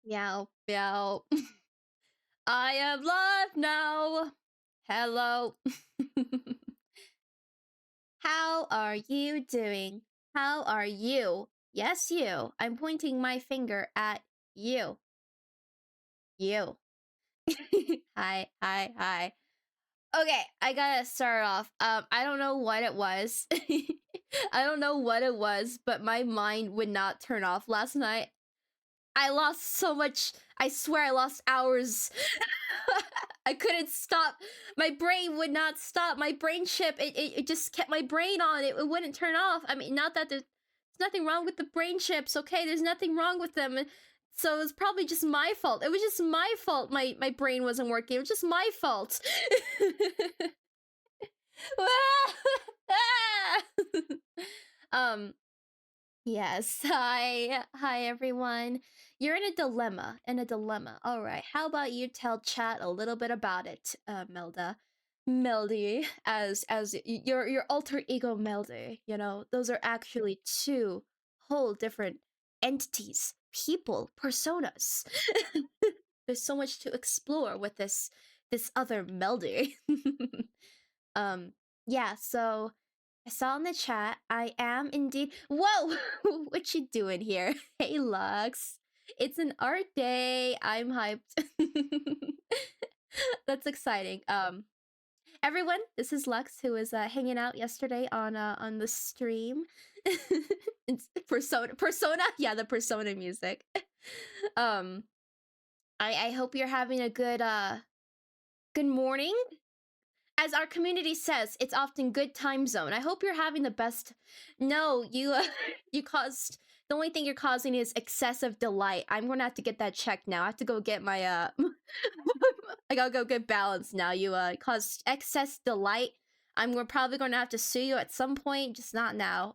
Meow, meow. I am live now. Hello. How are you doing? How are you? Yes, you. I'm pointing my finger at you. You. Hi, hi, hi. Okay, I gotta start off. I don't know what it was. I don't know what it was, but my mind would not turn off last night. I lost so much. I swear I lost hours. I couldn't stop. My brain would not stop. My brain chip, it just kept my brain on. It wouldn't turn off. I mean, not that there's nothing wrong with the brain chips, okay? There's nothing wrong with them. So it's probably just my fault. It was just my fault my brain wasn't working. It was just my fault. um Yes. Hi everyone. You're in a dilemma. In a dilemma. All right. How about you tell chat a little bit about it, Melda? Meldy, your alter ego Meldy, those are actually two whole different entities, people, personas. There's so much to explore with this other Meldy. um yeah, so I saw in the chat, I am indeed. Whoa! What you doing here? Hey, Lux. It's an art day. I'm hyped. That's exciting. Everyone, this is Lux who was hanging out yesterday on the stream. It's Persona, yeah, the Persona music. um, I hope you're having a good morning. As our community says, it's often good time zone. I hope you're having the best. No, you you caused the only thing you're causing is excessive delight. I'm gonna have to get that checked now. I have to go get my I gotta go get balance now. You caused excess delight. We're probably gonna have to sue you at some point, just not now.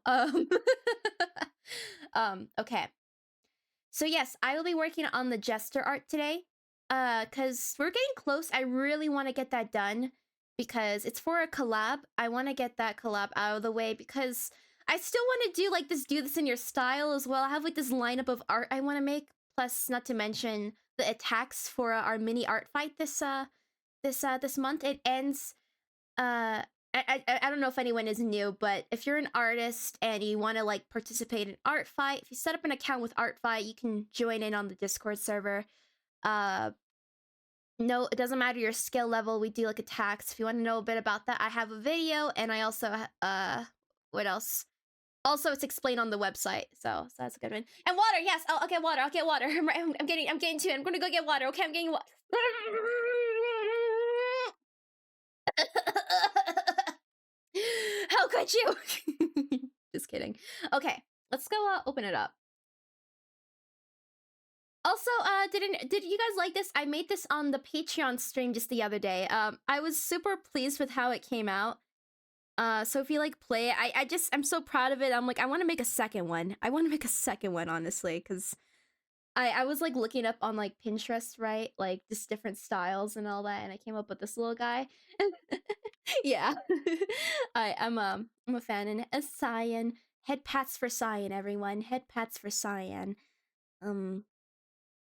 Okay. So yes, I will be working on the Jester art today. Cause we're getting close. I really want to get that done because it's for a collab. I want to get that collab out of the way because I still want to do this in your style as well. I have like this lineup of art I want to make. Plus, not to mention the attacks for our mini art fight this month. It ends I don't know if anyone is new, but if you're an artist and you want to like participate in Art Fight, if you set up an account with Art Fight, you can join in on the Discord server. Uh, no, it doesn't matter your skill level. We do like attacks. If you want to know a bit about that, I have a video, and I also what else? Also, it's explained on the website, so that's a good one. And water, yes. I'll get water. I'll get water. I'm getting to it. I'm gonna go get water. Okay, I'm getting water. How could you? Just kidding. Okay, let's go open it up. Also, did you guys like this? I made this on the Patreon stream just the other day. I was super pleased with how it came out. So if you like play it, I'm so proud of it. I'm like, I want to make a second one. I want to make a second one, honestly, because I was like looking up on like Pinterest, right? Like just different styles and all that, and I came up with this little guy. Yeah. I'm a fan, and a Cyan. Head pats for Cyan, everyone. Head pats for Cyan. Um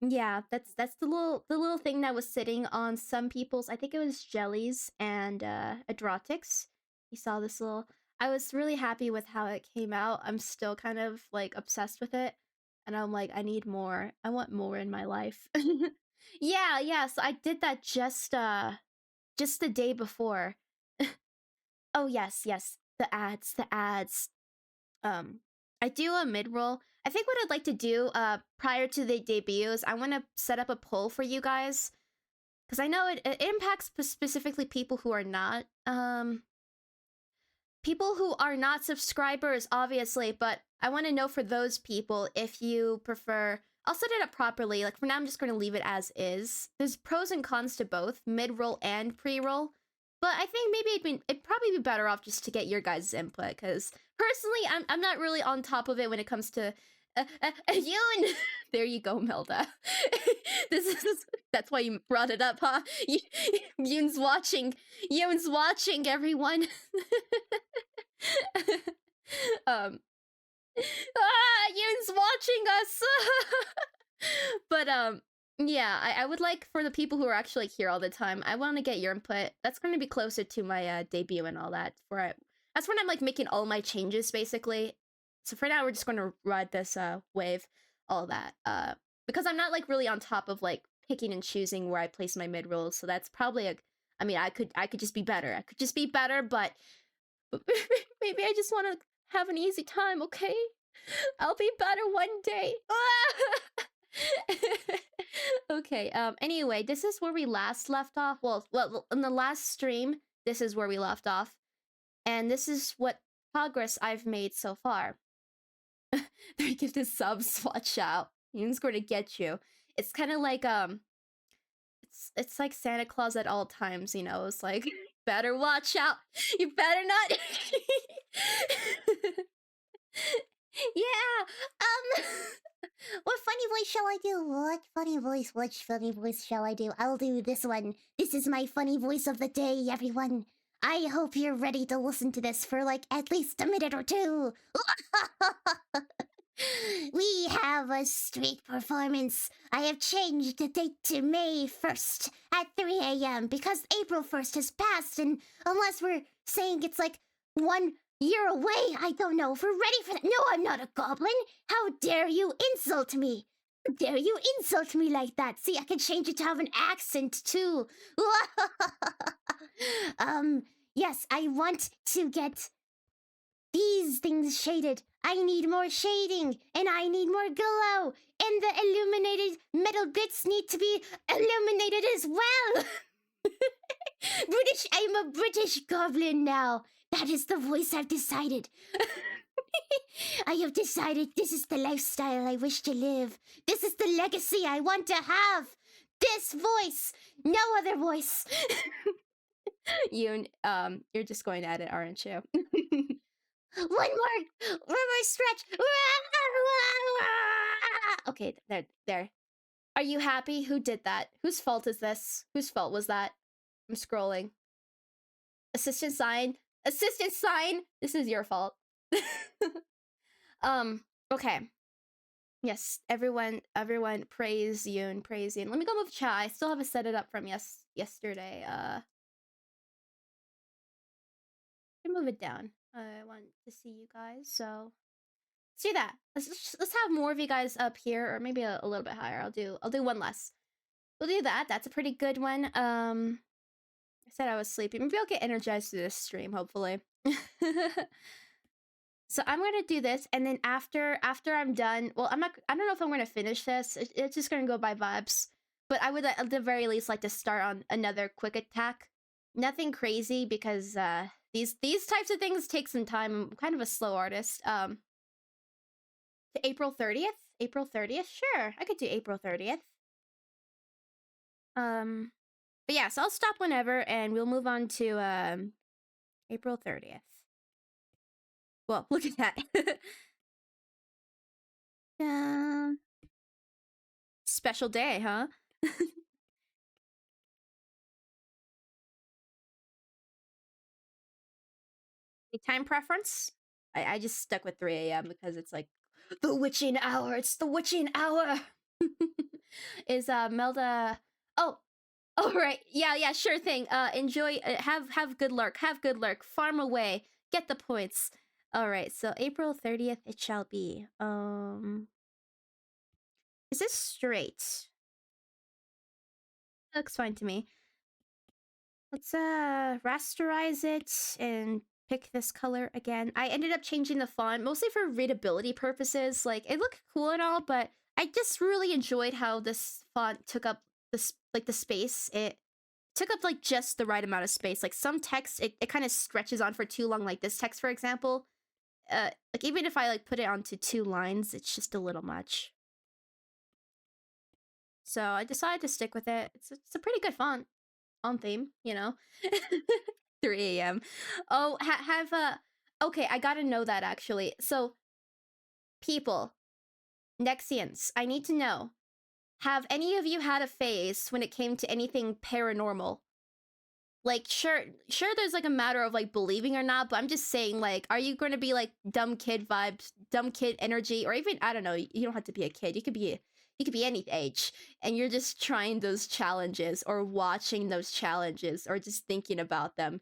yeah, that's the little thing that was sitting on some people's, I think it was Jellies and Adrotics. You saw this little, I was really happy with how it came out. I'm still kind of like obsessed with it. And I'm like, I need more. I want more in my life. Yeah, yeah. So I did that just the day before. Oh yes, yes. The ads. Um, I do a mid roll. I think what I'd like to do prior to the debuts, I want to set up a poll for you guys because I know it impacts specifically people who are not subscribers, obviously, but I want to know for those people if you prefer. I'll set it up properly. Like for now, I'm just going to leave it as is. There's pros and cons to both mid roll and pre roll, but I think maybe it'd probably be better off just to get your guys' input because personally, I'm not really on top of it when it comes to Yoon. There you go, Melda. This is that's why you brought it up, huh? Yoon's watching. Yoon's watching, everyone. um Yoon's watching us. But Yeah, I would like for the people who are actually like, here all the time. I want to get your input. That's going to be closer to my debut and all that. That's when I'm like making all my changes basically. So for now, we're just going to ride this wave, all that. Because I'm not like really on top of like picking and choosing where I place my mid rolls. So that's probably a. I mean, I could just be better. I could just be better, but maybe I just want to have an easy time. Okay, I'll be better one day. Okay, anyway, this is where we last left off. Well, in the last stream, this is where we left off. And this is what progress I've made so far. They give this subs, watch out. Yoon's going to get you. It's kind of like, it's like Santa Claus at all times, you know? It's like, better watch out. You better not. Yeah, what funny voice shall I do? Which funny voice shall I do? I'll do this one. This is my funny voice of the day, everyone. I hope you're ready to listen to this for like at least a minute or two. We have a streak performance. I have changed the date to May 1st at 3 a.m. because April 1st has passed, and unless we're saying it's like 1 year away, I don't know if we're ready for that. No, I'm not a goblin. How dare you insult me? How dare you insult me like that? See, I can change it to have an accent too. Yes, I want to get these things shaded. I need more shading, and I need more glow, and the illuminated metal bits need to be illuminated as well. I'm a British goblin now. That is the voice I've decided. I have decided this is the lifestyle I wish to live. This is the legacy I want to have. This voice, no other voice. Yoon, you're just going at it, aren't you? One more stretch. Okay, there. Are you happy? Who did that? Whose fault is this? Whose fault was that? I'm scrolling. Assistant sign. Assistant sign. This is your fault. Okay. Yes, everyone praise Yoon, praise Yoon. Let me go move chat. I still haven't set it up from yesterday. Move it down. I want to see you guys, so let's do that. Let's have more of you guys up here, or maybe a little bit higher. I'll do one less. We'll do that. That's a pretty good one. I said I was sleepy. Maybe I'll get energized through this stream, hopefully. So I'm gonna do this, and then after I'm done, well, I don't know if I'm gonna finish this. It's just gonna go by vibes. But I would at the very least like to start on another quick attack. Nothing crazy, because these types of things take some time. I'm kind of a slow artist. To April 30th? April 30th? Sure, I could do April 30th. But yeah, so I'll stop whenever, and we'll move on to April 30th. Well, look at that. Special day, huh? Time preference? I just stuck with 3 a.m. because it's like the witching hour. It's the witching hour. Is Melda? Oh, right. Yeah, sure thing. Enjoy. Have good luck. Have good luck. Farm away. Get the points. All right. So April 30th it shall be. Is this straight? Looks fine to me. Let's rasterize it and pick this color again. I ended up changing the font mostly for readability purposes. Like, it looked cool and all, but I just really enjoyed how this font took up this the space. It took up like just the right amount of space. Like some text it kind of stretches on for too long, like this text for example. Like even if I like put it onto 2 lines, it's just a little much. So I decided to stick with it. It's a pretty good font. On theme, you know. 3 a.m. Oh, okay, I gotta know that actually. So, people, Nexians, I need to know, have any of you had a phase when it came to anything paranormal? Like, sure, there's like a matter of like believing or not, but I'm just saying, like, are you gonna be like dumb kid vibes, dumb kid energy, or even, I don't know, you don't have to be a kid, you could be You could be any age, and you're just trying those challenges or watching those challenges or just thinking about them.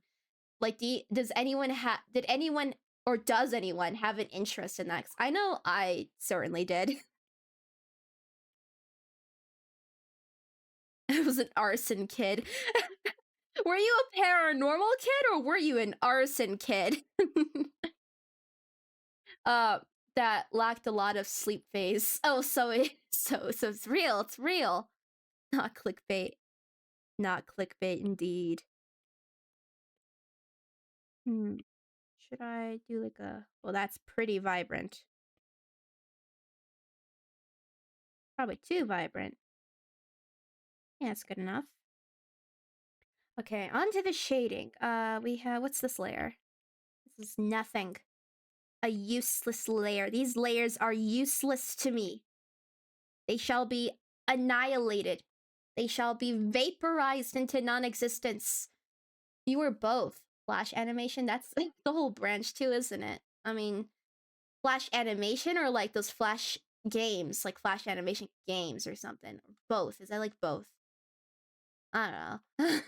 Like, does anyone did anyone or does anyone have an interest in that? 'Cause I know I certainly did. I was an arson kid. Were you a paranormal kid or were you an arson kid? uh, that lacked a lot of sleep phase. Oh, so it's real. It's real. Not clickbait. Not clickbait indeed. Hmm. Should I do like a... Well, that's pretty vibrant. Probably too vibrant. Yeah, it's good enough. Okay, on to the shading. We have... What's this layer? This is nothing. A useless layer. These layers are useless to me. They shall be annihilated. They shall be vaporized into non-existence. You were both. Flash animation? That's the whole branch too, isn't it? I mean, Flash animation or like those Flash games, like Flash animation games or something. Both. Is that like both? I don't know.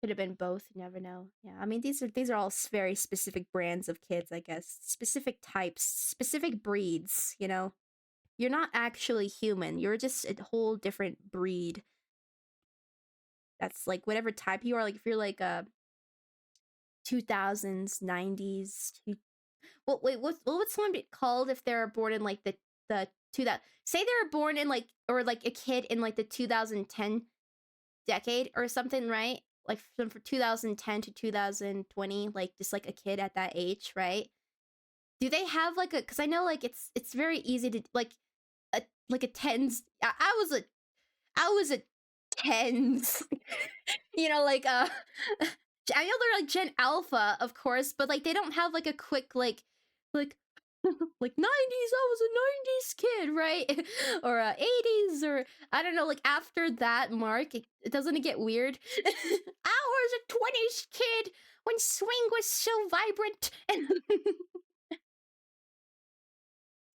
Could have been both. You never know. Yeah, I mean these are all very specific brands of kids, I guess. Specific types, specific breeds. You know, you're not actually human. You're just a whole different breed. That's like whatever type you are. Like if you're like a 2000s, 90s. Wait, what's someone called if they're born in like the two that say they were born in like or like a kid in like the 2010 decade or something, right? Like from 2010 to 2020, like just like a kid at that age, right? Do they have like a? Because I know like it's very easy to like a tens. I was a tens. You know, like I know they're like Gen Alpha, of course, but like they don't have like a quick like like 90s. I was a 90s kid, right? Or 80s, or I don't know. Like after that mark, it doesn't it get weird? I was a 20s kid when swing was so vibrant. And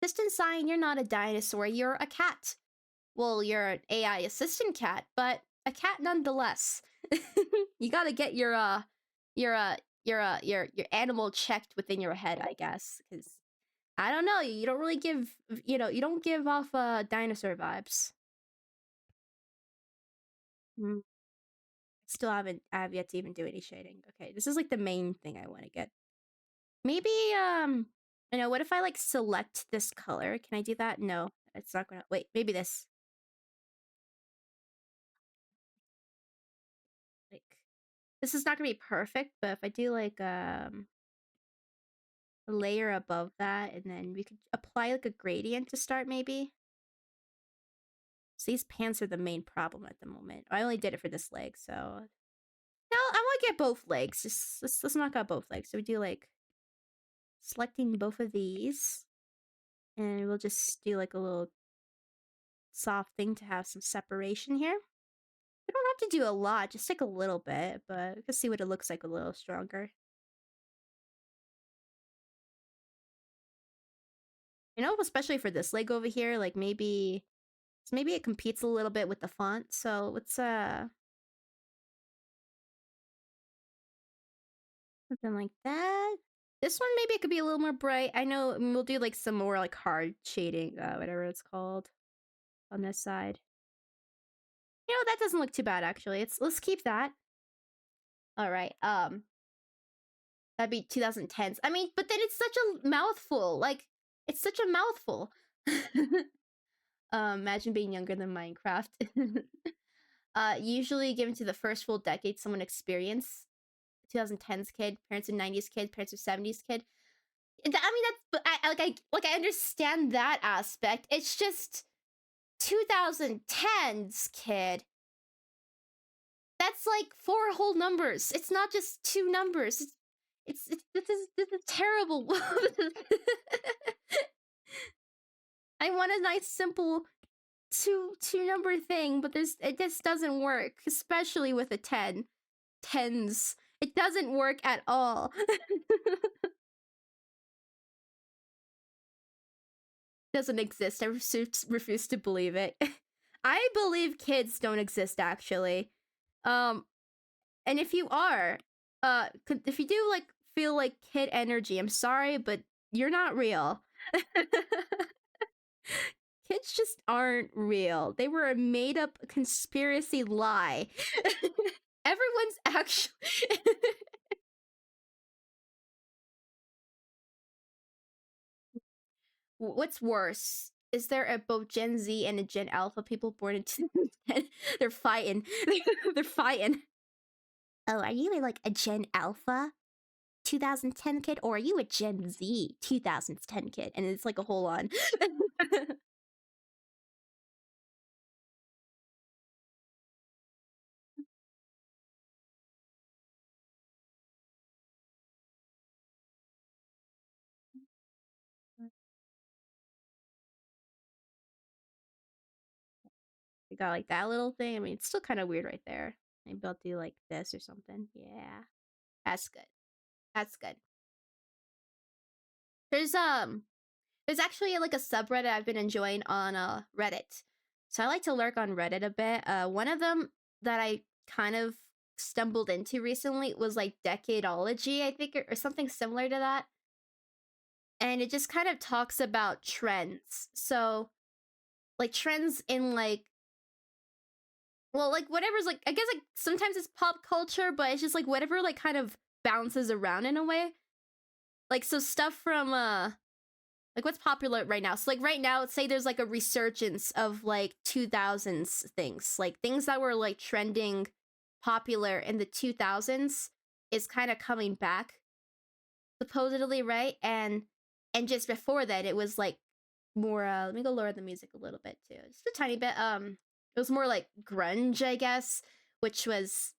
assistant sign, you're not a dinosaur. You're a cat. Well, you're an AI assistant cat, but a cat nonetheless. You gotta get your your animal checked within your head, I guess, because I don't know, you don't really give you don't give off dinosaur vibes. Mm, Still I have yet to even do any shading. Okay, this is like the main thing I want to get. Maybe what if I like select this color? Can I do that? No, it's not gonna. Wait, maybe this. Like this is not gonna be perfect, but if I do like a layer above that, and then we could apply like a gradient to start maybe. So these pants are the main problem at the moment. I only did it for this leg, so no, I want to get both legs. Just let's knock out both legs. So we do like selecting both of these, and we'll just do like a little soft thing to have some separation here. We don't have to do a lot, just like a little bit, but we can see what it looks like a little stronger. You know, especially for this leg over here, like maybe it competes a little bit with the font. So let's something like that. This one maybe it could be a little more bright. I know we'll do like some more like hard shading, whatever it's called, on this side. You know, that doesn't look too bad actually. Let's keep that. All right. That'd be 2010s. I mean, but then it's such a mouthful. Like it's such a mouthful. Imagine being younger than Minecraft. Usually given to the first full decade someone experienced. 2010s kid, parents of 90s kid, parents of 70s kid. I mean, but I understand that aspect. It's just 2010s kid. That's like 4 whole numbers. It's not just 2 numbers. This is terrible. I want a nice simple two number thing, but it just doesn't work, especially with a 10. Tens. It doesn't work at all. Doesn't exist. I refuse to believe it. I believe kids don't exist actually. Um, and if you are, if you do like feel like kid energy, I'm sorry, but you're not real. Kids just aren't real. They were a made up conspiracy lie. Everyone's actually. What's worse? Is there a both Gen Z and a Gen Alpha people born in 2010? They're fighting. They're fighting. Oh, are you like a Gen Alpha 2010 kid, or are you a Gen Z 2010 kid? And it's like a whole on. We got like that little thing. I mean, it's still kind of weird right there. Maybe I'll do like this or something. Yeah, that's good. That's good. There's there's actually like a subreddit I've been enjoying on Reddit. So I like to lurk on Reddit a bit. One of them that I kind of stumbled into recently was like Decadology, I think, or something similar to that. And it just kind of talks about trends. So like trends in like, well, like whatever's like, I guess like sometimes it's pop culture, but it's just like whatever like kind of bounces around in a way. Like so stuff from like what's popular right now. So like right now, say there's like a resurgence of like 2000s things, like things that were like trending popular in the 2000s is kind of coming back supposedly, right? And just before that it was like more let me go lower the music a little bit too, just a tiny bit. It was more like grunge, I guess, which was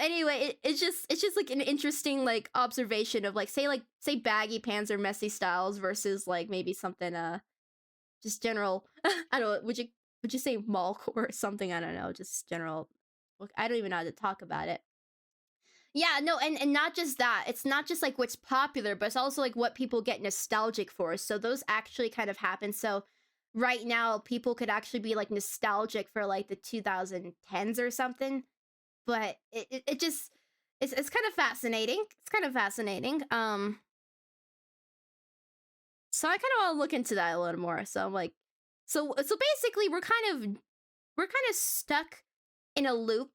anyway, it's just like an interesting like observation of like say baggy pants or messy styles versus like maybe something just general. I don't know, would you say mallcore or something? I don't know, just general. Look, I don't even know how to talk about it. Yeah, no, and not just that. It's not just like what's popular, but it's also like what people get nostalgic for. So those actually kind of happen. So right now, people could actually be like nostalgic for like the 2010s or something. But it just it's kind of fascinating. It's kind of fascinating. So I kind of want to look into that a little more. So I'm like, so basically, we're kind of stuck in a loop,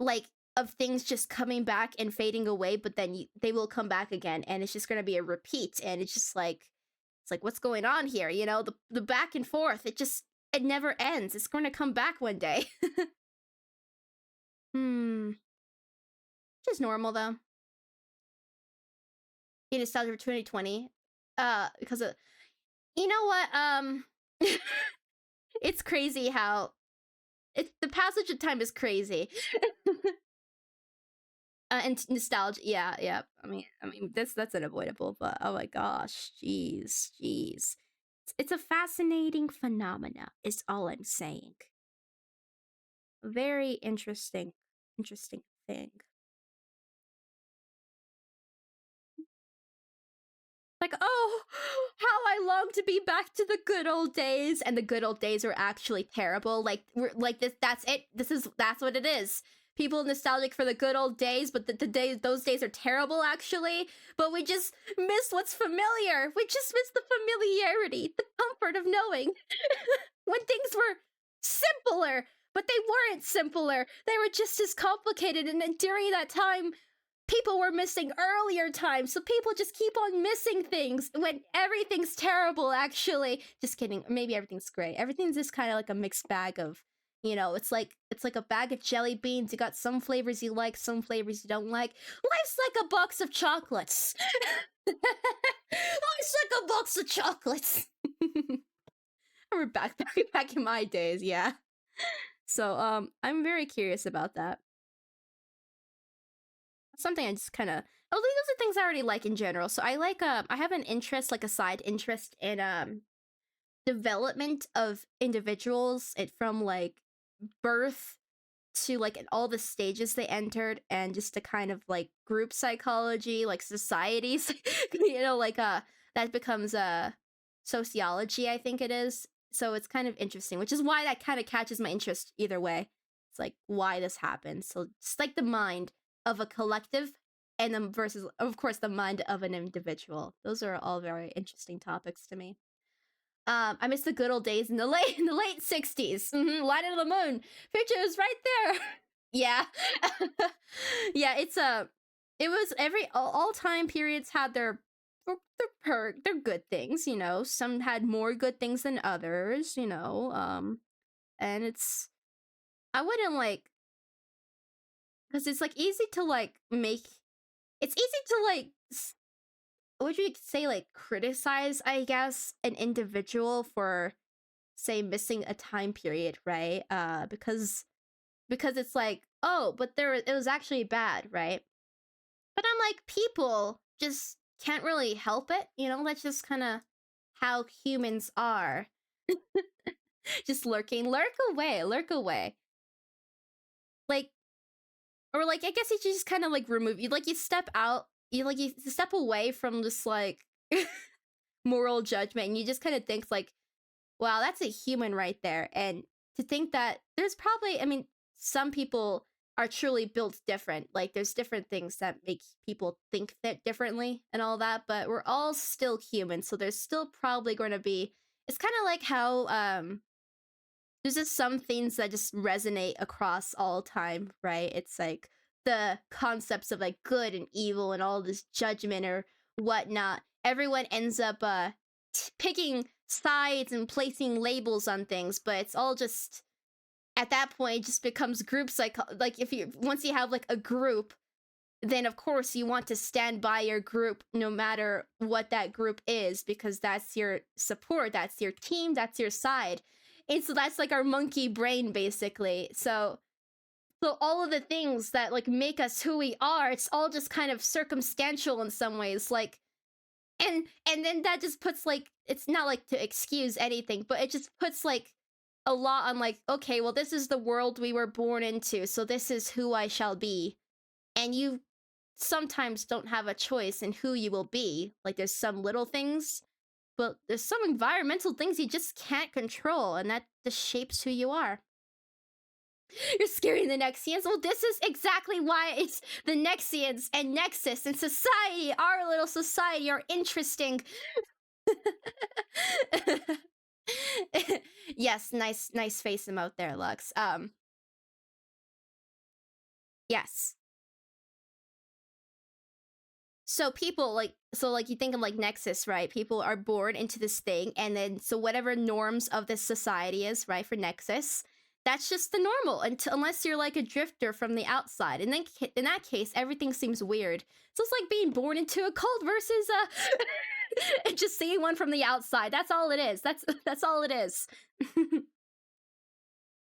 like of things just coming back and fading away, but then they will come back again, and it's just gonna be a repeat. And it's like what's going on here? You know, the back and forth. It never ends. It's going to come back one day. Hmm, which is normal though. Be nostalgia for 2020, because of, you know what, it's crazy how the passage of time is crazy. And nostalgia, yeah, yeah. I mean, that's unavoidable. But oh my gosh, jeez. It's a fascinating phenomena. Is all I'm saying. Very interesting thing. Like, oh, how I long to be back to the good old days, and the good old days are actually terrible. Like we're like this. That's it. That's what it is. People nostalgic for the good old days, but the days those days are terrible actually. But we just miss what's familiar. We just miss the familiarity, the comfort of knowing when things were simpler. But they weren't simpler. They were just as complicated. And then during that time, people were missing earlier times, so people just keep on missing things when everything's terrible, actually. Just kidding. Maybe everything's great. Everything's just kind of like a mixed bag of, it's like a bag of jelly beans. You got some flavors you like, some flavors you don't like. Life's like a box of chocolates. Life's like a box of chocolates. We're back in my days, yeah. So I'm very curious about that. Something I just kind of, oh, those are things I already like in general. So I like I have an interest, like a side interest in development of individuals, it from like birth to like in all the stages they entered, and just the kind of like group psychology, like societies. Like that becomes sociology, I think it is. So it's kind of interesting, which is why that kind of catches my interest either way. It's like why this happens. So it's like the mind of a collective and then versus of course the mind of an individual. Those are all very interesting topics to me. I miss the good old days in the late 60s. Light of the moon. Picture is right there. Yeah. Yeah, it was all time periods had their good things, you know. Some had more good things than others, you know. And I wouldn't like because it's like easy to like make it's easy to like would you say like criticize, I guess, an individual for say missing a time period, right? Because it's like, oh, but it was actually bad, right? But I'm like, people just can't really help it, you know? That's just kind of how humans are. Just lurking, lurk away. Like, or like, I guess you just kind of like remove you, like you step out, you step away from this like moral judgment, and you just kind of think like, wow, that's a human right there. And to think that there's probably, I mean, some people are truly built different. Like there's different things that make people think that differently and all that, but we're all still human. So there's still probably going to be, it's kind of like how there's just some things that just resonate across all time, right? It's like the concepts of like good and evil and all this judgment or whatnot. Everyone ends up picking sides and placing labels on things, but it's all just at that point it just becomes group like if you once you have like a group, then of course you want to stand by your group no matter what that group is, because that's your support, that's your team, that's your side. And so that's like our monkey brain basically. So all of the things that like make us who we are, it's all just kind of circumstantial in some ways. Like and then that just puts like, it's not like to excuse anything, but it just puts like a lot on like, okay, well this is the world we were born into, so this is who I shall be. And you sometimes don't have a choice in who you will be. Like there's some little things, but there's some environmental things you just can't control, and that just shapes who you are. You're scaring the Nexians. Well, this is exactly why it's the Nexians and Nexus and society, our little society, are interesting. Yes, nice face emote there, Lux. Yes. So people like, so like you think of like Nexus, right? People are born into this thing, and then so whatever norms of this society is, right, for Nexus, that's just the normal until unless you're like a drifter from the outside, and then in that case everything seems weird. So it's like being born into a cult versus just seeing one from the outside. That's all it is. That's all it is.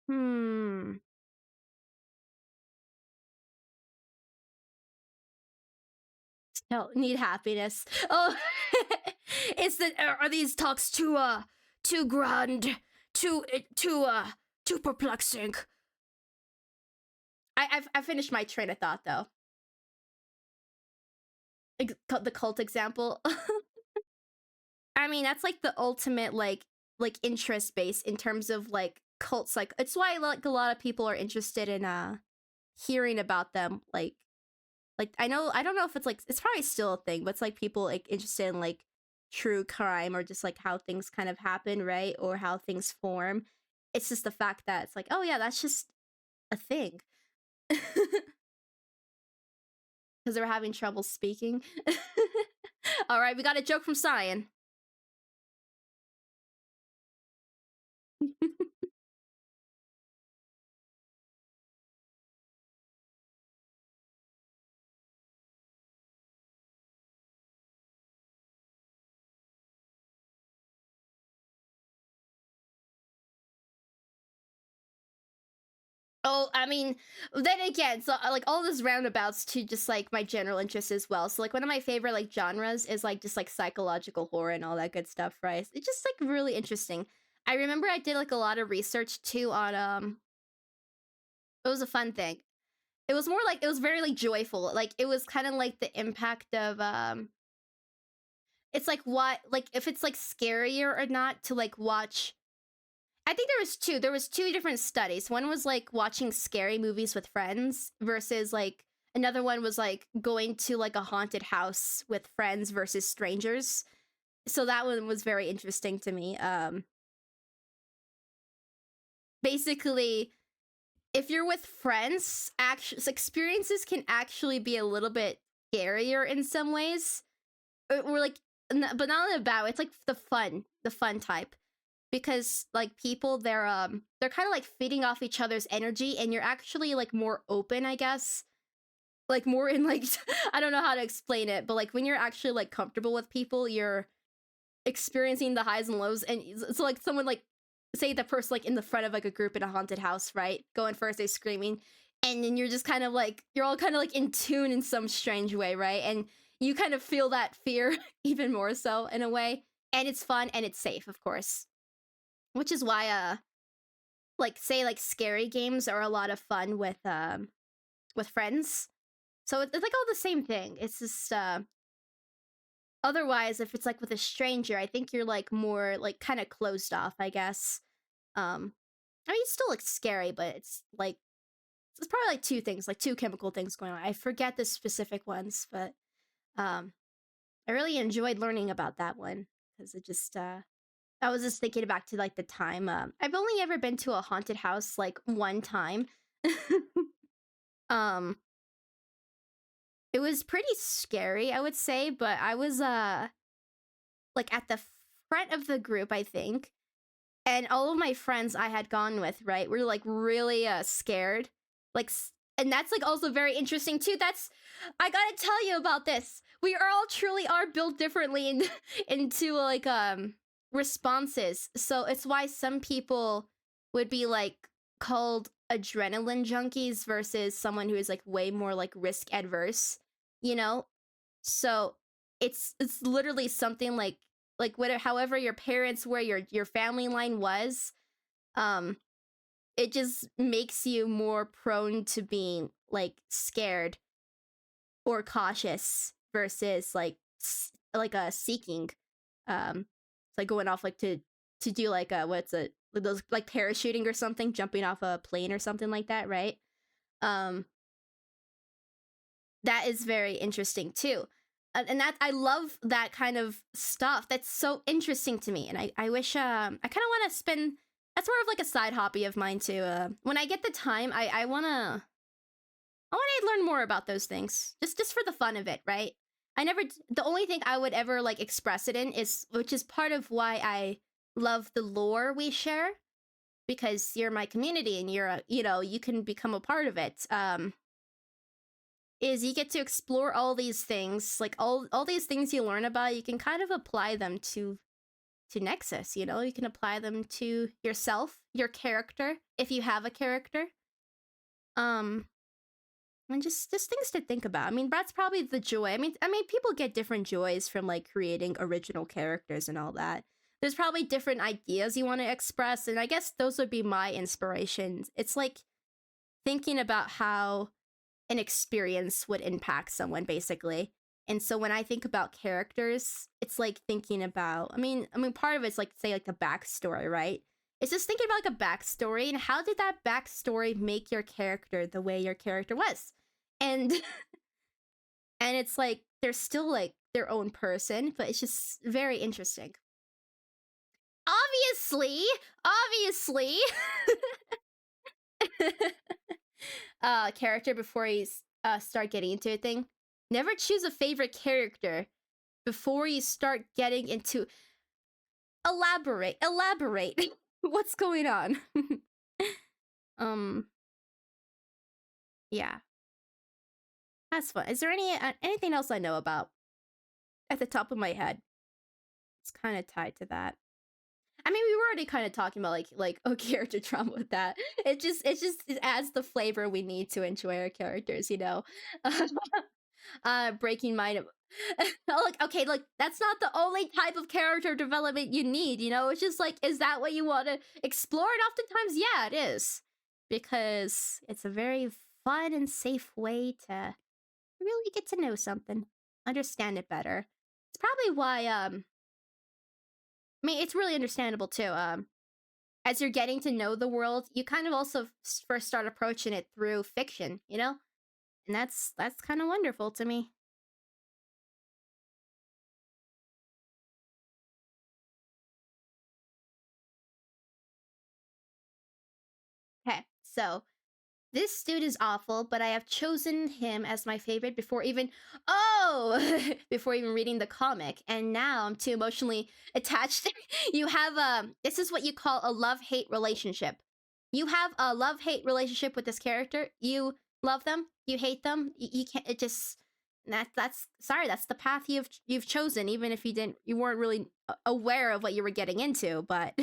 Hmm. No, need happiness. Oh, it's the are these talks too grand, too perplexing. I finished my train of thought though. The cult example. I mean, that's like the ultimate like interest base in terms of like cults. Like it's why like a lot of people are interested in hearing about them. Like I don't know if it's like, it's probably still a thing, but it's like people like interested in like true crime or just like how things kind of happen, right? Or how things form. It's just the fact that it's like, oh yeah, that's just a thing. Because they're having trouble speaking. All right, we got a joke from Cyan. Oh, I mean, then again, so like all this roundabouts to just like my general interest as well. So like one of my favorite like genres is like just like psychological horror and all that good stuff, right? It's just like really interesting. I remember I did like a lot of research too on it was a fun thing. It was more like, it was very like joyful. Like it was kind of like the impact of it's like what like if it's like scarier or not to like watch. I think there was two different studies. One was like watching scary movies with friends versus like another one was like going to like a haunted house with friends versus strangers. So that one was very interesting to me. Basically, if you're with friends, experiences can actually be a little bit scarier in some ways. Or like, but not in a bad way. It's like the fun type, because like people they're kind of like feeding off each other's energy, and you're actually like more open, I guess. Like more in like I don't know how to explain it, but like when you're actually like comfortable with people, you're experiencing the highs and lows, and so like someone like say the person like in the front of like a group in a haunted house, right, going first, they screaming, and then you're just kind of like you're all kind of like in tune in some strange way, right, and you kind of feel that fear even more so in a way, and it's fun and it's safe, of course, which is why like say like scary games are a lot of fun with friends. So it's like all the same thing. It's just otherwise, if it's like with a stranger, I think you're like more like kind of closed off, I guess. I mean, it's still like scary, but it's like it's probably like two things, like two chemical things going on. I forget the specific ones, but um, I really enjoyed learning about that one because it just I was just thinking back to like the time. I've only ever been to a haunted house like one time. um, it was pretty scary, I would say, but I was like at the front of the group, I think. And all of my friends I had gone with, right, were like really scared. Like and that's like also very interesting too. That's I got to tell you about this. We are all truly are built differently into like responses. So it's why some people would be like called adrenaline junkies versus someone who is like way more like risk adverse, you know? So it's literally something like whatever however your parents were, your family line was, um it just makes you more prone to being like scared or cautious versus like like a seeking, it's like going off like to do like a what's it those like parachuting or something, jumping off a plane or something like that, right? um that is very interesting too. And that I love that kind of stuff. That's so interesting to me, and I wish I kind of want to spend. That's more of like a side hobby of mine too. When I get the time, I want to learn more about those things, just for the fun of it, right? I never. The only thing I would ever like express it in is, which is part of why I love the lore we share, because you're my community and you're a, you know, you can become a part of it. Is you get to explore all these things, like all these things you learn about, you can kind of apply them to Nexus, you know? You can apply them to yourself, your character, if you have a character. Um and just things to think about. I mean, that's probably the joy. I mean people get different joys from like creating original characters and all that. There's probably different ideas you want to express, and I guess those would be my inspirations. It's like thinking about how an experience would impact someone basically. And so when I think about characters, it's like thinking about I mean part of it's like say like the backstory, right? It's just thinking about like a backstory and how did that backstory make your character the way your character was. And and it's like they're still like their own person, but it's just very interesting. Obviously. Character before you start getting into a thing. Never choose a favorite character before you start getting into. Elaborate. What's going on? um yeah, that's fun. Is there anything else I know about at the top of my head? It's kind of tied to that. I mean, we were already kind of talking about like oh character trauma with that. It adds the flavor we need to enjoy our characters, you know. Breaking mind. Oh, like okay, like that's not the only type of character development you need, you know. It's just like, is that what you want to explore? And oftentimes, yeah, it is, because it's a very fun and safe way to really get to know something, understand it better. It's probably why I mean, it's really understandable too. As you're getting to know the world, you kind of also first start approaching it through fiction, you know? And that's kind of wonderful to me. Okay, so this dude is awful, but I have chosen him as my favorite before even before even reading the comic, and now I'm too emotionally attached. You have this is what you call a love-hate relationship. You have a love-hate relationship with this character. You love them, you hate them. You can't. It just that's sorry. That's the path you've chosen, even if you weren't really aware of what you were getting into. But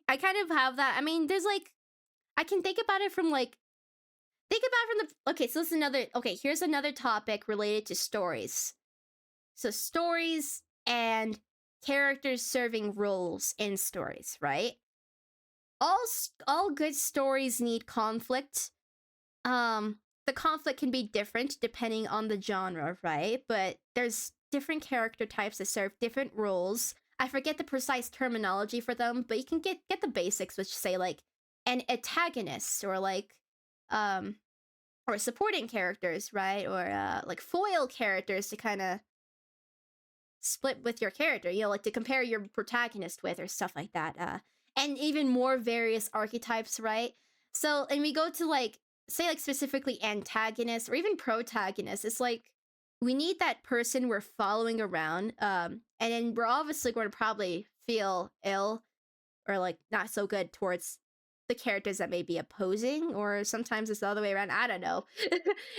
I kind of have that. I mean, there's like I can think about it from like think about it from the okay, so this is another okay, here's another topic related to stories. So stories and characters serving roles in stories, right? All good stories need conflict. The conflict can be different depending on the genre, right? But there's different character types that serve different roles. I forget the precise terminology for them, but you can get the basics, which say like an antagonist or like um or supporting characters, right? Or like foil characters to kind of split with your character, you know, like to compare your protagonist with or stuff like that. And even more various archetypes, right? So, and we go to like, say, like specifically antagonists or even protagonists. It's like we need that person we're following around. And then we're obviously going to probably feel ill or like not so good towards the characters that may be opposing, or sometimes it's the other way around. I don't know.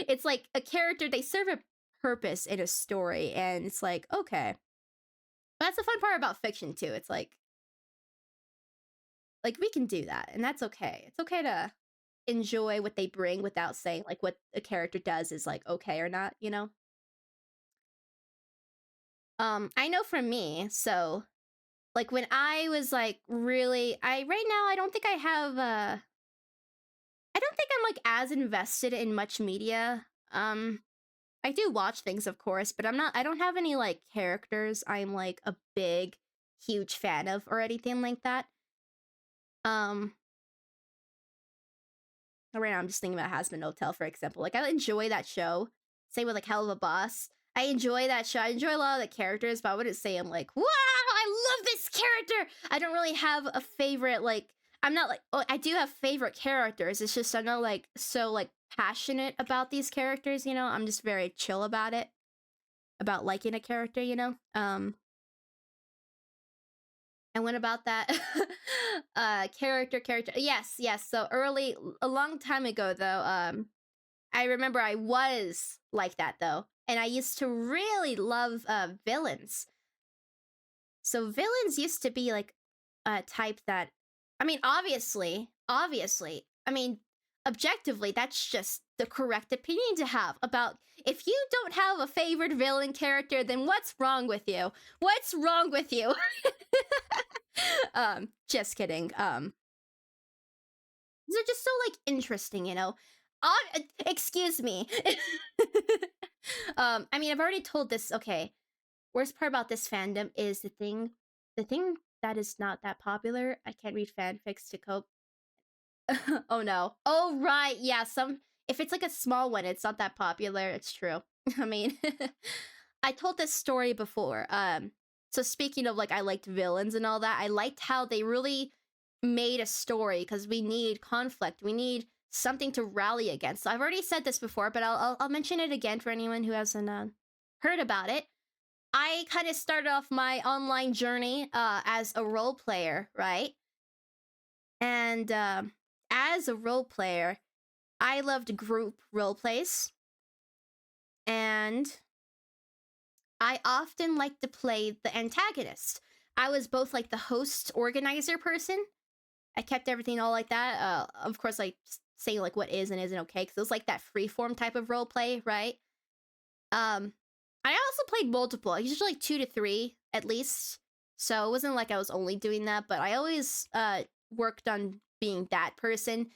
It's like a character, they serve a purpose in a story, and it's like, okay. That's the fun part about fiction too. It's like we can do that, and that's okay. It's okay to enjoy what they bring without saying like what a character does is like okay or not, you know? I know for me, so like when I was like really I right now I don't think I have I don't think I'm like as invested in much media. I do watch things of course, but I don't have any like characters I'm like a big huge fan of or anything like that. Um right now I'm just thinking about Hazbin Hotel, for example. Like I enjoy that show. Same with like Hell of a Boss. I enjoy that show. I enjoy a lot of the characters, but I wouldn't say I'm like, wow, I love this character. I don't really have a favorite, like, I'm not like, oh, I do have favorite characters. It's just I'm not like so like passionate about these characters, you know? I'm just very chill about it, about liking a character, you know? And what about that character? Yes, yes. So early a long time ago though, I remember I was like that though. And I used to really love villains. So villains used to be like a type that I mean, obviously, I mean, objectively, that's just the correct opinion to have about if you don't have a favorite villain character, then what's wrong with you? What's wrong with you? Just kidding. They're just so like interesting, you know. Excuse me. I mean, I've already told this. Okay, worst part about this fandom is the thing that is not that popular. I can't read fanfics to cope. Oh no. Oh right, yeah. Some if it's like a small one, it's not that popular. It's true. I mean, I told this story before. So speaking of like I liked villains and all that, I liked how they really made a story because we need conflict. We need something to rally against. So I've already said this before, but I'll mention it again for anyone who hasn't heard about it. I kind of started off my online journey as a role player, right? And as a role player, I loved group role plays, and I often liked to play the antagonist. I was both like the host organizer person. I kept everything all like that. Of course, like saying like what is and isn't okay, because it was like that freeform type of role play, right? Um, I also played multiple, usually like 2 to 3 at least. So it wasn't like I was only doing that, but I always worked on being that person.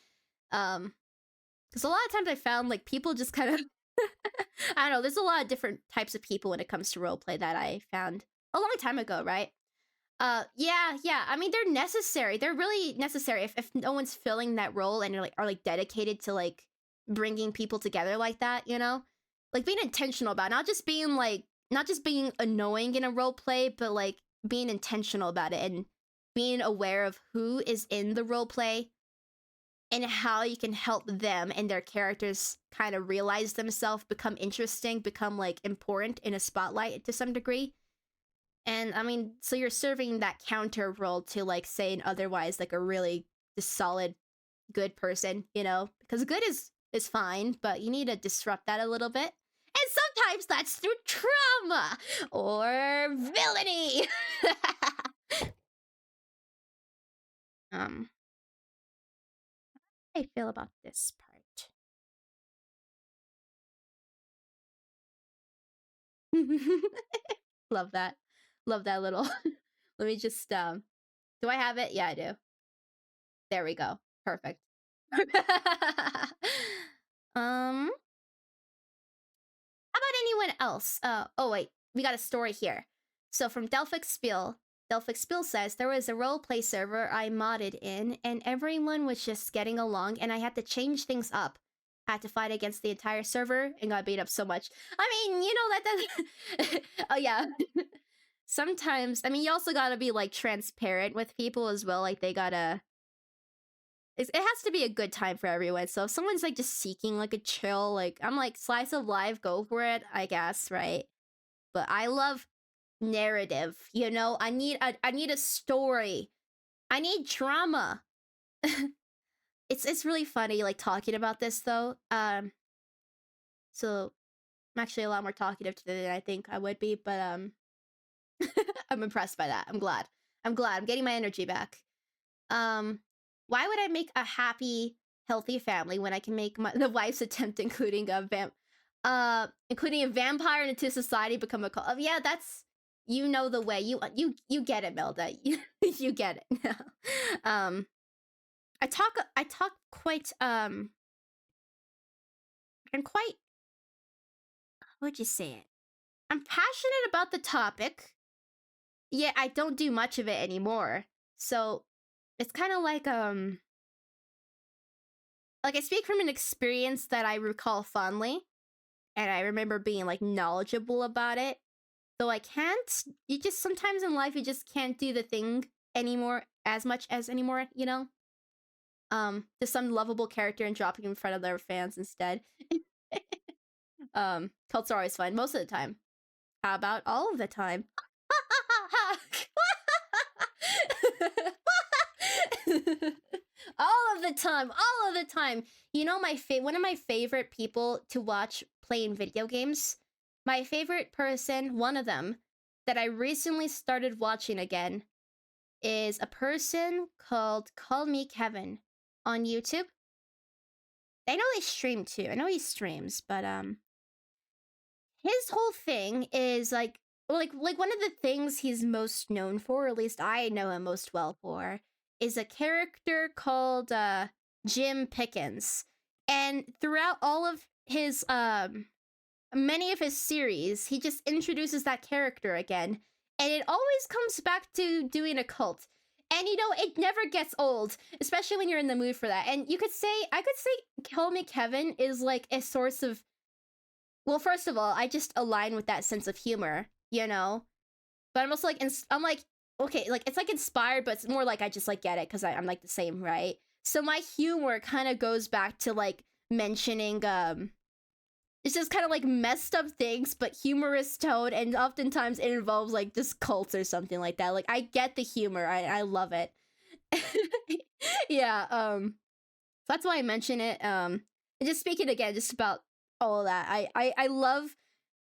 Because a lot of times I found like people just kind of I don't know. There's a lot of different types of people when it comes to roleplay that I found a long time ago, right? Yeah. I mean, they're necessary. They're really necessary if no one's filling that role and are like dedicated to like bringing people together like that, you know? Like being intentional about it, not just being annoying in a role play, but like being intentional about it and being aware of who is in the role play and how you can help them and their characters kind of realize themselves, become interesting, become like important in a spotlight to some degree. And I mean, so you're serving that counter role to like say an otherwise like a really just solid good person, you know? Because good is fine, but you need to disrupt that a little bit. And sometimes that's through trauma or villainy. How do I feel about this part? Love that. Love that little. Let me just do I have it? Yeah, I do. There we go. Perfect. How about anyone else? Oh wait, we got a story here. So from Delphic Spiel says there was a roleplay server I modded in, and everyone was just getting along, and I had to change things up. Had to fight against the entire server and got beat up so much. I mean, you know that. Oh yeah. Sometimes, I mean, you also gotta be like transparent with people as well. Like they gotta. It has to be a good time for everyone. So if someone's like just seeking like a chill, like I'm like slice of life, go for it, I guess, right? But I love narrative. You know, I need a story. I need drama. It's really funny like talking about this though. So I'm actually a lot more talkative today than I think I would be, but I'm impressed by that. I'm glad. I'm getting my energy back. Why would I make a happy, healthy family when I can make the wife's attempt, including including a vampire into society, become a cult? Yeah, that's you know the way. You get it, Melda. You get it. I talk quite I'm quite how would you say it? I'm passionate about the topic. Yeah, I don't do much of it anymore. So it's kind of like I speak from an experience that I recall fondly, and I remember being like knowledgeable about it. Though I can't, you just sometimes in life you just can't do the thing anymore as much as anymore, you know? To some lovable character and dropping in front of their fans instead. Cults are always fun, most of the time. How about all of the time? All of the time, all of the time. You know, one of my favorite people to watch playing video games, my favorite person, one of them, that I recently started watching again, is a person called Call Me Kevin on YouTube. I know they stream too. I know he streams, but his whole thing is like one of the things he's most known for, or at least I know him most well for, is a character called Jim Pickens. And throughout all of his many of his series, he just introduces that character again. And it always comes back to doing a cult. And you know, it never gets old, especially when you're in the mood for that. And I could say Call Me Kevin is like a source of, well, first of all, I just align with that sense of humor, you know? But I'm also like, I'm like, okay, like, it's like inspired, but it's more like I just like get it because I'm like the same, right? So my humor kind of goes back to like mentioning, it's just kind of like messed up things, but humorous tone, and oftentimes it involves like just cults or something like that. Like, I get the humor, I love it. Yeah, that's why I mention it. And just speaking again, just about all of that. I love,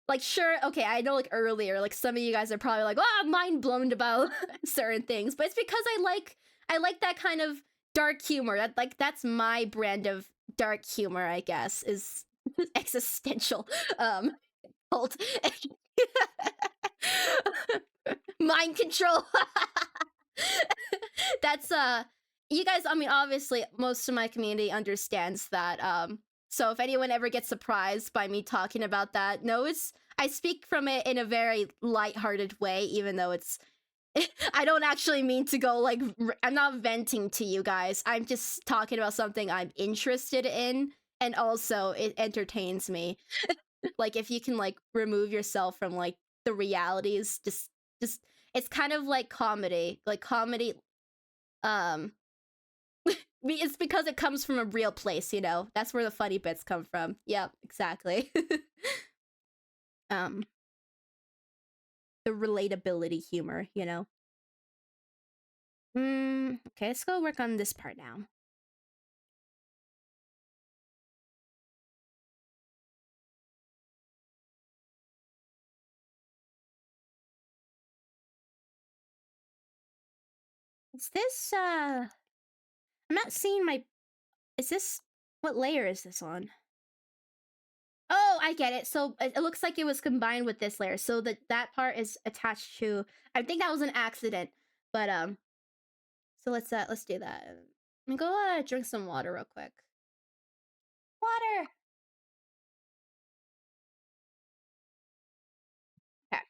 like, sure, okay, I know like earlier, like some of you guys are probably like, oh, mind blown about certain things, but it's because I like that kind of dark humor. That's my brand of dark humor, I guess, is existential cult. Mind control. That's you guys, I mean, obviously most of my community understands that So if anyone ever gets surprised by me talking about that, no, I speak from it in a very lighthearted way, even though it's I don't actually mean to go like I'm not venting to you guys. I'm just talking about something I'm interested in, and also it entertains me. Like if you can like remove yourself from like the realities, just it's kind of like comedy. Like comedy um it's because it comes from a real place, you know. That's where the funny bits come from. Yep, exactly. um the relatability humor, you know. Okay, let's go work on this part now. Is this I'm not seeing my is this what layer is this on? Oh, I get it. So it looks like it was combined with this layer. So that part is attached to I think that was an accident. But so let's do that. Let me go drink some water real quick. Water. Okay.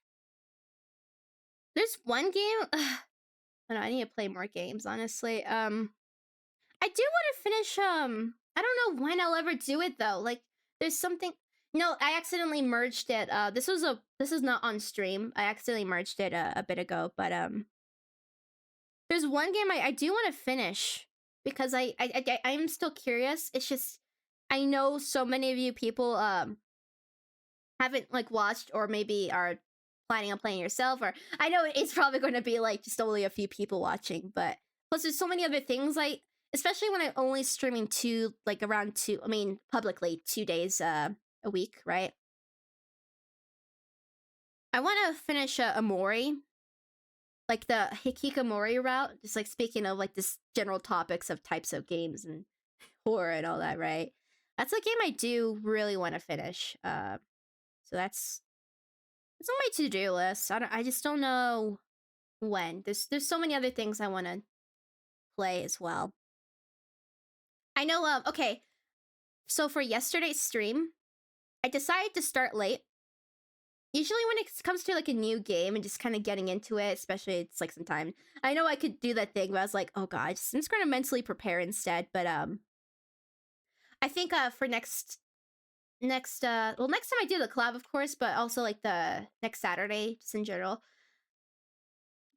There's one game. I don't know, I need to play more games, honestly. I do want to finish I don't know when I'll ever do it though. Like there's something no, I accidentally merged it. This is not on stream. I accidentally merged it a bit ago, but there's one game I do want to finish because I'm still curious. It's just I know so many of you people haven't like watched or maybe are planning on playing yourself, or I know it's probably going to be like just only a few people watching, but plus there's so many other things especially when I'm only streaming publicly 2 days a week, right? I want to finish Amori, like the Hikikomori route, just like speaking of like this general topics of types of games and horror and all that, right? That's a game I do really want to finish. So that's it's on my to-do list. I just don't know when. There's so many other things I want to play as well. I know okay. So for yesterday's stream, I decided to start late. Usually when it comes to like a new game and just kind of getting into it, especially it's like some time. I know I could do that thing, but I was like, oh god, I'm just gonna mentally prepare instead. But I think for next next time I do the collab, of course, but also like the next Saturday, just in general.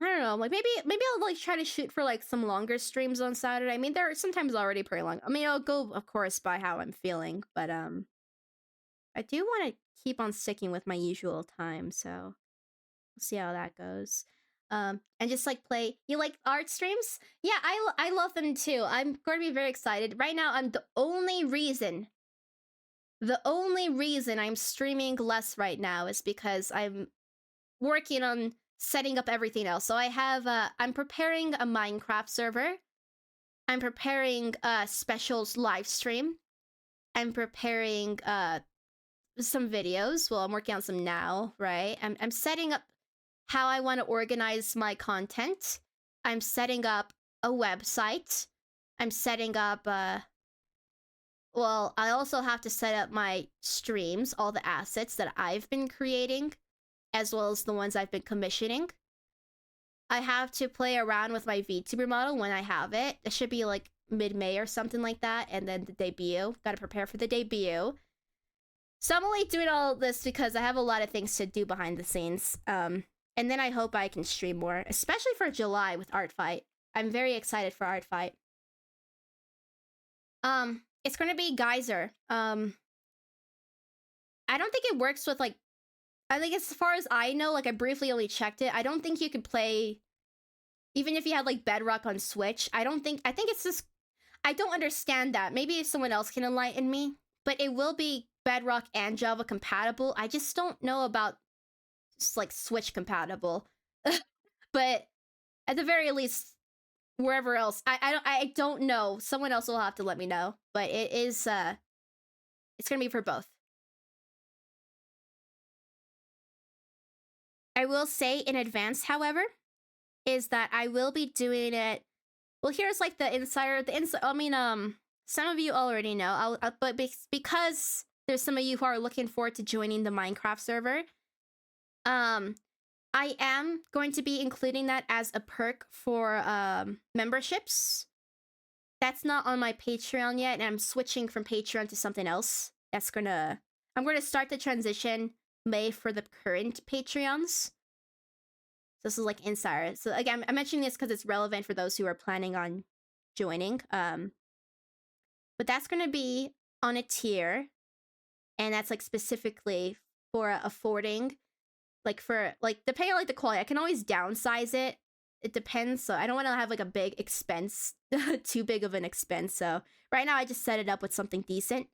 I don't know, like maybe I'll like try to shoot for like some longer streams on Saturday. I mean, they're sometimes already pretty long. I mean, I'll go, of course, by how I'm feeling, but I do want to keep on sticking with my usual time, so we'll see how that goes. And just like play. You like art streams? Yeah, I love them too. I'm going to be very excited. Right now, the only reason I'm streaming less right now is because I'm working on setting up everything else. So I have I'm preparing a Minecraft server. I'm preparing a specials live stream. I'm preparing some videos. Well, I'm working on some now, right? I'm setting up how I want to organize my content. I'm setting up a website. I'm setting up well, I also have to set up my streams, all the assets that I've been creating, as well as the ones I've been commissioning. I have to play around with my VTuber model when I have it. It should be like mid-May or something like that, and then the debut. Gotta prepare for the debut. So I'm only doing all this because I have a lot of things to do behind the scenes. And then I hope I can stream more, especially for July with Art Fight. I'm very excited for Art Fight. It's gonna be Geyser. I don't think it works with like I think as far as I know, like I briefly only checked it. I don't think you could play even if you had like Bedrock on Switch. I think it's just I don't understand that. Maybe if someone else can enlighten me. But it will be Bedrock and Java compatible. I just don't know about just like Switch compatible. But at the very least, wherever else, I don't know. Someone else will have to let me know. But it is it's gonna be for both. I will say in advance, however, is that I will be doing it. Well, here's like the insider. some of you already know. But because there's some of you who are looking forward to joining the Minecraft server, I am going to be including that as a perk for memberships. That's not on my Patreon yet, and I'm switching from Patreon to something else. I'm gonna start the transition May for the current Patreons. This is like insider. So again, I'm mentioning this because it's relevant for those who are planning on joining. But that's gonna be on a tier, and that's like specifically for affording, like for like depending on like the quality. I can always downsize it. It depends. So I don't want to have like a big expense, too big of an expense. So right now I just set it up with something decent.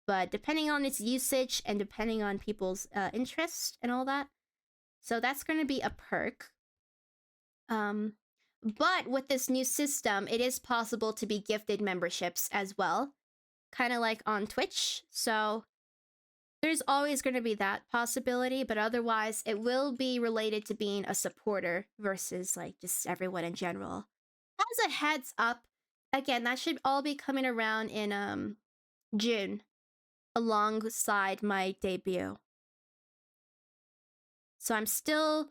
But depending on its usage and depending on people's interest and all that, so that's going to be a perk. But with this new system, it is possible to be gifted memberships as well, kind of like on Twitch. So there's always going to be that possibility, but otherwise it will be related to being a supporter versus like just everyone in general. As a heads up, again, that should all be coming around in June alongside my debut. So I'm still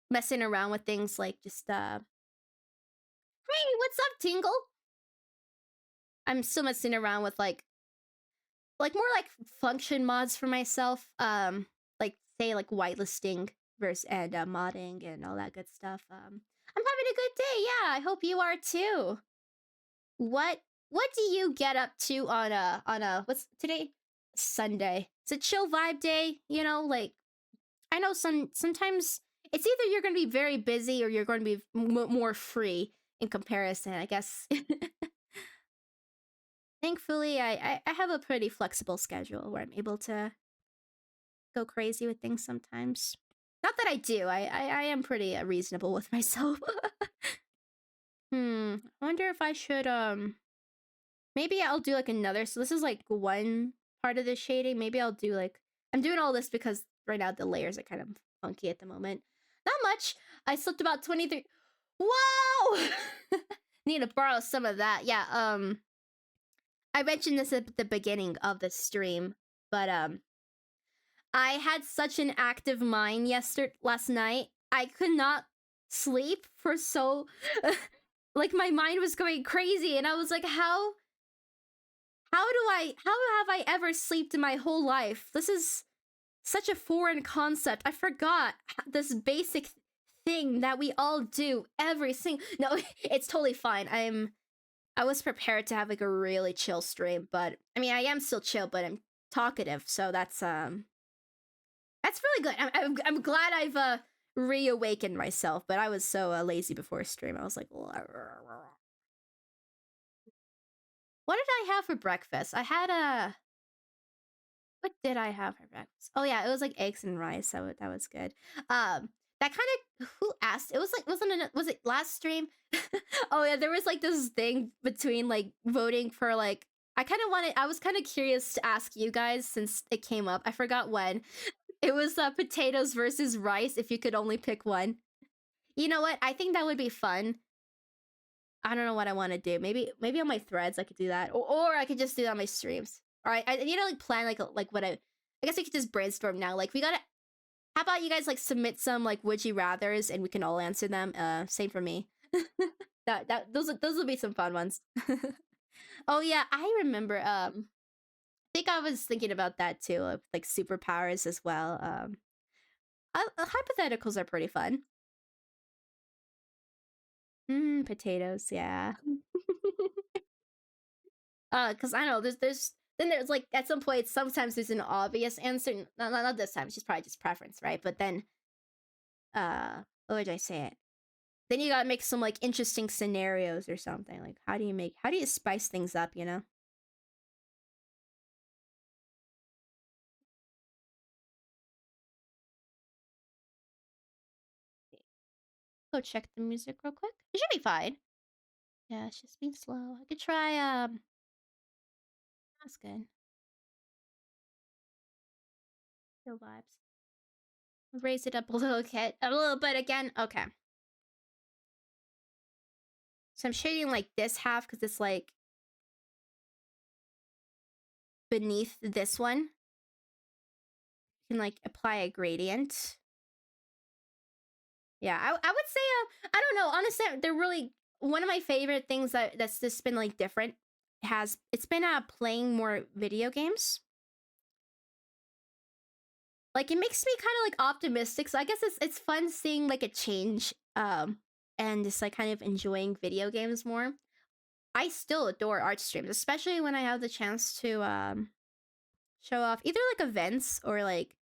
messing around with things like just hey, what's up, Tingle? I'm still messing around with like more like function mods for myself. Like say like whitelisting versus and modding and all that good stuff. I'm having a good day. Yeah, I hope you are too. What do you get up to on a what's today? Sunday. It's a chill vibe day, you know, like I know sometimes it's either you're going to be very busy or you're going to be more free in comparison, I guess. Thankfully, I have a pretty flexible schedule where I'm able to go crazy with things sometimes. Not that I do. I am pretty reasonable with myself. I wonder if I should maybe I'll do like another. So this is like one part of the shading. Maybe I'll do like I'm doing all this because right now the layers are kind of funky at the moment. Not much. I slipped about 23. Whoa! Need to borrow some of that. Yeah, I mentioned this at the beginning of the stream, but I had such an active mind last night. I could not sleep for so like my mind was going crazy and I was like how have I ever slept in my whole life? This is such a foreign concept. I forgot this basic thing that we all do every single. No, it's totally fine. I was prepared to have like a really chill stream, but I mean I am still chill, but I'm talkative, so that's really good. I'm glad I've reawakened myself, but I was so lazy before stream. I was like, what did I have for breakfast? I had what did I have for breakfast? Oh yeah, it was like eggs and rice. So that was good. That kind of who asked? It was like was it last stream? Oh yeah, there was like this thing between like voting for like I was kind of curious to ask you guys since it came up. I forgot when. It was potatoes versus rice if you could only pick one. You know what? I think that would be fun. I don't know what I want to do. Maybe on my threads I could do that, or I could just do that on my streams. All right, I need to like plan like what I guess we could just brainstorm now. Like we gotta. How about you guys like submit some like would you rather's and we can all answer them. Same for me. Those will be some fun ones. Oh yeah, I remember. I think I was thinking about that too, of like superpowers as well. Hypotheticals are pretty fun. Potatoes, yeah. Because I know there's like at some point sometimes there's an obvious answer. Not this time. It's just probably just preference, right? But then, what would I say it? Then you gotta make some like interesting scenarios or something. Like how do you spice things up? You know. Go check the music real quick. It should be fine. Yeah, it's just being slow. I could try that's good. Feel vibes. Raise it up a little bit again. Okay. So I'm shading like this half because it's like beneath this one. You can like apply a gradient. Yeah, I would say I don't know, honestly, they're really one of my favorite things that's just been like different it's been playing more video games. Like it makes me kind of like optimistic. So I guess it's fun seeing like a change and just like kind of enjoying video games more. I still adore art streams, especially when I have the chance to show off either like events or like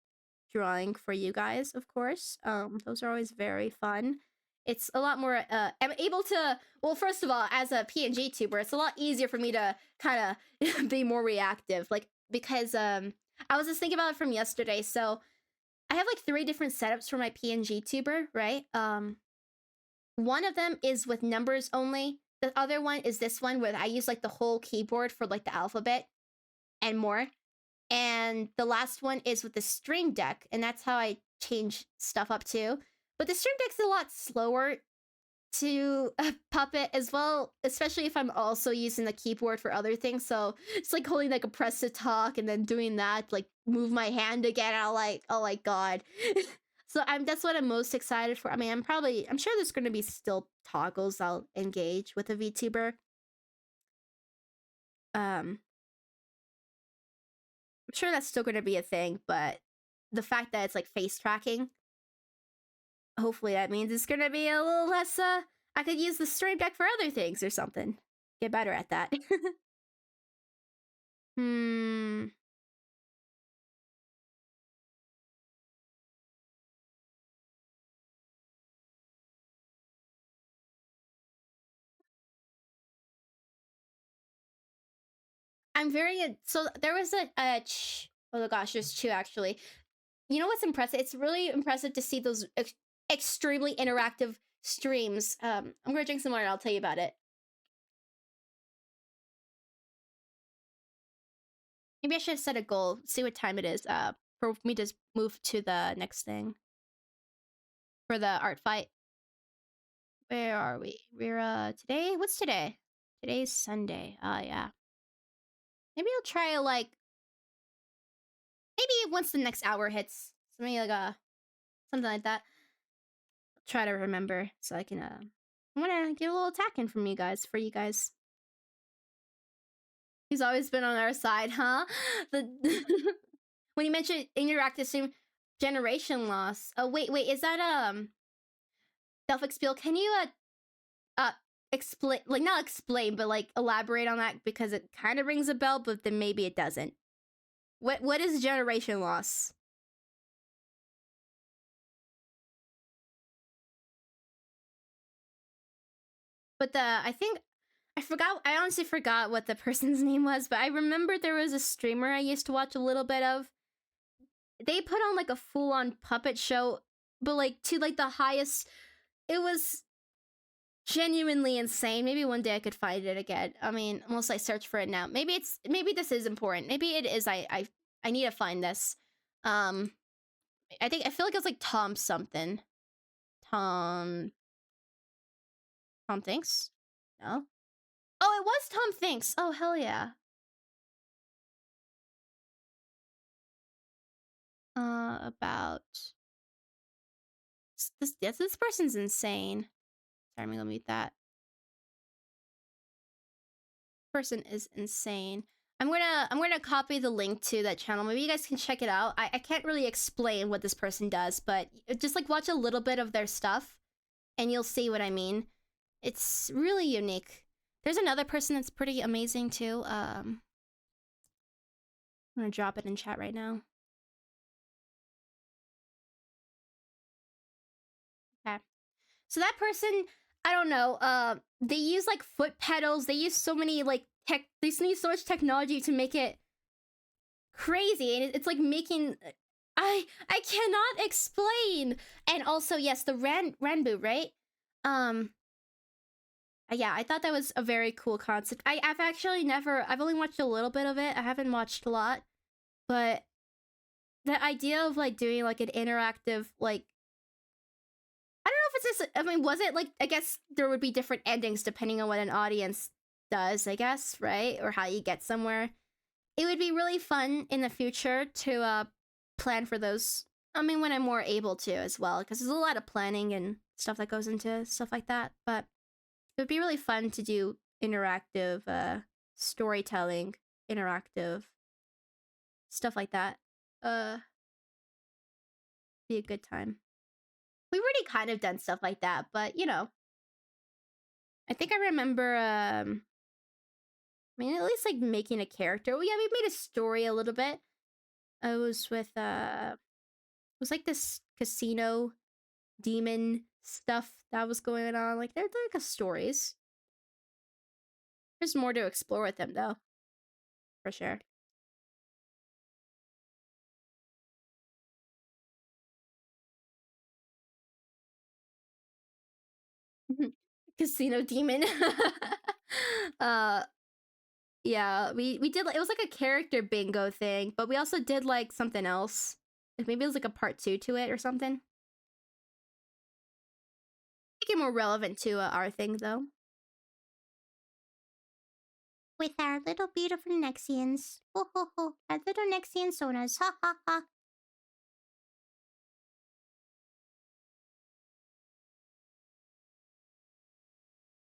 drawing for you guys, of course. Those are always very fun. It's a lot more I'm able to, well, first of all, as a PNG tuber, it's a lot easier for me to kind of be more reactive, like because I was just thinking about it from yesterday. So I have like 3 different setups for my PNG tuber, right? One of them is with numbers only. The other one is this one where I use like the whole keyboard for like the alphabet and more. And the last one is with the Stream Deck, and that's how I change stuff up too. But the Stream Deck's a lot slower to puppet as well, especially if I'm also using the keyboard for other things. So it's like holding like a press to talk and then doing that, like move my hand again. I'm like, oh my god. So that's what I'm most excited for. I mean, I'm sure there's gonna be still toggles I'll engage with a VTuber. I'm sure that's still gonna be a thing, but the fact that it's like face tracking, hopefully that means it's gonna be a little less I could use the Stream Deck for other things or something. Get better at that. Hmm. I'm very so there was oh gosh, there's 2 actually. You know what's impressive? It's really impressive to see those extremely interactive streams. I'm gonna drink some water. I'll tell you about it. Maybe I should set a goal. See what time it is. For me to move to the next thing for the art fight. Where are we? We're today. What's today? Today's Sunday. Yeah. Maybe I'll try like maybe once the next hour hits. Something like something like that. I'll try to remember so I can I wanna get a little attack in from you guys for you guys. He's always been on our side, huh? The when you mentioned interactive stream generation loss. Oh wait, is that self-explain? Can you explain, like not explain, but like elaborate on that because it kind of rings a bell, but then maybe it doesn't. What is generation loss? But I honestly forgot what the person's name was, but I remember there was a streamer I used to watch a little bit of. They put on like a full-on puppet show, but like to like the highest. It was genuinely insane. Maybe one day I could find it again. I mean, unless I search for it now. Maybe this is important. Maybe it is. I need to find this. I feel like it's like Tom something. Tom Thinks? No? Oh, it was Tom Thinks. Oh, hell yeah. About this person's insane. Sorry, I'm gonna mute that. Person is insane. I'm gonna copy the link to that channel. Maybe you guys can check it out. I can't really explain what this person does, but just like watch a little bit of their stuff and you'll see what I mean. It's really unique. There's another person that's pretty amazing too. I'm gonna drop it in chat right now. Okay. So that person, I don't know, they use like foot pedals, they use so many like they use so much technology to make it crazy, and it's like making I cannot explain. And also, yes, the Ranbu, right? Yeah, I thought that was a very cool concept. I've actually I've only watched a little bit of it. I haven't watched a lot, but the idea of like doing like an interactive like I don't know if it's just, I mean, was it like, I guess there would be different endings depending on what an audience does, I guess, right? Or how you get somewhere. it would be really fun in the future to plan for those. I mean, when I'm more able to as well, because there's a lot of planning and stuff that goes into stuff like that. But it would be really fun to do interactive storytelling, interactive stuff like that. Be a good time. We've already kind of done stuff like that, but you know, I think I remember. I mean, at least like making a character. Well, yeah, we made a story a little bit. I was with it was like this casino demon stuff that was going on. Like they're like stories. There's more to explore with them though, for sure. Casino demon. uh yeah, we did like it was like a character bingo thing, but we also did like something else. Like maybe it was like a part 2 to it or something. Make it more relevant to our thing though. With our little beautiful Nexians. Ho ho ho. Our little Nexian sonas. Ha ha ha.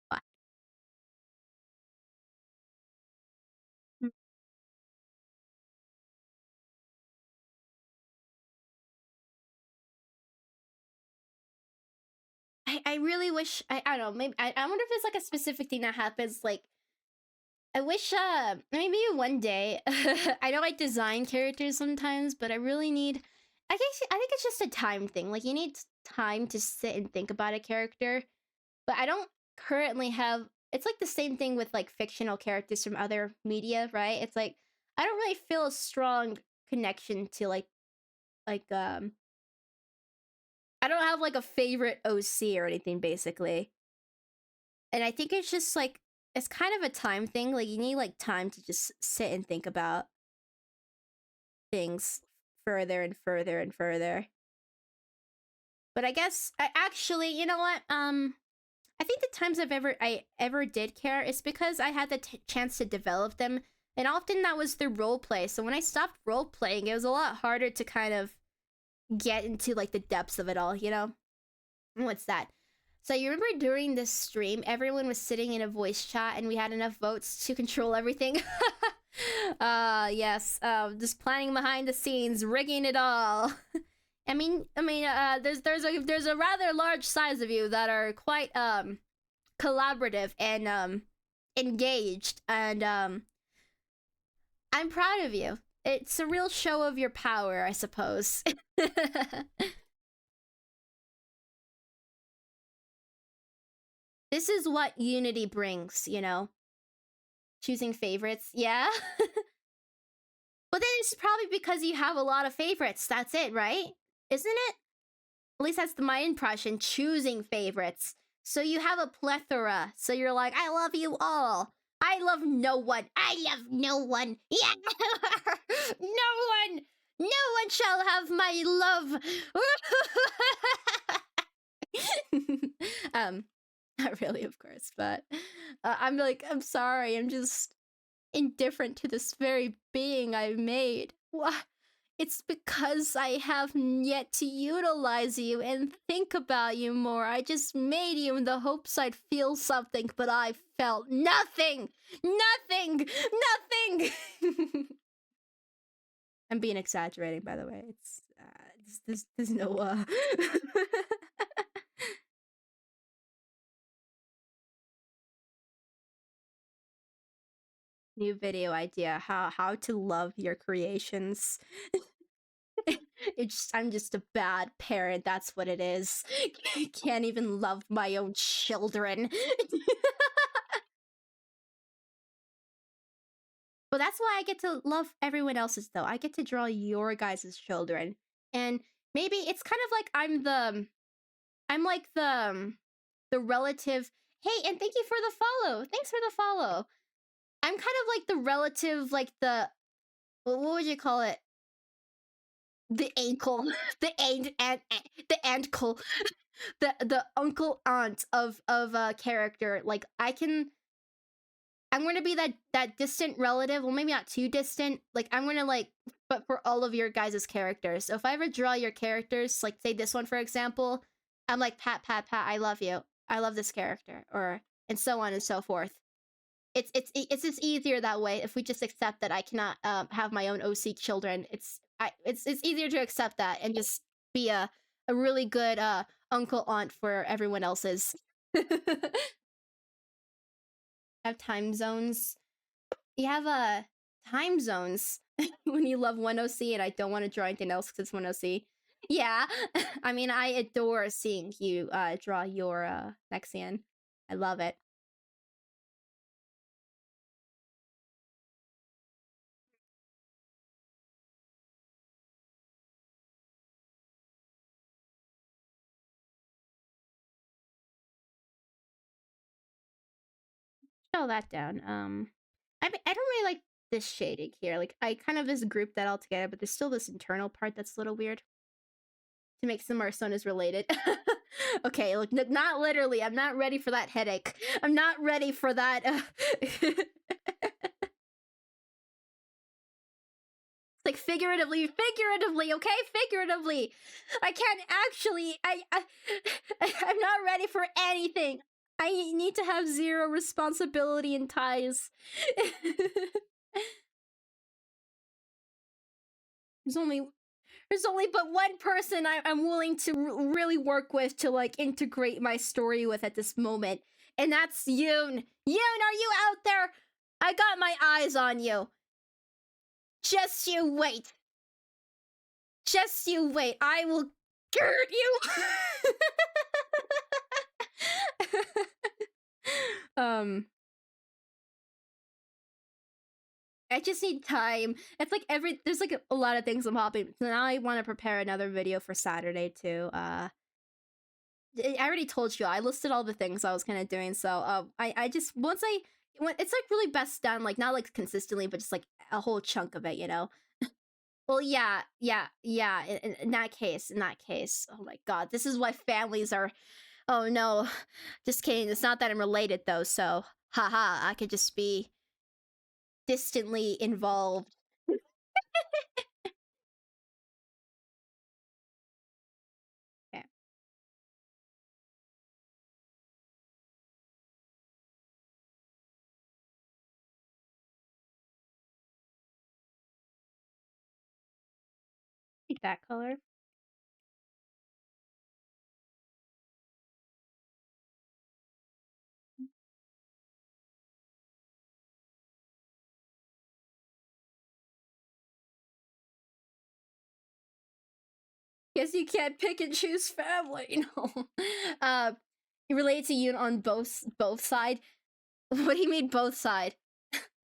What? Mm. I really wish I don't know, maybe I wonder if there's like a specific thing that happens like I wish maybe one day I know I design characters sometimes, but I really need I think it's just a time thing. Like you need time to sit and think about a character. But I don't currently have it's like the same thing with like fictional characters from other media, right? It's like I don't really feel a strong connection to like I don't have like a favorite OC or anything basically. And I think it's just like it's kind of a time thing. Like you need like time to just sit and think about things further and further and further. But I guess I actually, you know what? I think the times I ever did care is because I had the chance to develop them, and often that was through role play. So when I stopped role playing, it was a lot harder to kind of get into like the depths of it all. You know, what's that? So you remember during this stream, everyone was sitting in a voice chat, and we had enough votes to control everything. Yes. Just planning behind the scenes, rigging it all. There's a rather large size of you that are quite collaborative and engaged, and I'm proud of you. It's a real show of your power, I suppose. This is what unity brings, you know. Choosing favorites, yeah. But then it's probably because you have a lot of favorites. That's it, right? Isn't it? At least that's my impression. Choosing favorites. So you have a plethora. So you're like, I love you all. I love no one. I love no one. Yeah. No one. No one shall have my love. Not really, of course, but I'm like, I'm sorry. I'm just indifferent to this very being I made. What? It's because I have yet to utilize you and think about you more. I just made you in the hopes I'd feel something, but I felt nothing! Nothing! Nothing! I'm being exaggerating, by the way. It's, there's no, New video idea, how to love your creations. I'm just a bad parent, that's what it is. Can't even love my own children. But that's why I get to love everyone else's though. I get to draw your guys' children. And maybe it's kind of like I'm like the relative. Hey, and thank you for the follow. Thanks for the follow. I'm kind of like the relative, like what would you call it? The ankle, the ankle, the uncle aunt of a character. Like I'm gonna be that distant relative. Well, maybe not too distant. Like I'm gonna like, but for all of your guys' characters. So if I ever draw your characters, like say this one for example, I'm like Pat, Pat, Pat. I love you. I love this character, or and so on and so forth. It's just easier that way if we just accept that I cannot have my own OC children. It's easier to accept that and just be a really good uncle aunt for everyone else's. Have time zones. You have time zones when you love 1OC and I don't want to draw anything else because it's 1OC. Yeah. I mean, I adore seeing you draw your Nexian. I love it. Show that down. I don't really like this shading here. Like I kind of just grouped that all together, but there's still this internal part that's a little weird to make some more Sonas related. Okay, look, not literally. I'm not ready for that headache. I'm not ready for that. Like figuratively, okay, figuratively. I can't actually. I'm not ready for anything. I need to have zero responsibility and ties. there's only there's only but one person I'm willing to really work with to like integrate my story with at this moment, and that's Yoon. Yoon, are you out there? I got my eyes on you. Just you wait. Just you wait. I will gird you. I just need time. It's like there's like a lot of things I'm hopping. So now I want to prepare another video for Saturday too. I already told you I listed all the things I was kind of doing. So I just it's like really best done like not like consistently, but just like a whole chunk of it, you know. Well, yeah. In that case. Oh my god, this is why families are. Oh no, just kidding. It's not that I'm related though, so haha. I could just be distantly involved. Okay, pick that color. Guess you can't pick and choose family. No. You relate to you on both side. What do you mean both side?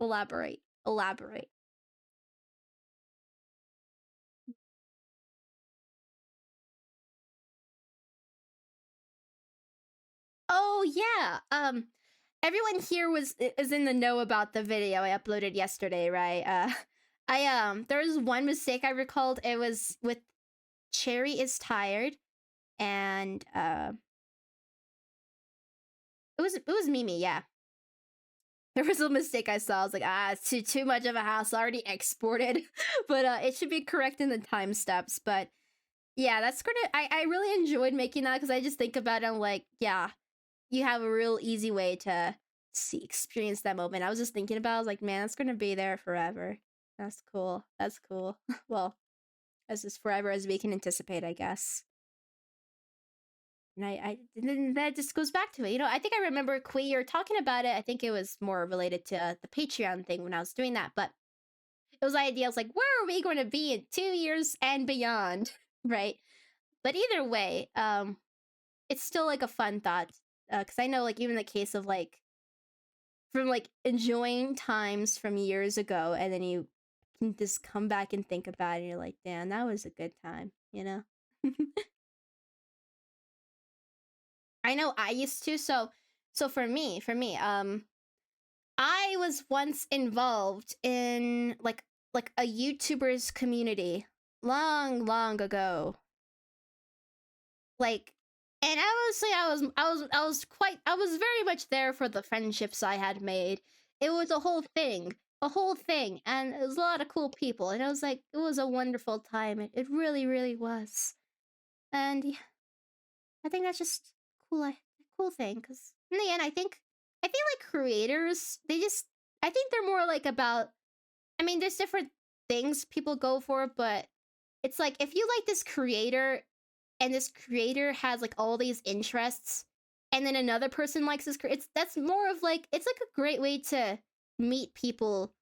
Elaborate. Oh yeah. Everyone here is in the know about the video I uploaded yesterday, right? There was one mistake I recalled. It was with Cherry is tired, and it was Mimi, yeah. There was a mistake I saw. I was like, it's too much of a hassle. I already exported, but it should be correct in the time steps. But yeah, that's gonna. I really enjoyed making that because I just think about it. I'm like, yeah, you have a real easy way to experience that moment. I was just thinking about. I was like, man, that's gonna be there forever. That's cool. That's cool. Well, as is forever as we can anticipate, I guess. And then that just goes back to it. You know, I think I remember Queer talking about it. I think it was more related to the Patreon thing when I was doing that, but it was the idea. I was like, where are we going to be in 2 years and beyond, right? But either way, it's still like a fun thought because I know, like, even the case of like from like enjoying times from years ago, and then you can just come back and think about it. And you're like, damn, that was a good time, you know. I know I used to. So for me, I was once involved in like a YouTuber's community long ago. Like, and I would say I was very much there for the friendships I had made. it was a whole thing. A whole thing. And it was a lot of cool people. And I was like, it was a wonderful time. It really, really was. And yeah, I think that's just cool. A cool thing. Because in the end, I feel like creators, I think they're more like about, I mean, there's different things people go for, but it's like if you like this creator and this creator has like all these interests and then another person likes this it's that's more of like it's like a great way to meet people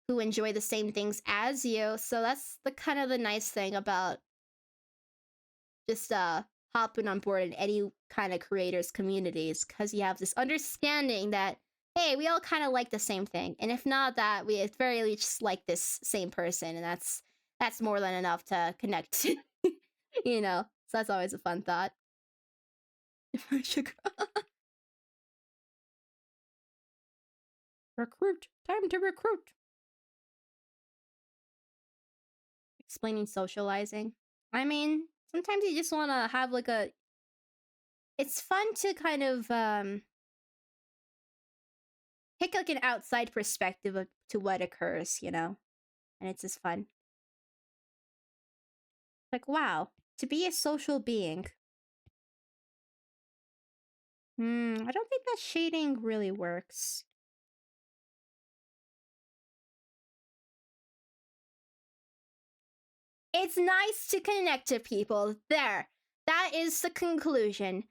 who enjoy the same things as you. So that's the kind of the nice thing about just hopping on board in any kind of creators communities, because you have this understanding that hey, we all kind of like the same thing, and if not that, we at the very least like this same person, and that's more than enough to connect. You know, so that's always a fun thought. Recruit, time to recruit. Explaining socializing. I mean, sometimes you just want to have like a it's fun to kind of take like an outside perspective to what occurs, you know? And it's just fun. Like, wow, to be a social being. I don't think that shading really works. It's nice to connect to people. There. That is the conclusion.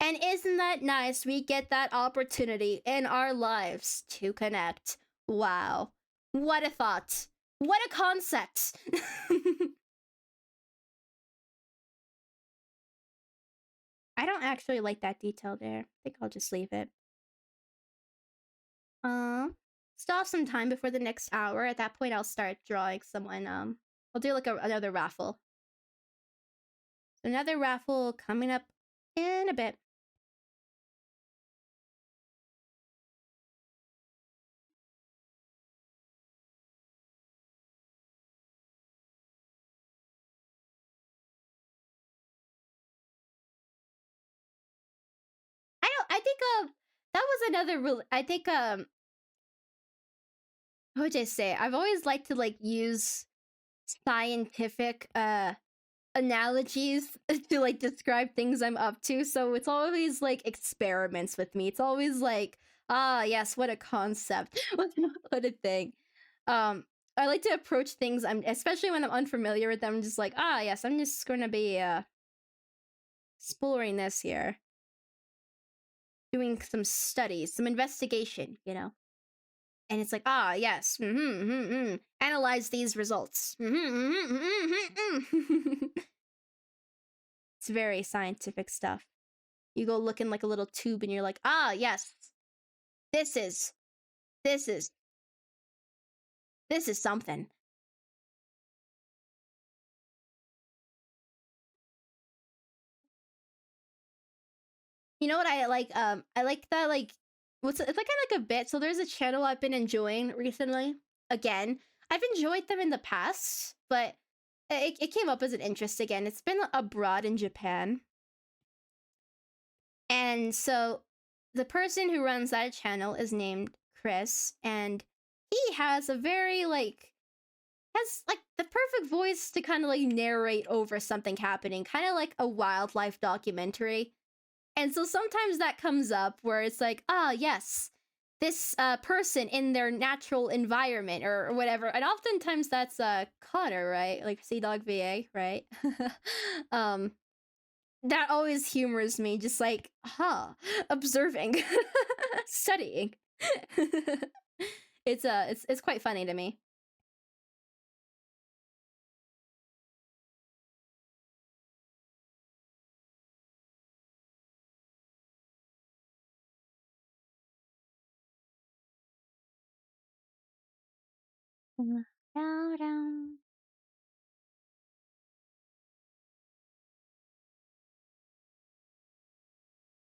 And isn't that nice? We get that opportunity in our lives to connect. Wow. What a thought. What a concept. I don't actually like that detail there. I think I'll just leave it. Still have some time before the next hour. At that point, I'll start drawing someone. I'll do like another raffle. Another raffle coming up in a bit. I think that was another I think what would I say? I've always liked to like use scientific analogies to like describe things I'm up to. So it's always like experiments with me. It's always like, ah, yes, what a concept. What a thing. I like to approach things especially when I'm unfamiliar with them, I'm just like, ah, yes, I'm just going to be exploring this here. Doing some studies, some investigation, you know. And it's like, ah, yes, analyze these results. It's very scientific stuff. You go look in like a little tube and you're like, ah, yes, this is something. You know what I like? I like that like it's like kind of like a bit. So there's a channel I've been enjoying recently. Again, I've enjoyed them in the past, but it came up as an interest again. It's been abroad in Japan. And so the person who runs that channel is named Chris, and he has a very like has like the perfect voice to kind of like narrate over something happening, kind of like a wildlife documentary. And so sometimes that comes up where it's like, ah, yes, this person in their natural environment or whatever. And oftentimes that's Connor, right? Like Sea Dog VA, right? That always humors me, just like, observing, studying. It's quite funny to me.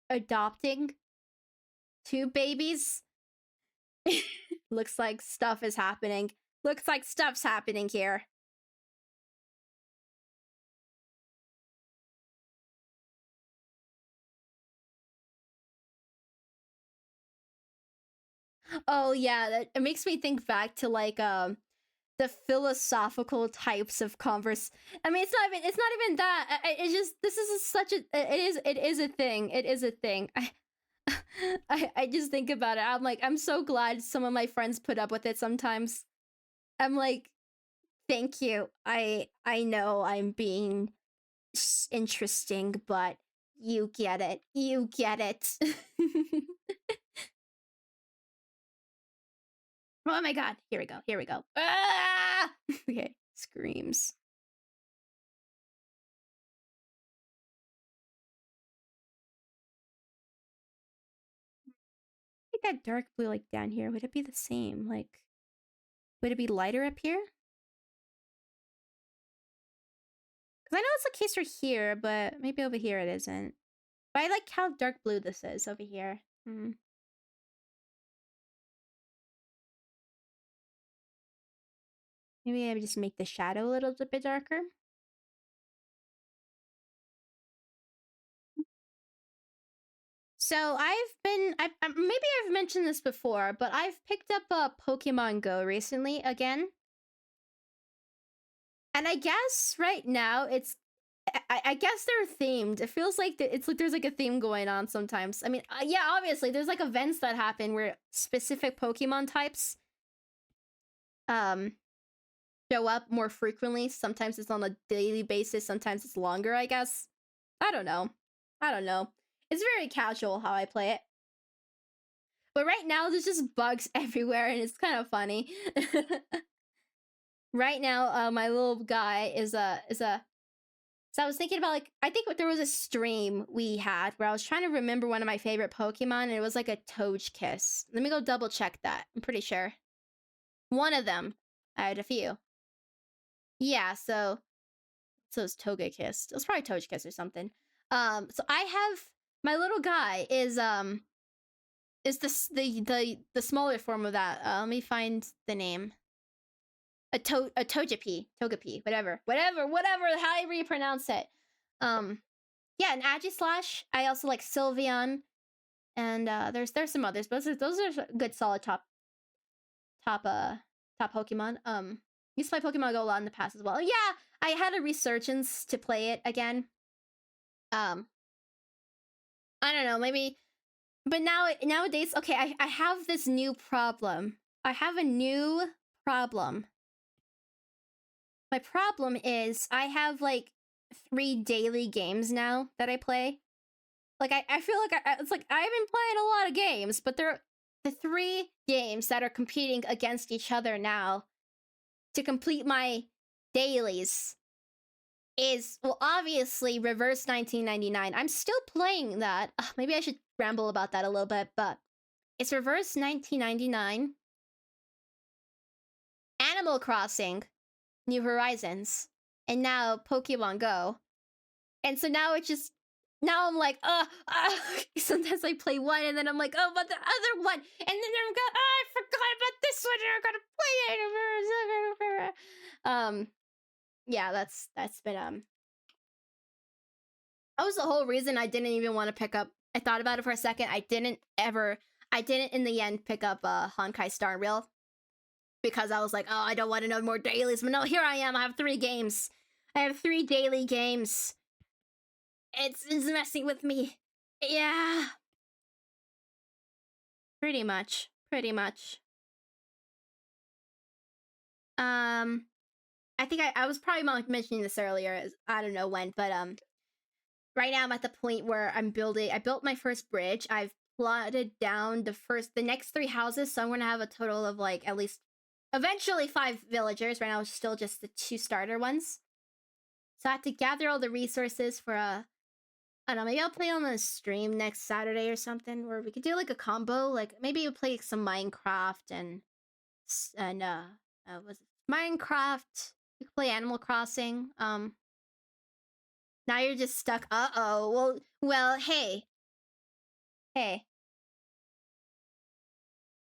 Adopting two babies. Looks like stuff is happening. Looks like stuff's happening here. Oh yeah, that it makes me think back to like the philosophical types of converse. I mean, it's not even that. It's just this is such a it is a thing. It is a thing. I just think about it. I'm like I'm so glad some of my friends put up with it sometimes. I'm like thank you. I know I'm being interesting, but you get it. You get it. Oh my god. Here we go. Here we go. Ah! Okay. Screams. I think that dark blue like down here. Would it be the same? Like would it be lighter up here? Because I know it's the case for here, but maybe over here it isn't. But I like how dark blue this is over here. Hmm. Maybe I would just make the shadow a little bit darker. So maybe I've mentioned this before, but I've picked up Pokemon Go recently again. And I guess right now I guess they're themed. It feels like it's like there's like a theme going on sometimes. I mean, yeah, obviously there's like events that happen where specific Pokemon types um show up more frequently. Sometimes it's on a daily basis, sometimes it's longer, I guess. I don't know. I don't know. It's very casual how I play it. But right now there's just bugs everywhere and it's kind of funny. Right now, my little guy is a so I was thinking about like I think there was a stream we had where I was trying to remember one of my favorite Pokemon and it was like a Togekiss. Let me go double check that. I'm pretty sure. One of them. I had a few. Yeah, so it's Togekiss. It was probably Togekiss or something. So I have my little guy is the smaller form of that. Let me find the name. A Togepi, whatever, however you pronounce it. Yeah, an Agislash. I also like Sylveon, and there's some others, but those are good solid top uh top Pokemon. Used to play Pokemon Go a lot in the past as well. Yeah, I had a resurgence to play it again. Um, I don't know, maybe, but nowadays, okay, I have this new problem. I have a new problem. My problem is I have like 3 daily games now that I play. Like I feel like it's like I've been playing a lot of games, but they're the 3 games that are competing against each other now to complete my dailies is well obviously Reverse 1999. I'm still playing that. Ugh, maybe I should ramble about that a little bit, but it's Reverse 1999, Animal Crossing, New Horizons, and now Pokemon Go. And so now it's just now I'm like, sometimes I play one and then I'm like, oh, but the other one, and then I'm going, oh, I forgot about this one, and I gotta play it. Yeah, that's been that was the whole reason I didn't even want to pick up. I thought about it for a second. I didn't in the end pick up Honkai Star Rail because I was like, oh, I don't want to know more dailies. But no, here I am. I have 3 games. I have 3 daily games. It's messing with me. Yeah. Pretty much. Pretty much. I think I was probably mentioning this earlier. I don't know when, but right now I'm at the point where I built my first bridge. I've plotted down the next 3 houses, so I'm gonna have a total of like at least eventually 5 villagers. Right now it's still just the 2 starter ones. So I have to gather all the resources for a I don't know, maybe I'll play on a stream next Saturday or something where we could do like a combo. Like maybe we'll play some Minecraft and was it Minecraft? We could play Animal Crossing. Now you're just stuck. Uh-oh. Well, hey.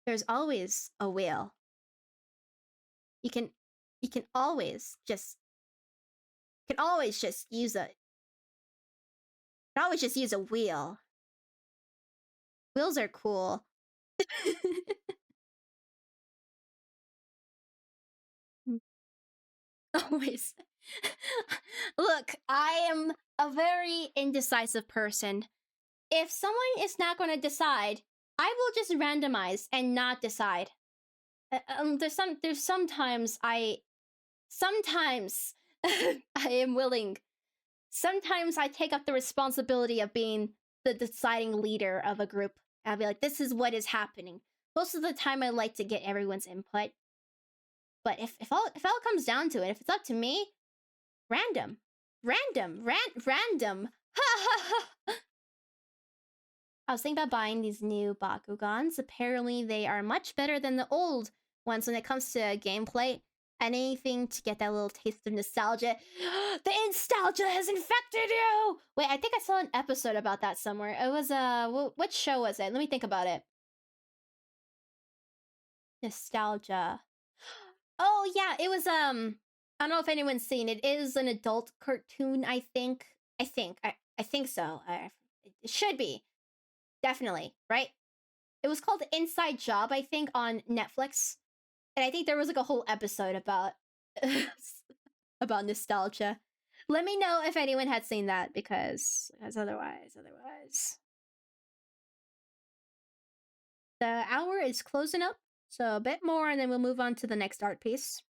There's always a wheel. You can always just use a wheel. Wheels are cool. Always. Look, I am a very indecisive person. If someone is not going to decide, I will just randomize and not decide. There's sometimes sometimes I am willing. Sometimes I take up the responsibility of being the deciding leader of a group. I'll be like, this is what is happening. Most of the time, I like to get everyone's input. But if all comes down to it, if it's up to me, random. Random. I was thinking about buying these new Bakugans. Apparently, they are much better than the old ones when it comes to gameplay. Anything to get that little taste of nostalgia. The nostalgia has infected you! Wait, I think I saw an episode about that somewhere. It was, what show was it? Let me think about it. Nostalgia. Oh, yeah, it was, I don't know if anyone's seen it. It is an adult cartoon, I think. I think so. It should be. Definitely, right? It was called Inside Job, I think, on Netflix. And I think there was like a whole episode about about nostalgia. Let me know if anyone had seen that because otherwise. The hour is closing up, so a bit more and then we'll move on to the next art piece.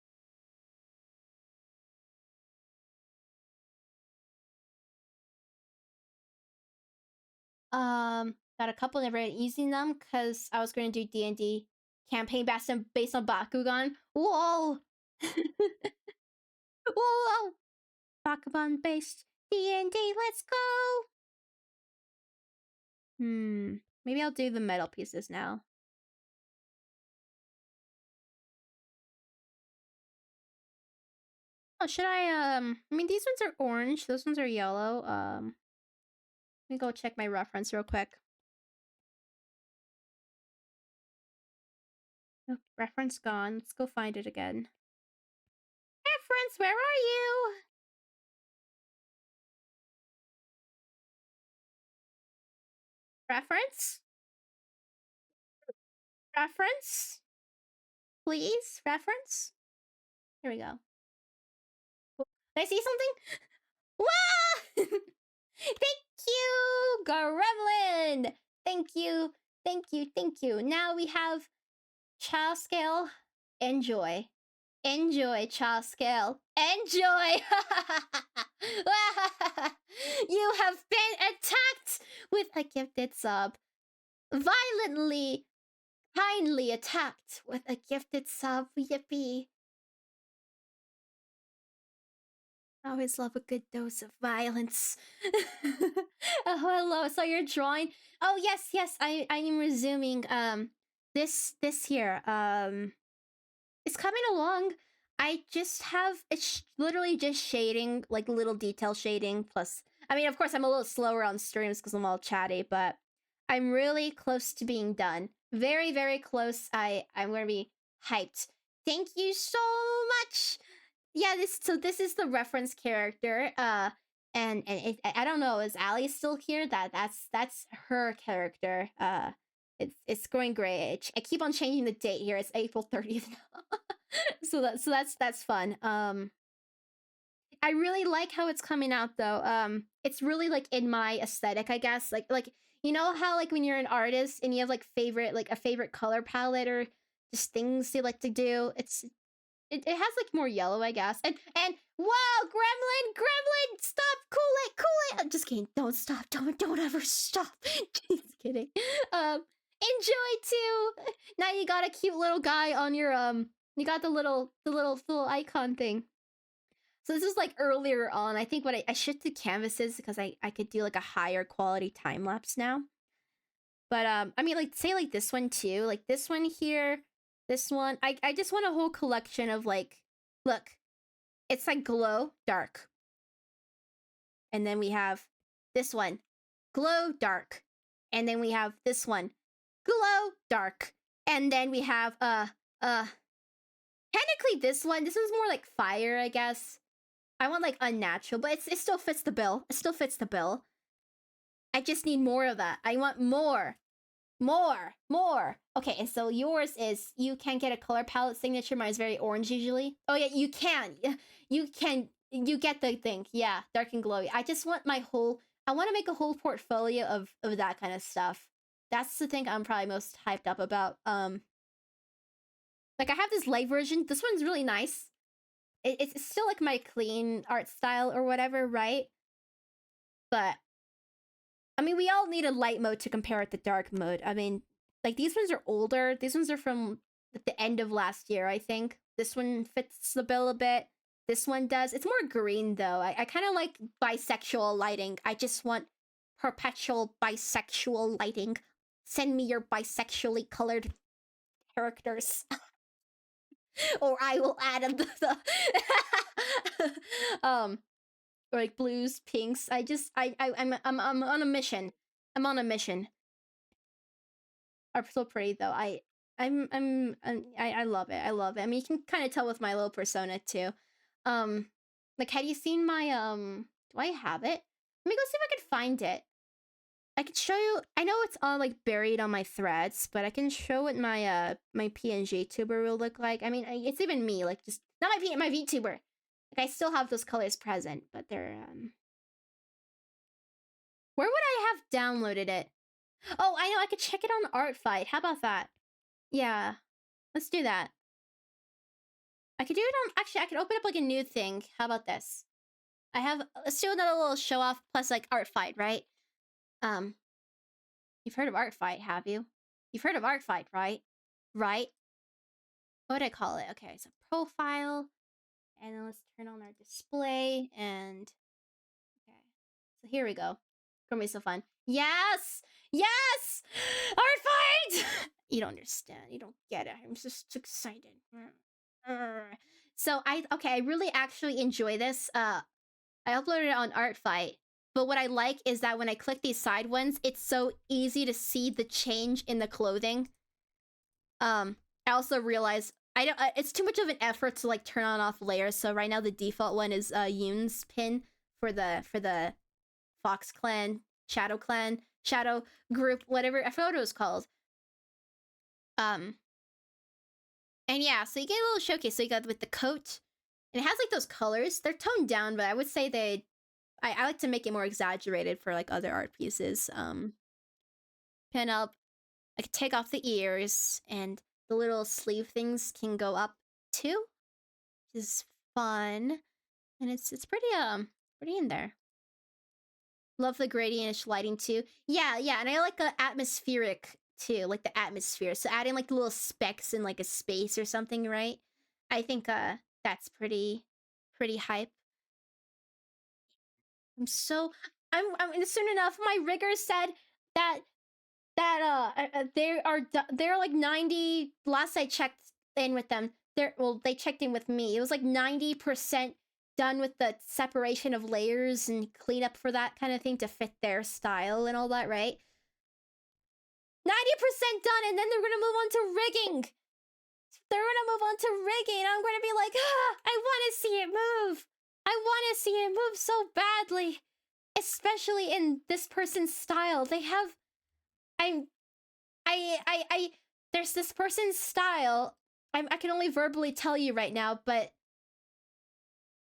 Got a couple never using them because I was going to do D&D campaign based on Bakugan. Whoa! Whoa! Bakugan based D&D, let's go! Maybe I'll do the metal pieces now. Oh, should I mean these ones are orange, those ones are yellow. Let me go check my reference real quick. Oh, reference gone. Let's go find it again. Reference, where are you? Reference? Reference? Please? Reference? Here we go. Did I see something? Wow! Thank you, Gremlin! Thank you. Now we have child scale. Enjoy. Enjoy, child scale. Enjoy! You have been attacked with a gifted sub. Violently, kindly attacked with a gifted sub. Yippee. I always love a good dose of violence. Oh, hello. So you're drawing? Oh, yes. I am resuming. This here. It's coming along. I just have it's literally just shading, like little detail shading. Plus, I mean, of course, I'm a little slower on streams because I'm all chatty, but I'm really close to being done. Very close. I'm gonna be hyped. Thank you so much. Yeah, this is the reference character. I don't know, is Ali still here? That's her character. It's going great. I keep on changing the date here. It's April 30th now. so that's fun. I really like how it's coming out though. It's really like in my aesthetic, I guess. Like you know how like when you're an artist and you have like a favorite color palette or just things you like to do. It has like more yellow, I guess. And wow, Gremlin, stop, cool it. I'm just kidding. Don't stop. Don't ever stop. Just kidding. Enjoy too. Now you got a cute little guy on your you got the little icon thing. So this is like earlier on. I think what I shifted canvases because I could do like a higher quality time lapse now. But I mean like say like this one too. Like this one here. This one, I just want a whole collection of like, look, it's like glow, dark. And then we have this one, glow, dark. And then we have this one, glow, dark. And then we have, technically this one's more like fire, I guess. I want like unnatural, but it still fits the bill. It still fits the bill. I just need more of that. I want more More. Okay, and so yours is you can get a color palette signature. Mine is very orange usually. Oh yeah, you can. You can. You get the thing. Yeah, dark and glowy. I just want my whole. I want to make a whole portfolio of that kind of stuff. That's the thing I'm probably most hyped up about. Like I have this light version. This one's really nice. It's still like my clean art style or whatever, right? But I mean, we all need a light mode to compare it to dark mode. I mean, like these ones are older. These ones are from the end of last year, I think. This one fits the bill a bit. This one does. It's more green though. I kind of like bisexual lighting. I just want perpetual bisexual lighting. Send me your bisexually colored characters. Or I will add the or like blues, pinks. I'm on a mission. I'm on a mission. Are so pretty though. I love it. I love it. I mean, you can kind of tell with my little persona too. Like, have you seen my Do I have it? Let me go see if I can find it. I could show you. I know it's all like buried on my threads, but I can show what my my PNG tuber will look like. I mean, it's even me. Like, just not my VTuber. Like, I still have those colors present, but they're Where would I have downloaded it? Oh, I know. I could check it on Artfight. How about that? Yeah, let's do that. I could do it on. Actually, I could open up like a new thing. How about this? I have. Let's do another little show off plus like Artfight, right? You've heard of Artfight, have you? You've heard of Artfight, right? Right? What would I call it? Okay, so profile, and then let's turn on our display, and okay, so here we go. It's gonna be so fun. Yes, yes, Artfight. You don't understand. You don't get it. I'm just excited. So I really actually enjoy this. I uploaded it on Artfight. But what I like is that when I click these side ones, it's so easy to see the change in the clothing. I also realize I don't. It's too much of an effort to like turn on off layers. So right now the default one is Yoon's pin for the Fox Clan, Shadow Group, whatever. I forgot what it was called. And yeah, so you get a little showcase. So you got with the coat, and it has like those colors. They're toned down, but I would say I like to make it more exaggerated for like other art pieces. Pin up. I could take off the ears, and the little sleeve things can go up too, which is fun. And it's pretty in there. Love the gradientish lighting too. Yeah, and I like the atmospheric too, like the atmosphere. So adding like little specks in like a space or something, right? I think that's pretty hype. I'm soon enough. My rigger said that they're like 90. Last I checked in with them, they checked in with me. It was like 90% done with the separation of layers and cleanup for that kind of thing to fit their style and all that, right? 90% done, and then they're gonna move on to rigging. They're gonna move on to rigging, and I'm gonna be like, I want to see it move. I want to see it move so badly, especially in this person's style. They have, there's this person's style. I can only verbally tell you right now, but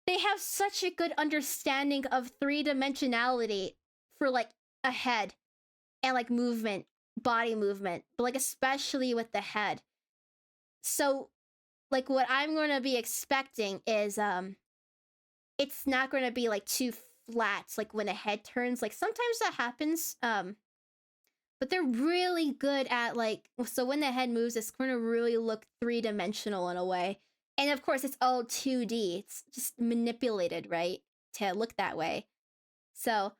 they have such a good understanding of three-dimensionality for like a head and like movement, body movement, but like especially with the head. So like what I'm going to be expecting is it's not going to be like too flat like when a head turns. Like sometimes that happens, but they're really good at like, so when the head moves, it's going to really look three-dimensional in a way. And of course it's all 2D. It's just manipulated, right, to look that way. So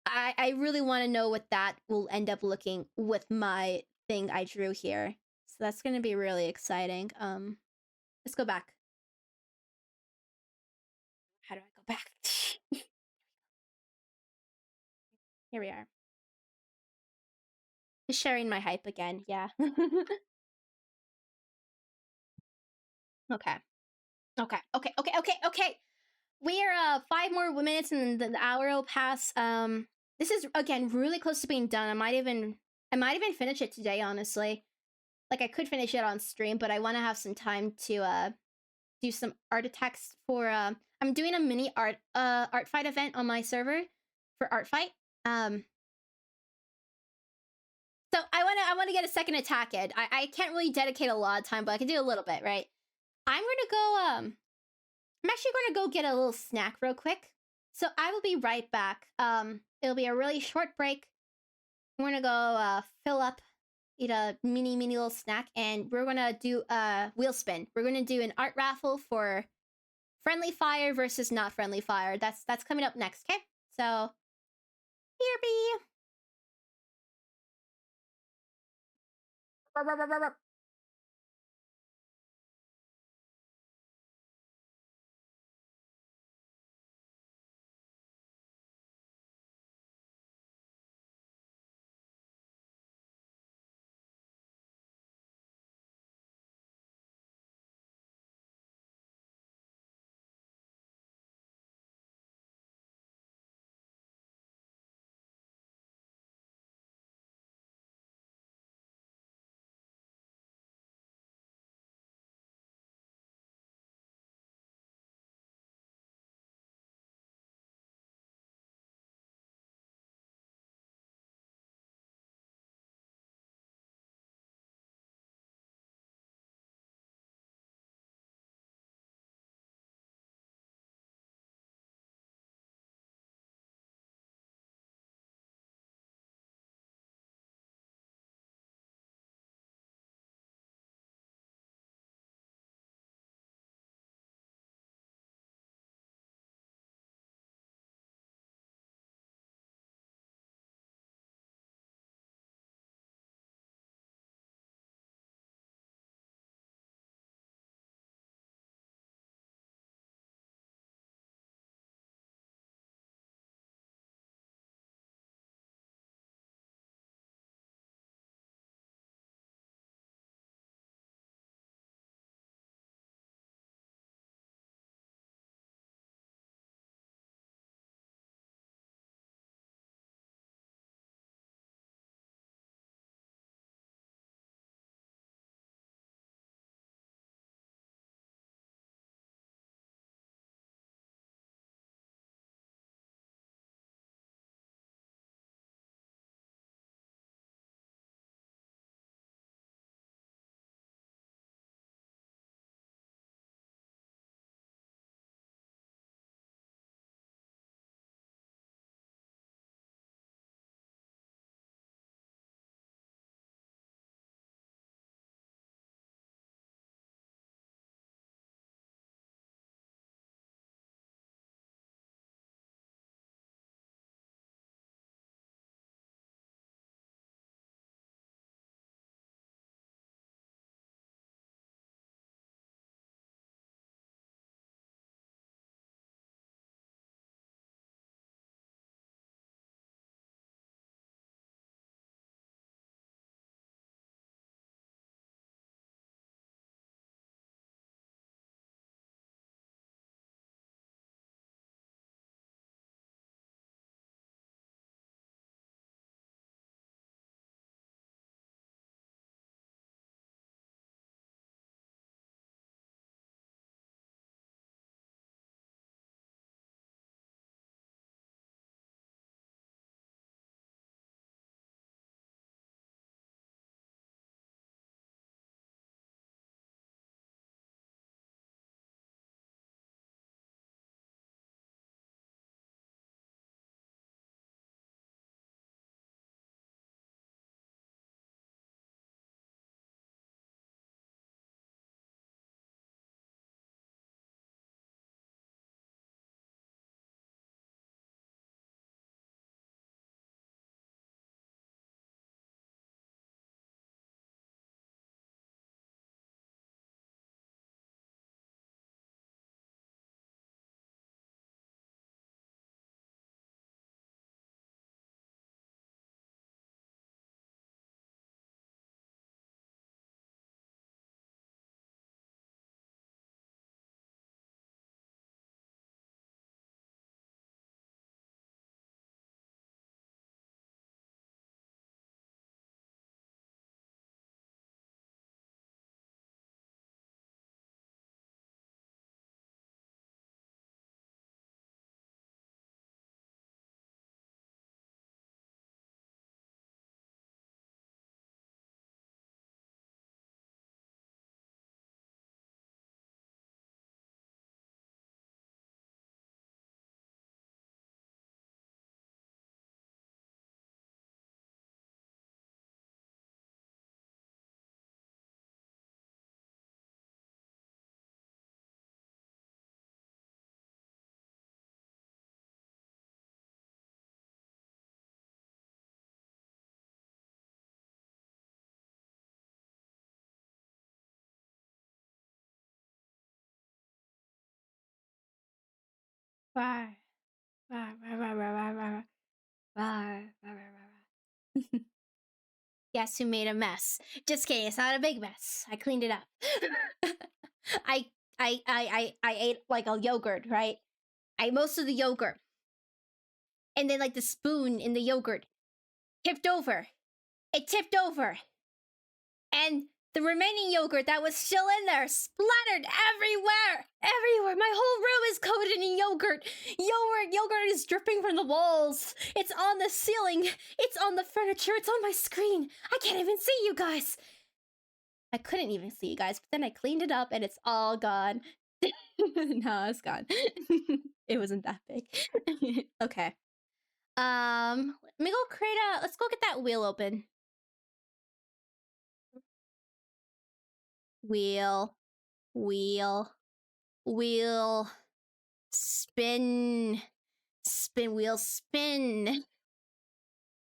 I really want to know what that will end up looking with my thing I drew here. So that's going to be really exciting. Let's go back. How do I go back? Here we are. Just sharing my hype again, yeah. Okay. We're 5 more minutes and the hour will pass. This is again really close to being done. I I might even finish it today, honestly. Like, I could finish it on stream, but I want to have some time to do some art attacks for I'm doing a mini art fight event on my server for art fight. So I wanna get a second attack in. I can't really dedicate a lot of time, but I can do a little bit, right? I'm gonna go I'm actually gonna go get a little snack real quick. So I will be right back. It'll be a really short break. We're gonna go fill up, eat a mini little snack, and we're gonna do a wheel spin. We're gonna do an art raffle for friendly fire versus not friendly fire. That's coming up next, okay? So here be. Rawr. Guess who made a mess? Just kidding, it's not a big mess. I cleaned it up. I I ate like a yogurt, right? I ate most of the yogurt. And then like the spoon in the yogurt tipped over. It tipped over. And the remaining yogurt that was still in there splattered everywhere. Everywhere. My whole room is coated in yogurt. Yogurt is dripping from the walls. It's on the ceiling. It's on the furniture. It's on my screen. I can't even see you guys. I couldn't even see you guys, but then I cleaned it up and it's all gone. No, it's gone. It wasn't that big. Okay. Let me go create a. Let's go get that wheel open. Wheel, wheel, wheel, spin, spin, wheel, spin.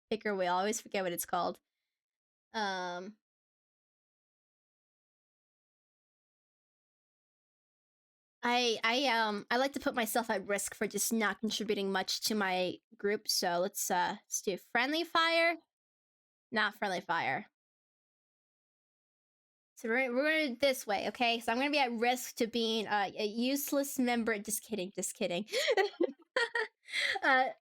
Picker wheel. I always forget what it's called. I like to put myself at risk for just not contributing much to my group, so let's do friendly fire, not friendly fire. So we're gonna do it this way, okay? So I'm gonna be at risk to being a useless member. Just kidding, just kidding. I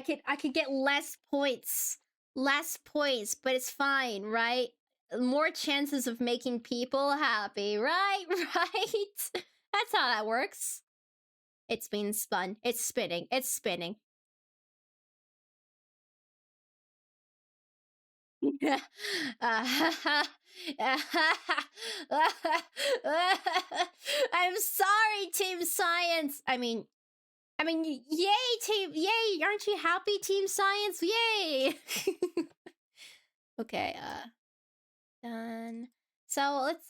could get less points, but it's fine, right? More chances of making people happy, right? Right? That's how that works. It's being spun. It's spinning. It's spinning. I'm sorry, Team Science. I mean, yay, team! Yay! Aren't you happy, Team Science? Yay! Okay. Done. So let's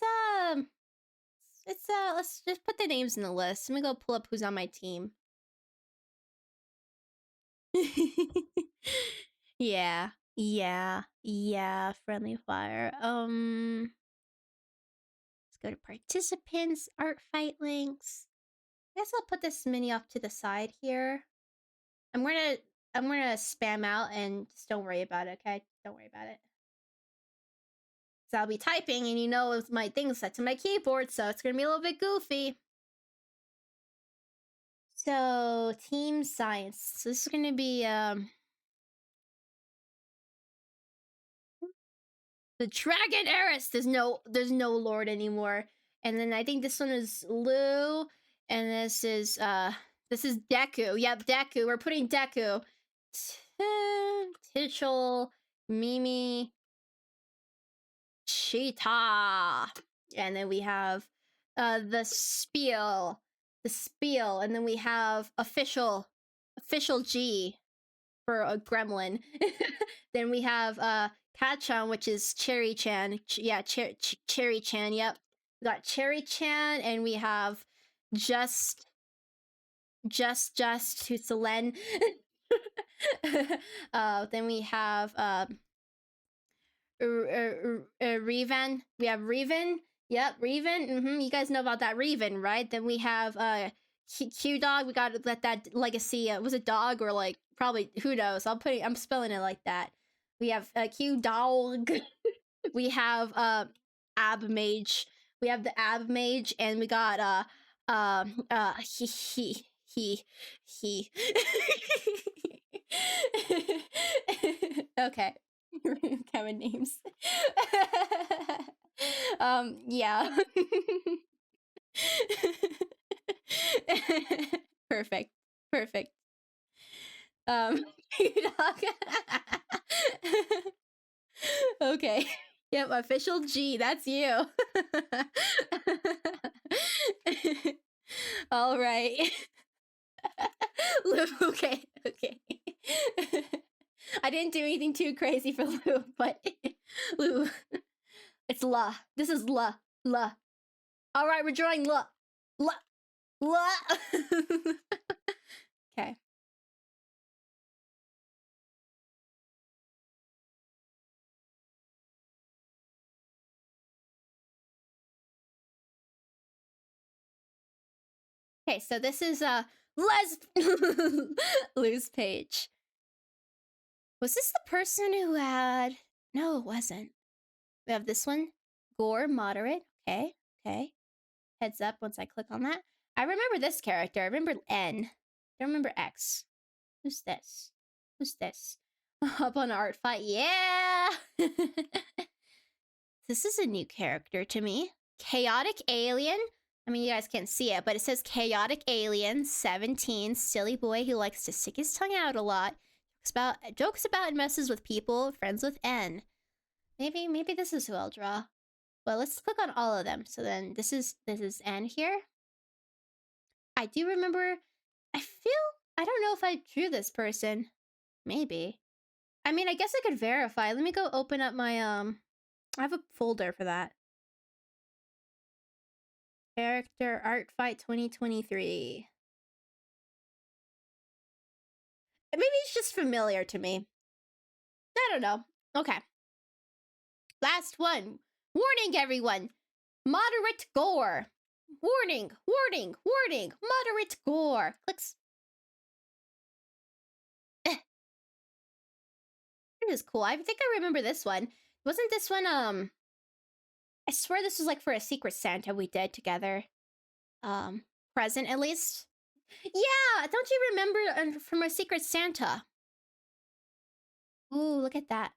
just put the names in the list. Let me go pull up who's on my team. Yeah. Friendly fire. Let's go to participants, art fight links. I guess I'll put this mini off to the side here. I'm gonna spam out and just don't worry about it, okay? Don't worry about it. So I'll be typing and it's my thing set to my keyboard, so it's gonna be a little bit goofy. So Team Science. So this is gonna be the Dragon Heiress. There's no Lord anymore. And then I think this one is Lou, and this is Deku. Yep, Deku. We're putting Deku. Tichel, Mimi, Cheetah, and then we have the Spiel, and then we have official G for a gremlin. Then we have Kachan, which is Cherry-chan. Cherry-chan. Yep, we got Cherry-chan, and we have just to Selen. Then we have Revan. We have Revan. Yep, Revan. You guys know about that Revan, right? Then we have Q Dog. We gotta let that legacy. Was it dog or like probably who knows? I'm spelling it like that. We have Q Dog. We have Ab Mage. We have the Ab Mage, and we got he. Okay. Kevin names. Yeah. Perfect. Okay. Yep, official G, that's you. All right. Okay. I didn't do anything too crazy for Lou, but Lou, it's La. This is La. All right, we're drawing La. Okay. Okay, so this is Let's lose page. Was this the person who had... No, it wasn't. We have this one. Gore, moderate. Okay, okay. Heads up once I click on that. I remember this character. I remember N. Don't remember X. Who's this? Who's this? Up on art fight. Yeah! This is a new character to me. Chaotic Alien. I mean, you guys can't see it, but it says Chaotic Alien, 17, silly boy who likes to stick his tongue out a lot. Jokes about and messes with people, friends with N. Maybe this is who I'll draw. Well, let's click on all of them. So then this is N here. I do remember, I don't know if I drew this person. Maybe. I mean, I guess I could verify. Let me go open up my, I have a folder for that. Character Art Fight 2023. Maybe it's just familiar to me. I don't know. Okay. Last one. Warning, everyone. Moderate gore. Warning, warning, warning. Moderate gore. Clicks. This is cool. I think I remember this one. Wasn't this one, I swear this was like for a Secret Santa we did together. Present at least. Yeah, don't you remember from our Secret Santa? Ooh, look at that.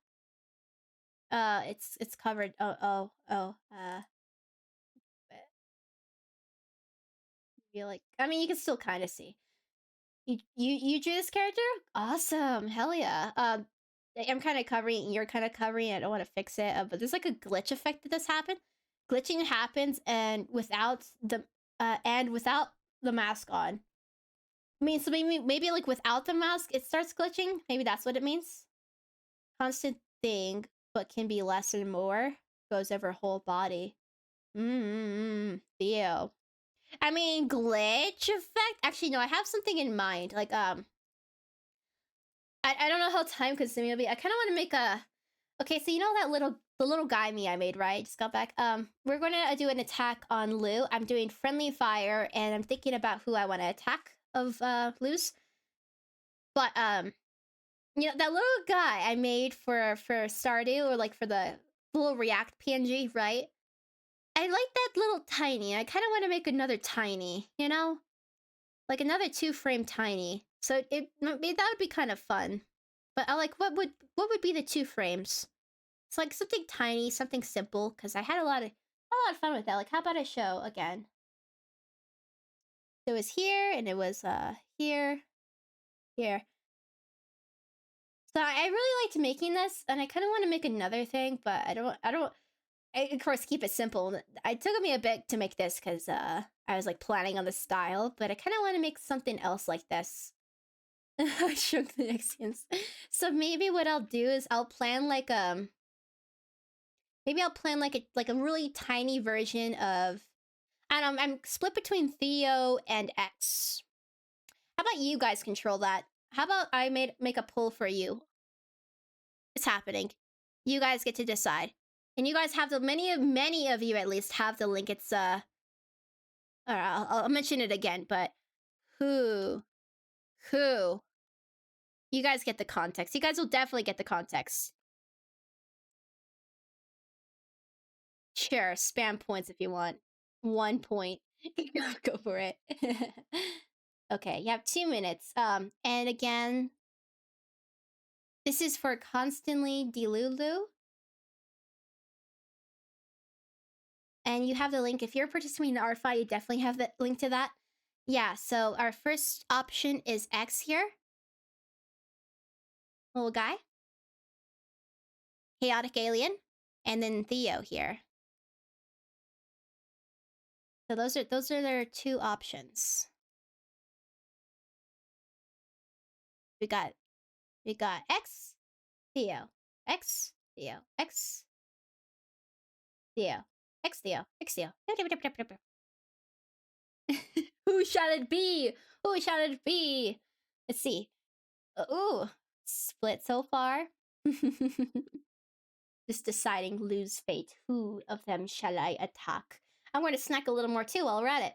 It's covered. Feel like, I mean, you can still kind of see. You drew this character? Awesome, hell yeah. I'm kind of covering, you're kind of covering. I don't want to fix it, but there's like a glitch effect that this happened. Glitching happens, and without the mask on. I mean, so maybe like without the mask, it starts glitching. Maybe that's what it means. Constant thing, but can be less and more. Goes over whole body. Theo. I mean, glitch effect? Actually, no, I have something in mind. Like, I don't know how time consuming it'll be. I kind of want to make a... Okay, so you know that the little guy me I made, right? Just got back. We're gonna do an attack on Lou. I'm doing friendly fire, and I'm thinking about who I want to attack of Lou's. But you know, that little guy I made for Stardew, or like for the little React PNG, right? I like that little tiny. I kind of want to make another tiny, you know? Like another 2-frame tiny. So that would be kind of fun. But I like, what would be the 2 frames? It's like something tiny, something simple, because I had a lot of fun with that. Like, how about I show again? It was here, and it was here. So I really liked making this, and I kind of want to make another thing, but I of course keep it simple. It took me a bit to make this because I was like planning on the style, but I kind of want to make something else like this. I shook the Nexians. So maybe what I'll do is I'll plan like maybe I'll plan like a really tiny version of, I don't know, I'm split between Theo and X. How about you guys control that? How about I make a poll for you? It's happening. You guys get to decide. And you guys have the many of you at least have the link. It's alright, I'll mention it again, but who you guys get the context. You guys will definitely get the context. Sure, spam points if you want. 1 point. Go for it. Okay, you have 2 minutes. And again, this is for constantly delulu. And you have the link. If you're participating in R5, you definitely have the link to that. Yeah, so our first option is X here. Little guy. Chaotic Alien. And then Theo here. So those are their 2 options. We got X, Theo. X, Theo. X, Theo. X, Theo. X, Theo. Who shall it be? Who shall it be? Let's see. Ooh, split so far. Just deciding lose fate. Who of them shall I attack? I'm going to snack a little more too while we're at it.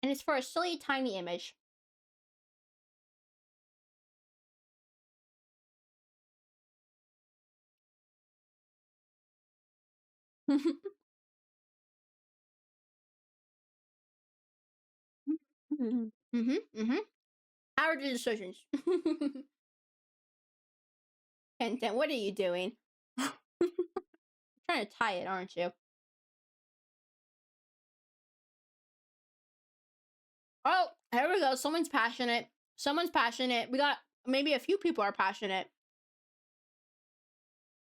And it's for a silly tiny image. How are the decisions? Kenten, what are you doing? Trying to tie it, aren't you? Oh, here we go. Someone's passionate. Someone's passionate. We got maybe a few people are passionate.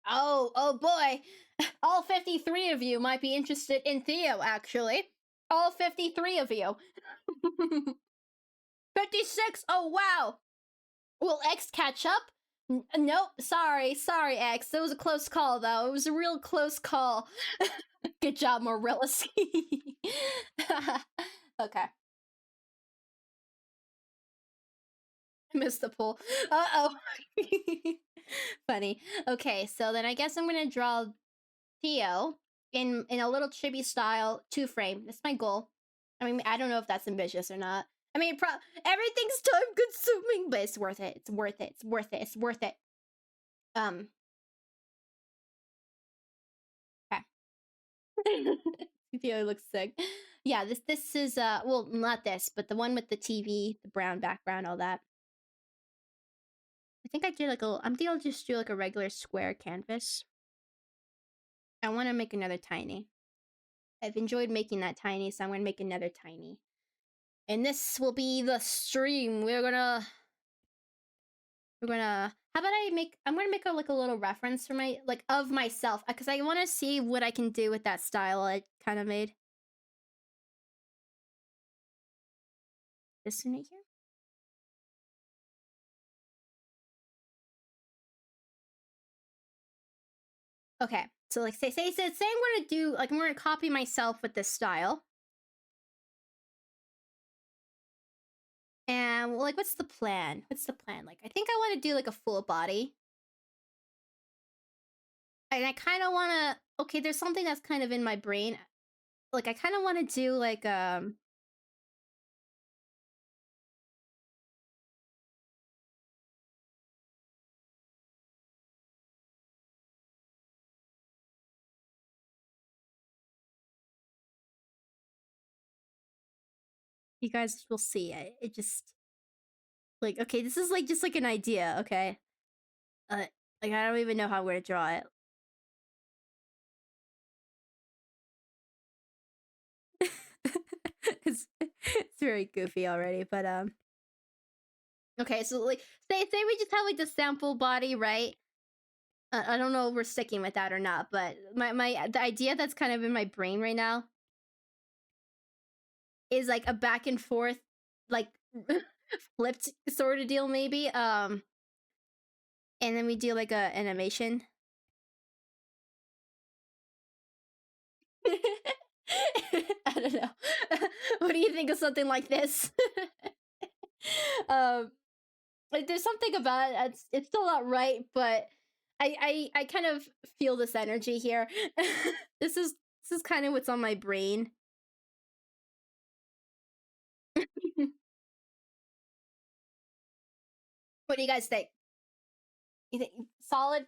Oh boy. All 53 of you might be interested in Theo, actually. All 53 of you. 56. Oh, wow. Will X catch up? Nope. Sorry, X. It was a close call, though. It was a real close call. Good job, Morillus. Okay. Missed the pool. Uh-oh. Funny. Okay, so then I guess I'm gonna draw Theo in a little chibi style 2-frame. That's my goal. I mean, I don't know if that's ambitious or not. I mean, everything's time consuming, but it's worth it. It's worth it. It's worth it. It's worth it. Okay. Theo looks sick. Yeah, this is well, not this, but the one with the TV, the brown background, all that. I think I did like I'm thinking I'll just do like a regular square canvas. I want to make another tiny. I've enjoyed making that tiny, so I'm gonna make another tiny. And this will be the stream. We're gonna how about I'm gonna make like a little reference for of myself, because I want to see what I can do with that style I kind of made. This one right here. Okay, so like say I'm gonna do I'm gonna copy myself with this style. And like, what's the plan? What's the plan? Like, I think I want to do like a full body. And I kind of want to, okay, there's something that's kind of in my brain. Like, I kind of want to do like, you guys will see. It just, like, okay, this is like, just like an idea, okay? Like, I don't even know how we're to draw it. It's very goofy already, but, okay, so like, say we just have like the sample body, right? I don't know if we're sticking with that or not, but the idea that's kind of in my brain right now is like a back and forth, like flipped sort of deal, maybe. And then we do like a animation. I don't know. What do you think of something like this? Like there's something about it. It's still not right, but I kind of feel this energy here. this is kind of what's on my brain. What do you guys think? You think solid?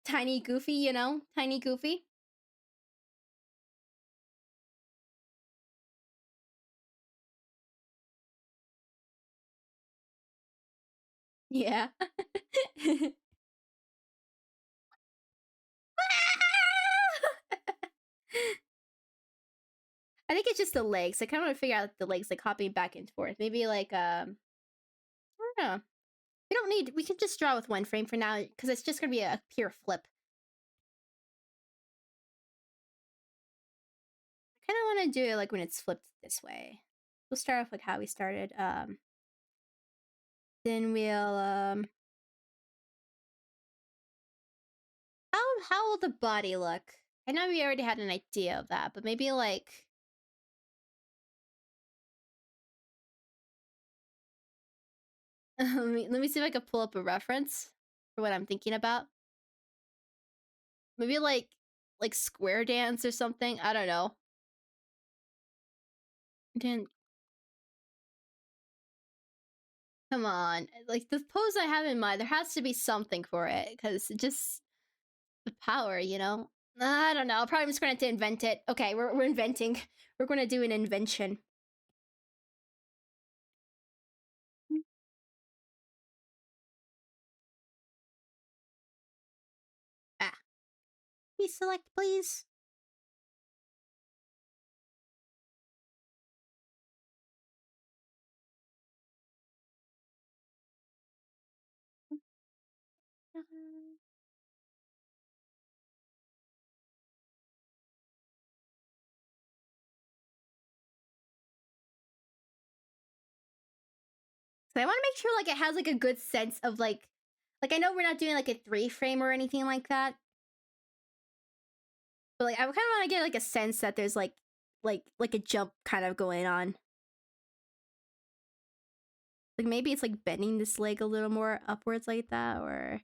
Tiny goofy, you know? Tiny goofy. Yeah. I think it's just the legs. I kind of want to figure out the legs, like hopping back and forth. Maybe like I don't know. We don't need. We can just draw with 1 frame for now because it's just gonna be a pure flip. I kind of want to do it like when it's flipped this way. We'll start off with how we started. Then we'll how will the body look? I know we already had an idea of that, but maybe like. Let me see if I can pull up a reference for what I'm thinking about. Maybe like square dance or something. I don't know. Didn't. Come on. Like, the pose I have in mind, there has to be something for it, because it just... the power, you know? I don't know. Probably just gonna have to invent it. Okay, we're inventing. We're gonna do an invention. Ah. Please select, please. So I want to make sure like it has like a good sense of I know we're not doing like a 3 frame or anything like that, but like I kind of want to get like a sense that there's like a jump kind of going on. Like maybe it's like bending this leg a little more upwards like that, or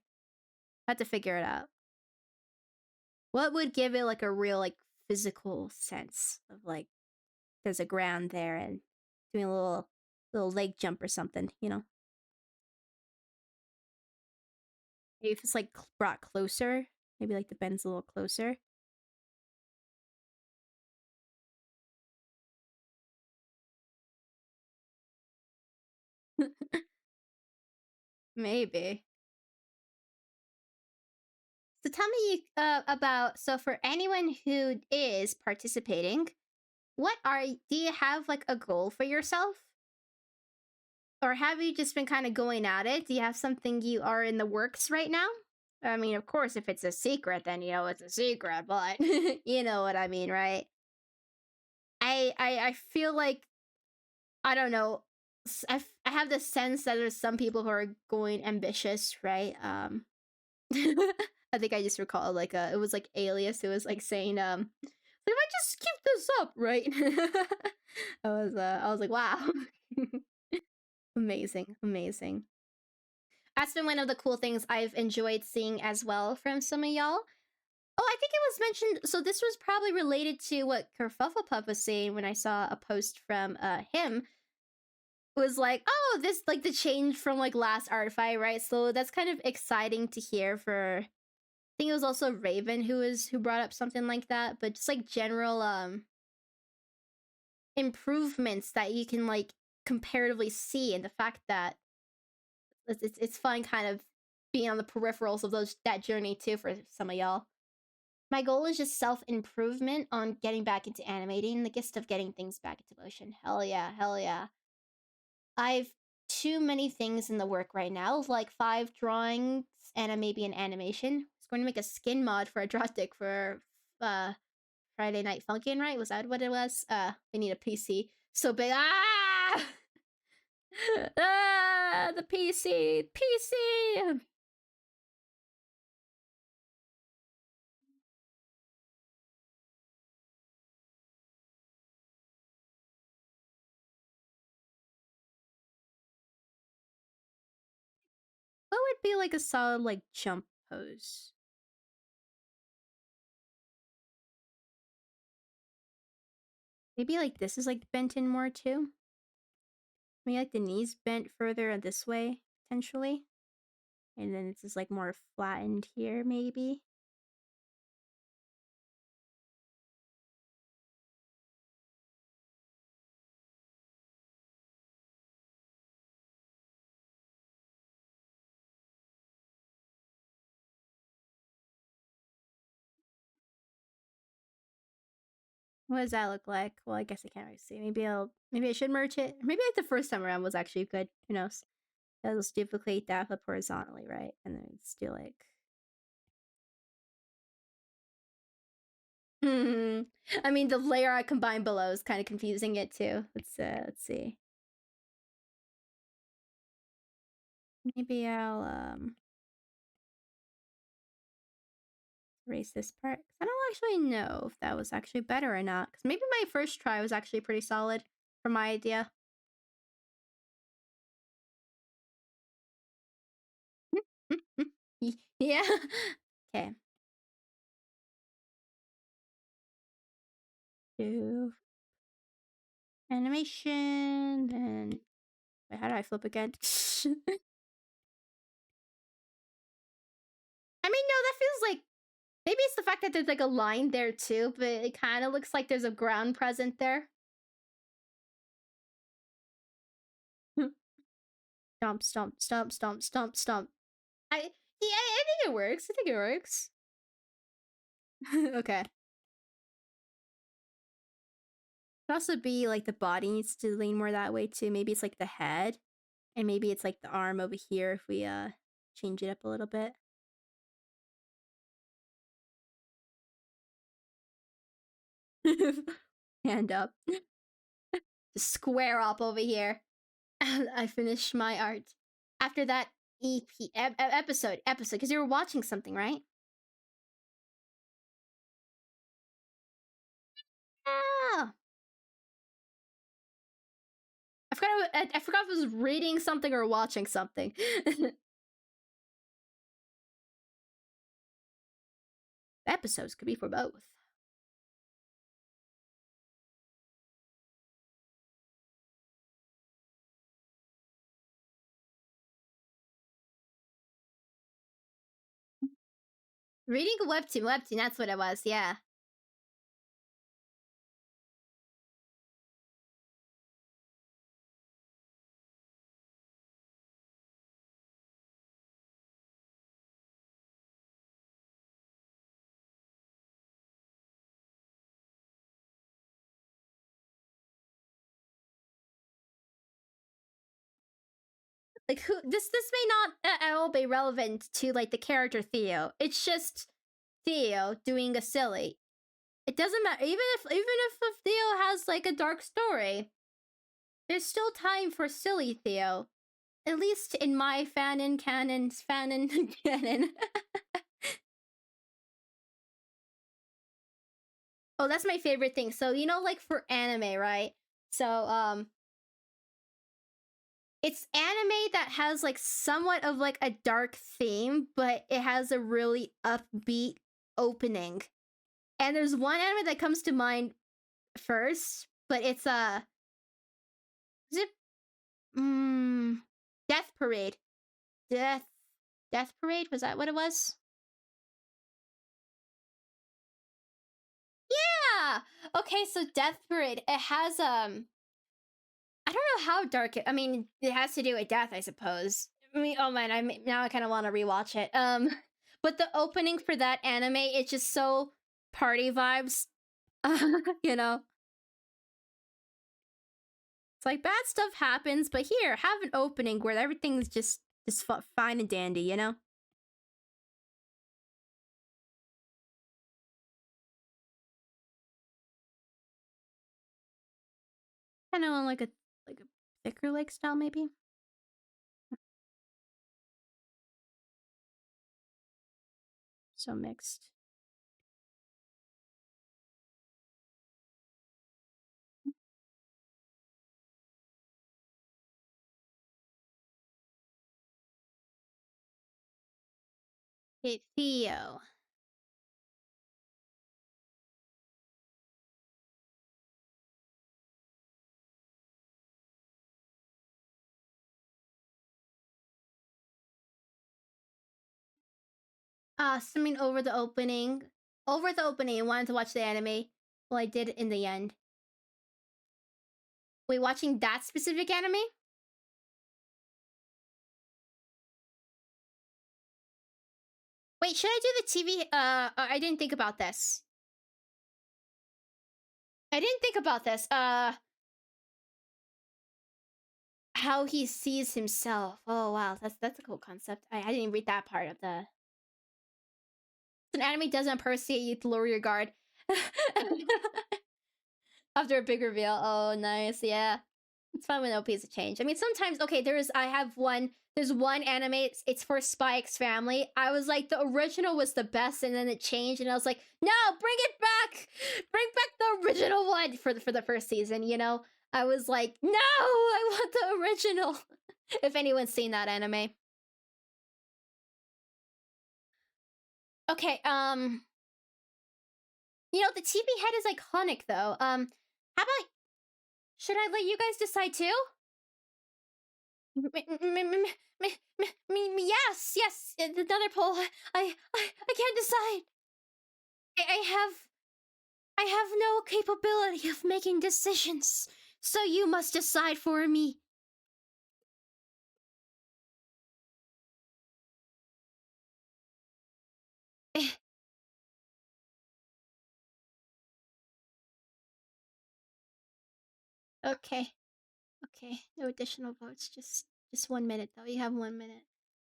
I have to figure it out. What would give it like a real like physical sense of like there's a ground there and doing a little leg jump or something, you know? Maybe if it's like brought closer, maybe like the bend's a little closer. Maybe. So tell me about, so for anyone who is participating, do you have like a goal for yourself? Or have you just been kind of going at it? Do you have something you are in the works right now? I mean, of course, if it's a secret, then you know it's a secret, but you know what I mean, right? I feel like, I don't know. I have the sense that there's some people who are going ambitious, right? I think I just recall like it was like Alias who was like saying if I just keep this up, right? I was like, wow. Amazing, amazing. That's been one of the cool things I've enjoyed seeing as well from some of y'all. Oh, I think it was mentioned. So this was probably related to what Kerfufflepuff was saying when I saw a post from him. It was like, oh, this like the change from like last art fight, right? So that's kind of exciting to hear for. I think it was also Raven who brought up something like that, but just like general improvements that you can like comparatively see, and the fact that it's fun kind of being on the peripherals of that journey too for some of y'all. My goal is just self improvement on getting back into animating, the gift of getting things back into motion. Hell yeah, hell yeah. I've too many things in the work right now, like 5 drawings and maybe an animation. I was going to make a skin mod for a draw stick for uh Friday Night Funkin', right? Was that what it was? We need a PC. So big. Ah! Ah, the PC. PC. What would be like a solid like jump pose? Maybe like this is like bent in more too. Maybe like the knees bent further this way potentially, and then it's just like more flattened here maybe. What does that look like? Well, I guess I can't really see. Maybe I should merge it. Maybe like the first time around was actually good. Who knows? Let's duplicate that, flip horizontally, right? And then let's do like. I mean, the layer I combined below is kind of confusing it too. Let's see. Maybe I'll erase this part. I don't actually know if that was actually better or not. Because maybe my first try was actually pretty solid for my idea. Yeah. Okay. Animation, then wait, how do I flip again? I mean, no, that feels like maybe it's the fact that there's like a line there too, but it kind of looks like there's a ground present there. Stomp, stomp, stomp, stomp, stomp, stomp. I think it works. I think it works. Okay. Could also be like the body needs to lean more that way too. Maybe it's like the head, and maybe it's like the arm over here if we change it up a little bit. Hand up. Just square up over here. I finished my art. After that episode, because you were watching something, right? Ah, I forgot if I was reading something or watching something. Episodes could be for both. Reading a webtoon, that's what it was, yeah. Like who this may not at all be relevant to like the character Theo. It's just Theo doing a silly. It doesn't matter even if Theo has like a dark story. There's still time for silly Theo. At least in my fanon canon. Oh, that's my favorite thing. So, you know, like for anime, right? So, it's anime that has like somewhat of like a dark theme, but it has a really upbeat opening. And there's one anime that comes to mind first, but it's is it Death Parade. Death Parade, was that what it was? Yeah. Okay, so Death Parade, it has I don't know how dark it. I mean, it has to do with death, I suppose. I mean, oh man, now I kind of want to rewatch it. But the opening for that anime, it's just so party vibes. You know, it's like bad stuff happens, but here, have an opening where everything's just fine and dandy. You know. Kind of on like a thicker lake style, maybe. So mixed. Hey, Theo. Swimming over the opening, and wanted to watch the anime. Well, I did in the end. Wait, watching that specific anime? Wait, should I do the TV? I didn't think about this. I didn't think about this. How he sees himself. Oh wow, that's a cool concept. I didn't read that part of the. An anime doesn't appreciate you to lower your guard after a big reveal. Oh, nice. Yeah. It's fun when OPs change. I mean, sometimes okay. I have one. There's one anime. It's for Spike's family. I was like, the original was the best, and then it changed, and I was like, no, bring it back, bring back the original one for the first season. You know, I was like, no, I want the original. If anyone's seen that anime, okay. You know, the TV head is iconic though. How about Should I let you guys decide too? Yes, yes. Another poll. I can't decide. I have no capability of making decisions, so you must decide for me. Okay. Okay. No additional votes. Just 1 minute though. You have 1 minute.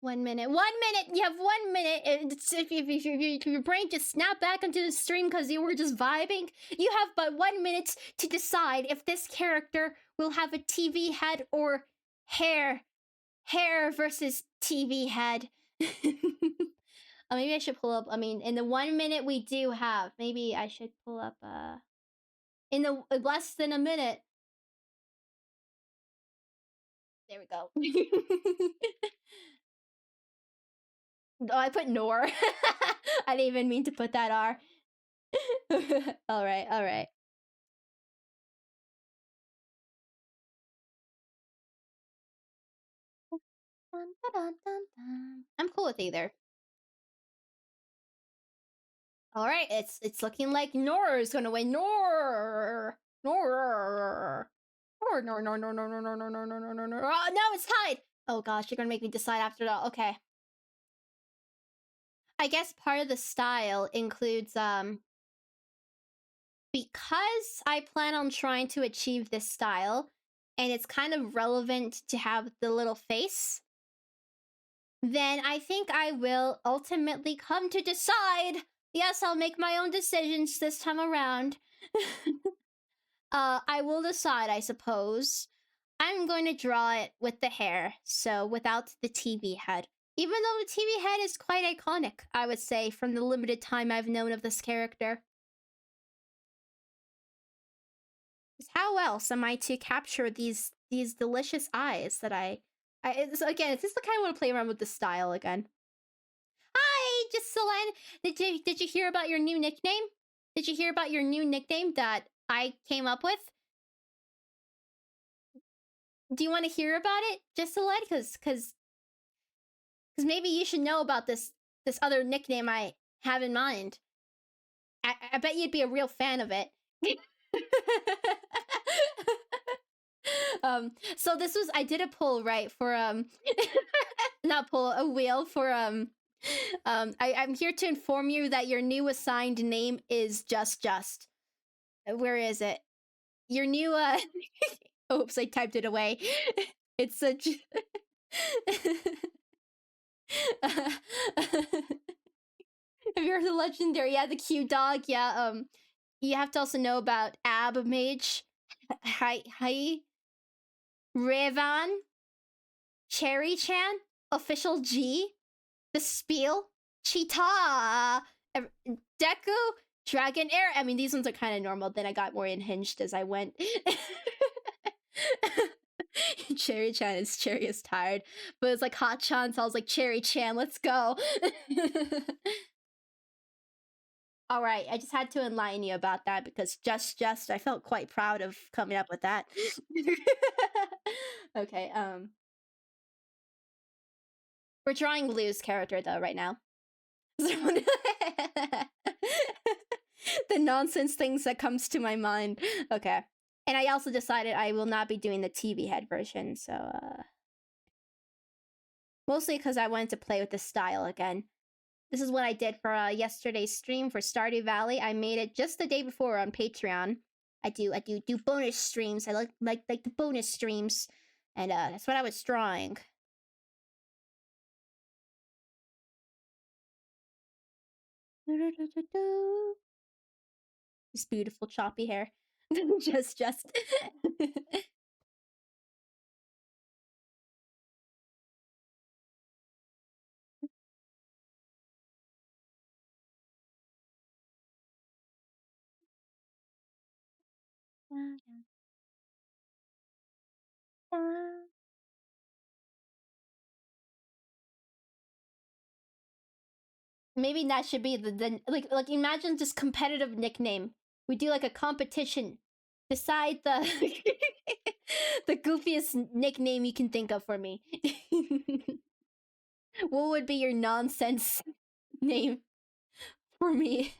1 minute. 1 minute. You have 1 minute. If your brain just snapped back into the stream because you were just vibing, you have but 1 minute to decide if this character will have a TV head or hair. Hair versus TV head. Maybe I should pull up. I mean, in the 1 minute we do have, maybe I should pull up. In the less than a minute. There we go. Oh, I put Nor. I didn't even mean to put that R. Alright, alright. I'm cool with either. Alright, it's looking like Nor is gonna win. Nor. Nor. Nor, Nor, Nor, Nor, Nor, Nor, Nor, Nor, Nor, Nor, Nor, Nor, Nor. Oh, no, it's tied! Oh gosh, you're gonna make me decide after that. Okay. I guess part of the style includes, because I plan on trying to achieve this style, and it's kind of relevant to have the little face, then I think I will ultimately come to decide. Yes, I'll make my own decisions this time around. I will decide, I suppose. I'm going to draw it with the hair, so without the TV head. Even though the TV head is quite iconic, I would say, from the limited time I've known of this character. How else am I to capture these delicious eyes that so again, it's just the kind of want to play around with the style again. Hi, Giseline. Did you hear about your new nickname? Did you hear about your new nickname that I came up with? Do you want to hear about it, Giseline? Because maybe you should know about this other nickname I have in mind. I bet you'd be a real fan of it. So this was, I did a poll, right, for not poll, a wheel for I'm here to inform you that your new assigned name is Just. Where is it? Your new oops, I typed it away. It's such if you're the legendary, yeah, the cute dog, yeah, you have to also know about Ab Mage, Hi Revan, Cherry Chan, Official G, The Spiel, Cheetah, Deku, Dragon Air. I mean, these ones are kind of normal. Then I got more unhinged as I went. Cherry Chan is Cherry is tired, but it's like Hot Chan, so I was like, Cherry Chan, let's go. All right, I just had to enlighten you about that because just I felt quite proud of coming up with that. Okay, we're drawing Lou's character though right now. The nonsense things that comes to my mind. Okay. And I also decided I will not be doing the TV head version, so mostly because I wanted to play with the style again. This is what I did for yesterday's stream for Stardew Valley. I made it just the day before on Patreon. I do bonus streams. I like the bonus streams, and that's what I was drawing. This beautiful choppy hair. just. Maybe that should be the like imagine just competitive nickname. We do like a competition. Decide the The goofiest nickname you can think of for me. What would be your nonsense name for me?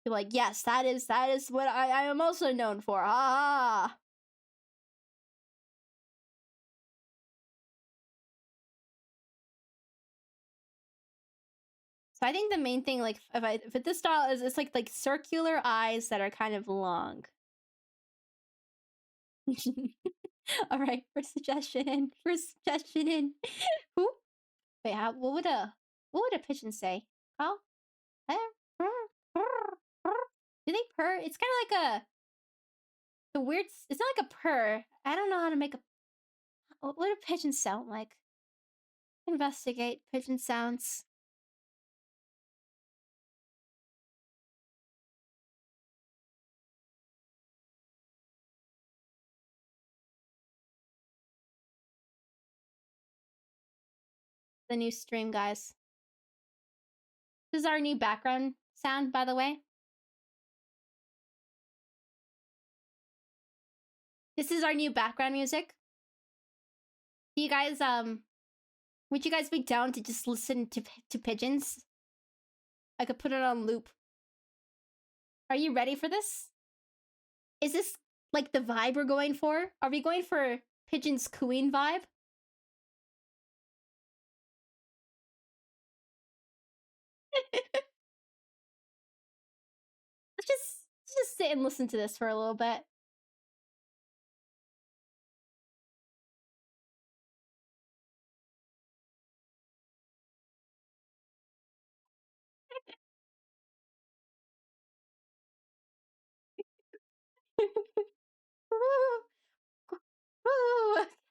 You're like, yes, that is what I am also known for. Ah. So I think the main thing, like, if this style is, it's like circular eyes that are kind of long. All right, first suggestion in. First suggestion in. Who? Wait, what would a pigeon say? Oh, do they purr? It's kind of like the weird. It's not like a purr. I don't know how to make a. What do pigeons sound like? Investigate pigeon sounds. The new stream, guys. This is our new background sound, by the way. This is our new background music. Do you guys would you guys be down to just listen to pigeons? I could put it on loop. Are you ready for this? Is this like the vibe we're going for? Are we going for pigeons cooing vibe? Let's just sit and listen to this for a little bit.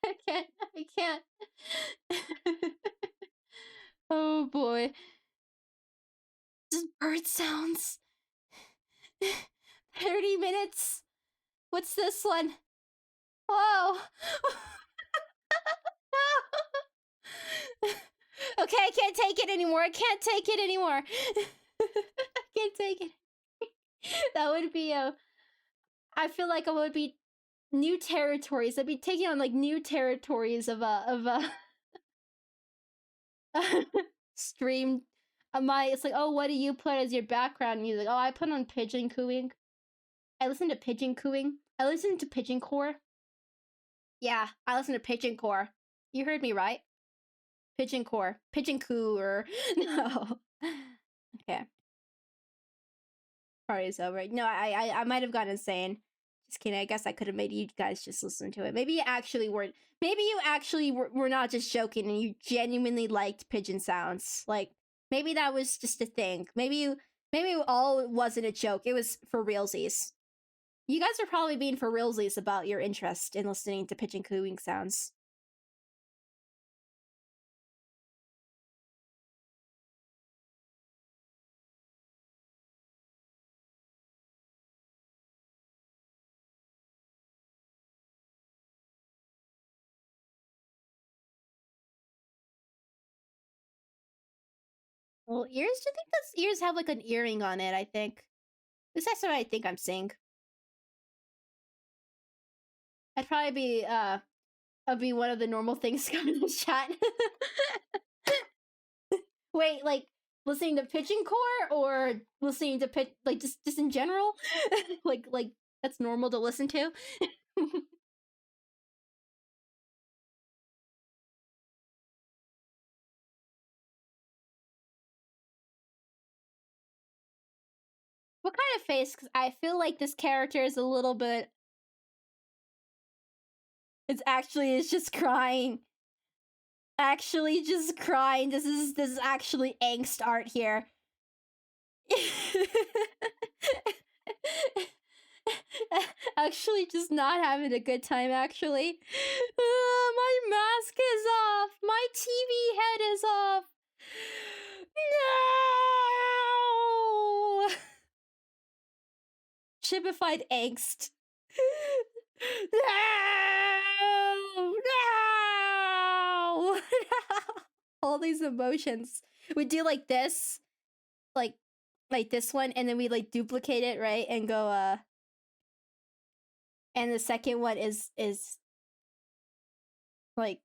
I can't. I can't. Oh boy. Just bird sounds. 30 minutes. What's this one? Whoa. Okay, I can't take it anymore. I can't take it anymore. I can't take it. That would be I feel like it would be new territories. I'd be taking on like new territories of streamed. It's like, oh, what do you put as your background music? Oh, I put on pigeon cooing. I listen to pigeon cooing. I listen to pigeon core. Yeah, I listen to pigeon core. You heard me right. Pigeon core. Pigeon cooer. No. Okay. Party's over. No, I might have gone insane. Just kidding. I guess I could have made you guys just listen to it. Maybe you actually weren't. Maybe you actually were not just joking and you genuinely liked pigeon sounds. Like, maybe that was just a thing. Maybe all it wasn't a joke. It was for realsies. You guys are probably being for realsies about your interest in listening to pigeon cooing sounds. Well, ears? Do you think those ears have like an earring on it? I think. At least that's what I think I'm seeing. I'd probably be I'd be one of the normal things coming in the chat. Wait, like listening to pigeon core or listening to like just in general? like that's normal to listen to? What kind of face? Because I feel like this character is a little bit. It's just crying. Actually, just crying. This is actually angst art here. Actually, just not having a good time. Actually, my mask is off. My TV head is off. No. Chipified angst. No! No! All these emotions. We do like this, like this one, and then we like duplicate it, right? And go And the second one is like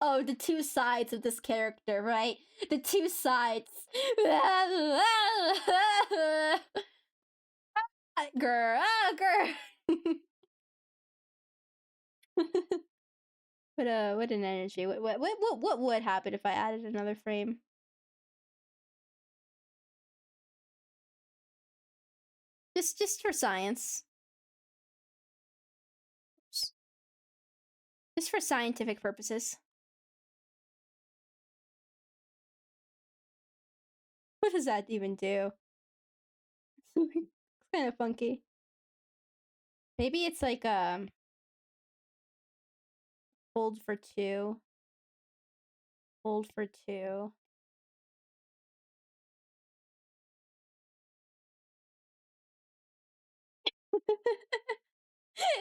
oh, the two sides of this character, right? The two sides. Grr, grr. What an energy. What would happen if I added another frame? Just for science. Just for scientific purposes. What does that even do? It's kind of funky. Maybe it's like hold for two. Hold for two.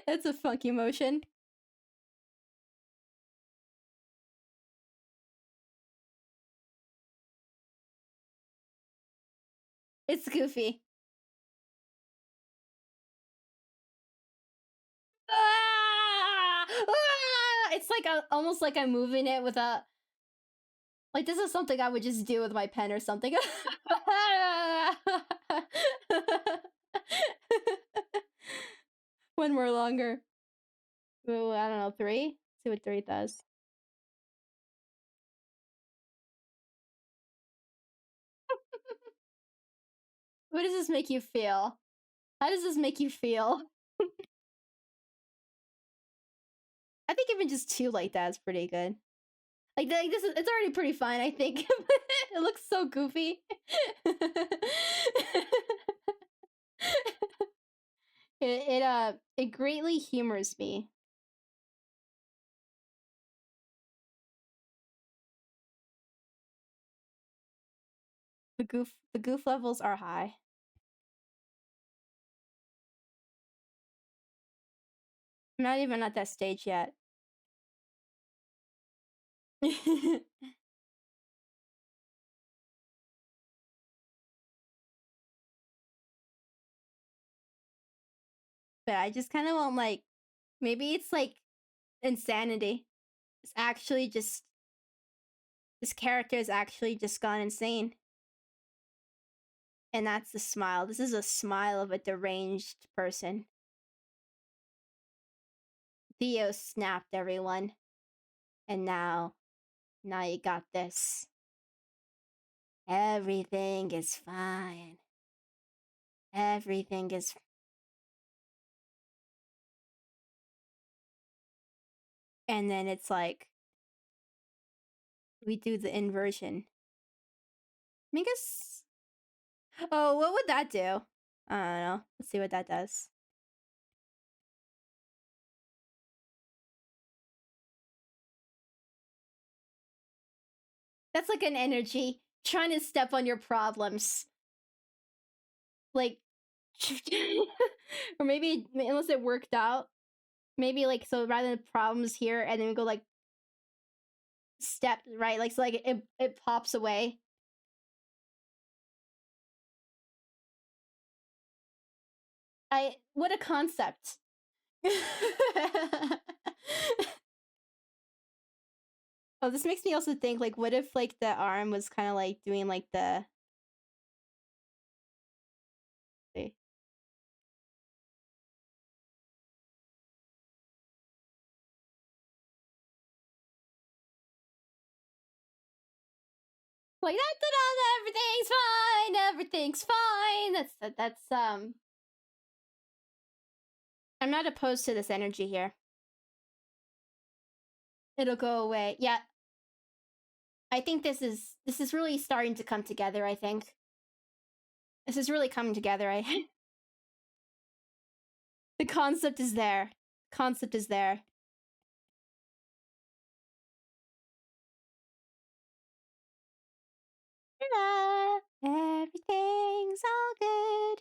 That's a funky motion. It's goofy. Ah! Ah! It's like almost like I'm moving it with a like this is something I would just do with my pen or something. One more longer. Ooh, I don't know, three? Let's see what three does. What does this make you feel? How does this make you feel? I think even just two like that is pretty good. Like this is it's already pretty fine, I think. It looks so goofy. It greatly humors me. The goof levels are high. I'm not even at that stage yet. But I just kind of want like maybe it's like insanity. It's actually just this character is actually just gone insane. And that's the smile. This is a smile of a deranged person. Theo snapped everyone. And now you got this. Everything is fine. Everything is and then it's like we do the inversion. I guess oh, what would that do? I don't know. Let's see what that does. That's like an energy trying to step on your problems. Like or maybe unless it worked out. Maybe like so rather than problems here and then we go like step right like so like it pops away. I what a concept. Oh, this makes me also think like what if like the arm was kind of like doing like the see. Like everything's fine, everything's fine. That's I'm not opposed to this energy here. It'll go away. Yeah. I think this is really starting to come together, I think. This is really coming together. I the concept is there. Concept is there. Ta-da! Everything's all good.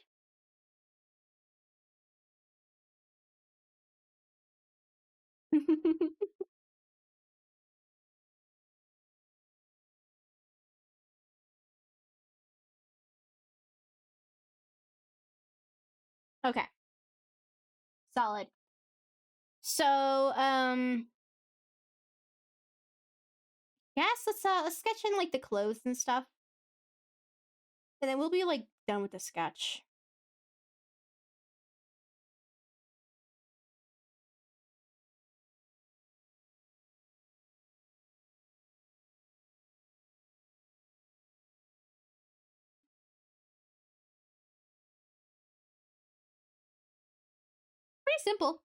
Okay. Solid. So, yes, let's sketch in like the clothes and stuff. And then we'll be like done with the sketch. Pretty simple.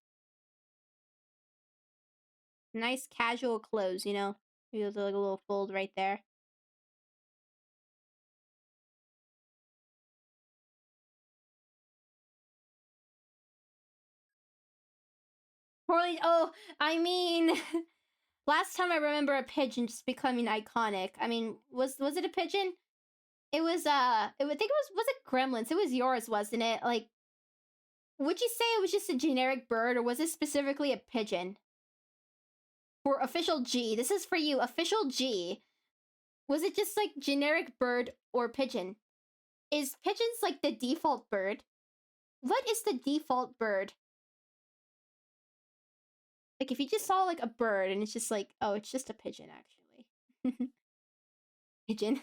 Nice casual clothes, you know? There's like a little fold right there. Poorly. Oh, I mean, last time I remember a pigeon just becoming iconic. I mean, was it a pigeon? It was. I think it was it Gremlins? It was yours, wasn't it? Like, would you say it was just a generic bird, or was it specifically a pigeon? For official G, this is for you. Official G. Was it just like generic bird or pigeon? Is pigeons like the default bird? What is the default bird? Like if you just saw like a bird and it's just like, oh, it's just a pigeon actually. Pigeon.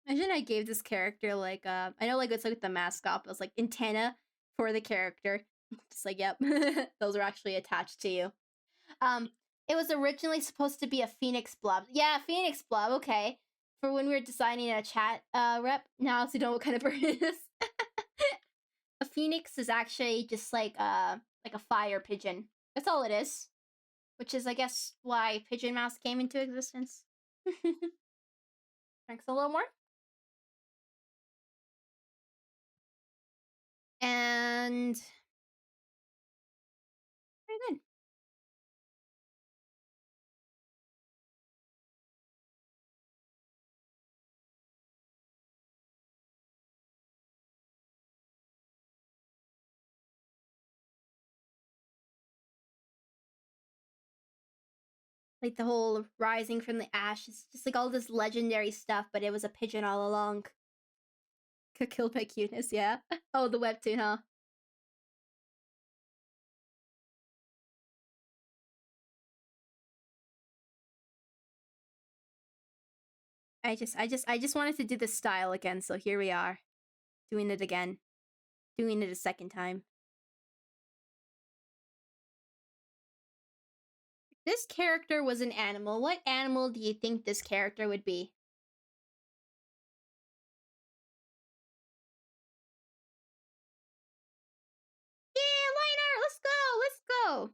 Imagine I gave this character like I know like it's like the mascot, but it's like antenna for the character. Just like, yep, those are actually attached to you. Um, it was originally supposed to be a phoenix blob. Yeah, phoenix blob. Okay, for when we were designing a chat rep. Now, so you know what kind of bird it is. A phoenix is actually just like a fire pigeon. That's all it is. Which is, I guess, why pigeon mouse came into existence. Thanks a little more. And very good. Like the whole rising from the ashes, just like all this legendary stuff, but it was a pigeon all along. Killed by cuteness, yeah. Oh, the webtoon, huh? I just wanted to do this style again, so here we are. Doing it again. Doing it a second time. If this character was an animal, what animal do you think this character would be? Yeah, line art, let's go, let's go.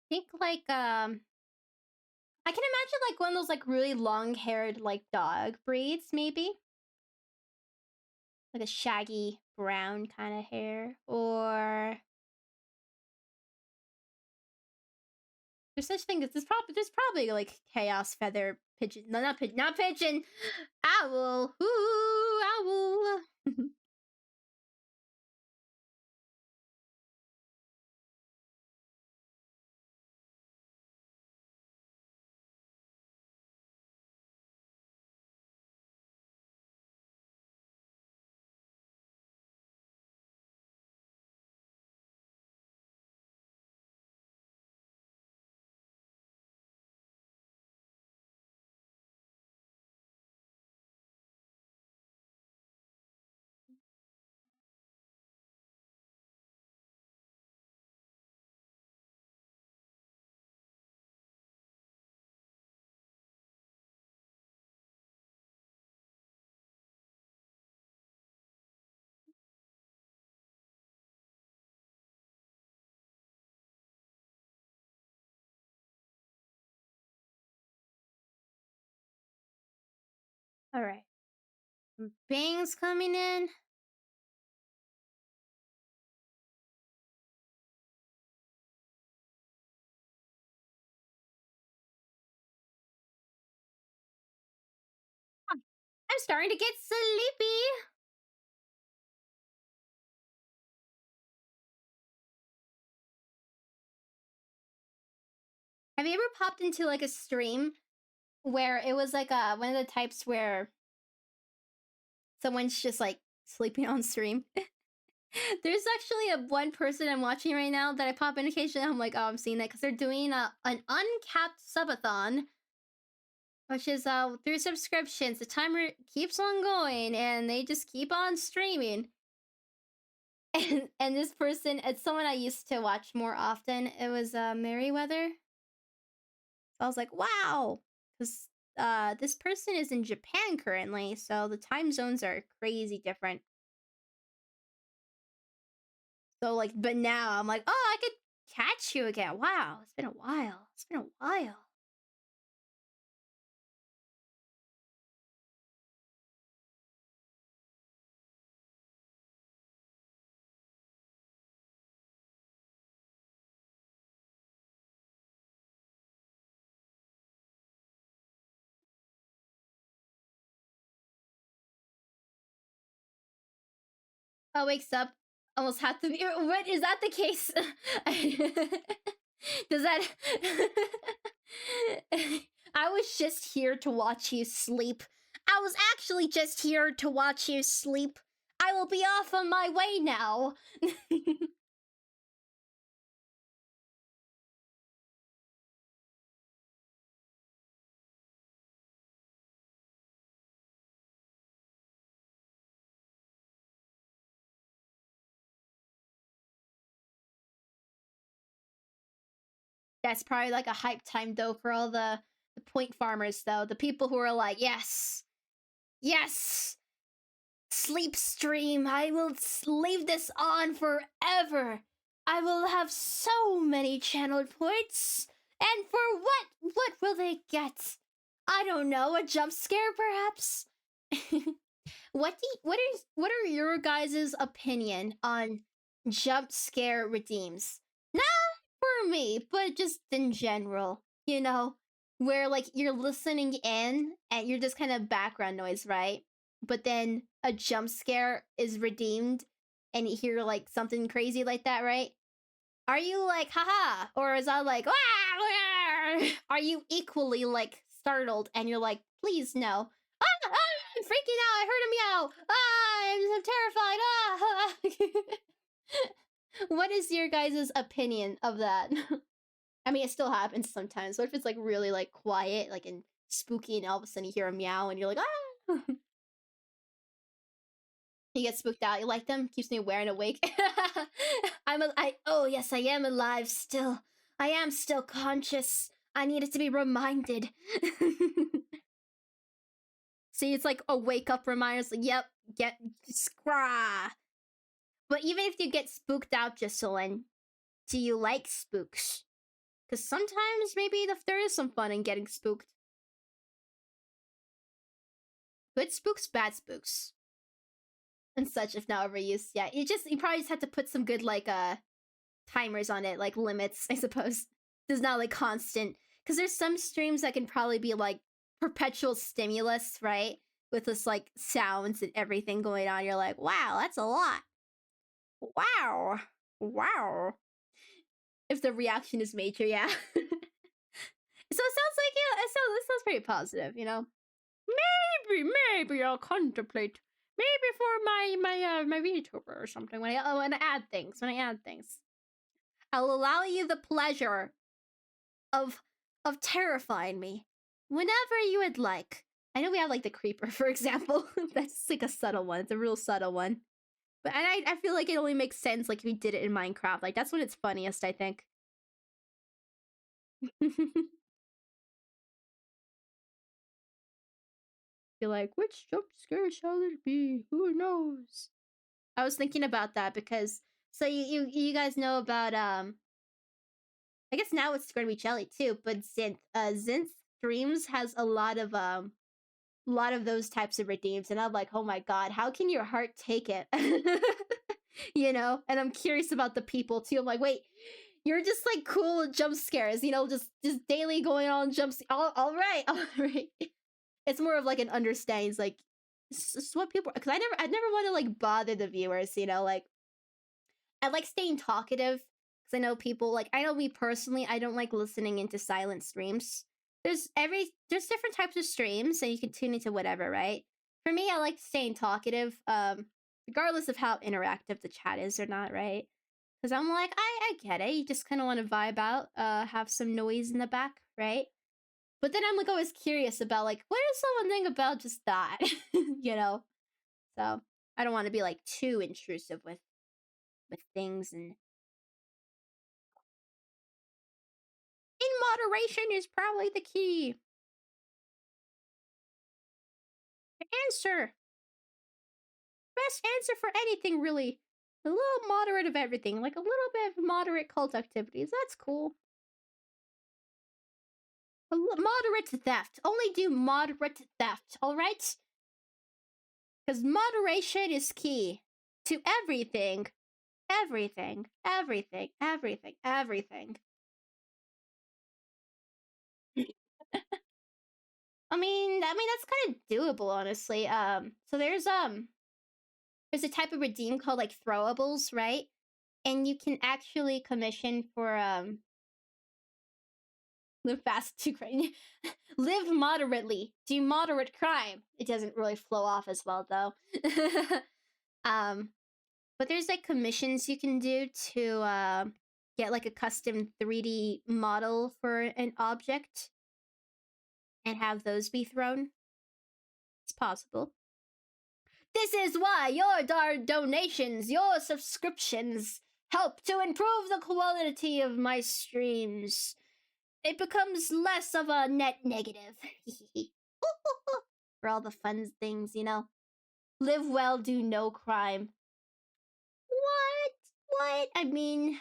Think like I can imagine like one of those like really long haired like dog breeds, maybe. Like a shaggy brown kind of hair. Or there's such thing as there's probably like chaos feather pigeon. No, not pigeon. Owl. Ooh, owl. All right. Some bangs coming in. I'm starting to get sleepy. Have you ever popped into like a stream where it was like one of the types where someone's just like sleeping on stream? There's actually a one person I'm watching right now that I pop in occasionally. I'm like, oh, I'm seeing that because they're doing an uncapped subathon, which is through subscriptions. The timer keeps on going, and they just keep on streaming. And this person, it's someone I used to watch more often. It was Merriweather. So I was like, wow, because this person is in Japan currently, so the time zones are crazy different. So like, but now I'm like, oh, I could catch you again. Wow, it's been a while. It's been a while. Oh, wakes up, almost have to be. What is that the case? Does that? I was just here to watch you sleep. I was actually just here to watch you sleep. I will be off on my way now. That's probably like a hype time though for all the point farmers though. The people who are like, yes, yes, sleep stream. I will leave this on forever. I will have so many channel points. And for what? What will they get? I don't know. A jump scare, perhaps. What are your guys' opinion on jump scare redeems? Not for me, but just in general. You know, where like you're listening in and you're just kind of background noise, right? But then a jump scare is redeemed and you hear like something crazy like that, right? Are you like, haha? Or is that like, "Wah, wah?" Are you equally like startled and you're like, please no? Ah, I'm freaking out. I heard a meow. I'm terrified. What is your guys' opinion of that? I mean, it still happens sometimes. What if it's like really like quiet, like and spooky, and all of a sudden you hear a meow and you're like, ah? You get spooked out. You like them? Keeps me aware and awake. Oh yes, I am alive still. I am still conscious. I needed to be reminded. See, it's like a wake up reminder. It's like, yep, get scraw. But even if you get spooked out, Jocelyn, do you like spooks? Because sometimes maybe there is some fun in getting spooked. Good spooks, bad spooks. And such if not overused. Yeah, you probably just have to put some good like timers on it, like limits, I suppose. There's not like constant. Because there's some streams that can probably be like perpetual stimulus, right? With this like sounds and everything going on. You're like, wow, that's a lot. Wow. Wow. If the reaction is major, yeah. So it sounds like, yeah, it sounds pretty positive, you know? Maybe I'll contemplate. Maybe for my VTuber or something when I add things. I'll allow you the pleasure of terrifying me whenever you would like. I know we have like the creeper, for example. That's like a subtle one. It's a real subtle one. But I feel like it only makes sense like if we did it in Minecraft. Like that's when it's funniest, I think. You're like, which jump scare shall it be? Who knows? I was thinking about that because so you guys know about I guess now it's going to be Jelly too, but Zinth streams has a lot of lot of those types of redeems, and I'm like, oh my god, how can your heart take it? You know? And I'm curious about the people too. I'm like, wait, you're just like cool with jump scares, you know, just daily going on jumps. All right, all right. It's more of like an understanding. It's like it's what people, because I never want to like bother the viewers, you know, like I like staying talkative because I know people like I know me personally, I don't like listening into silent streams. There's different types of streams and you can tune into whatever, right? For me, I like staying talkative, regardless of how interactive the chat is or not, right? Because I'm like, I get it. You just kind of want to vibe out, have some noise in the back, right? But then I'm like always curious about like, what does someone think about just that? You know? So I don't want to be like too intrusive with things, and in moderation is probably the key. The answer. Best answer for anything, really. A little moderate of everything, like a little bit of moderate cult activities. That's cool. Moderate theft. Only do moderate theft, alright? Because moderation is key to everything. Everything. Everything. Everything. Everything. I mean that's kind of doable, honestly. So there's a type of redeem called like throwables, right? And you can actually commission for live fast to crime. Live moderately, do moderate crime. It doesn't really flow off as well though. um, but there's like commissions you can do to get like a custom 3D model for an object and have those be thrown. It's possible. This is why your donations, your subscriptions, help to improve the quality of my streams. It becomes less of a net negative. For all the fun things, you know. Live well, do no crime. What? What? I mean,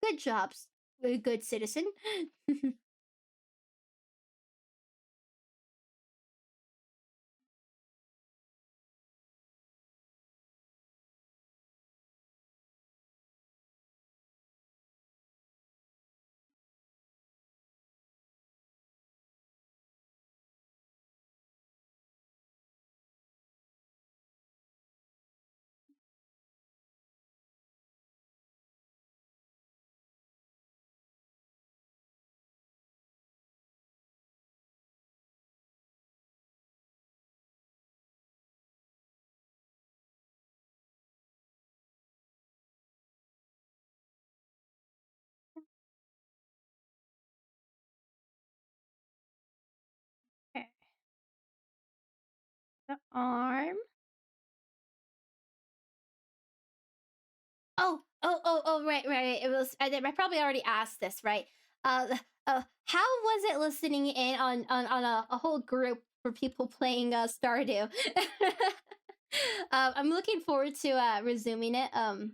good jobs, a good citizen. Okay. The arm. Right, right. It was. I probably already asked this, right? How was it listening in on a whole group for people playing Stardew? I'm looking forward to resuming it. I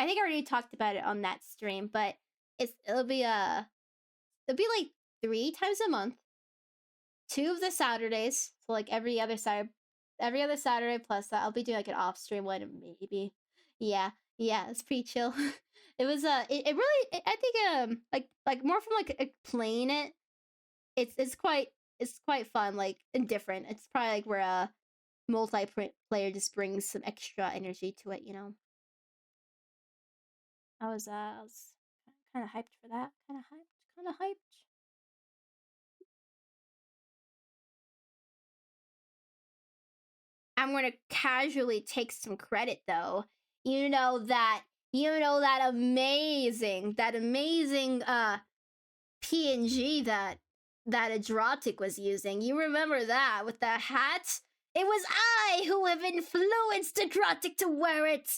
think I already talked about it on that stream, but it'll be like 3 times a month, 2 of the Saturdays, so like every other Saturday plus that I'll be doing like an off stream one maybe. Yeah, yeah, it's pretty chill. It was it really I think like more from like playing it. It's quite fun, like and different. It's probably like where multiplayer just brings some extra energy to it, you know. I was kind of hyped for that. Kind of hyped. I'm gonna casually take some credit though. That amazing PNG that Adrotic was using. You remember that with the hat? It was I who have influenced Adrotic to wear it.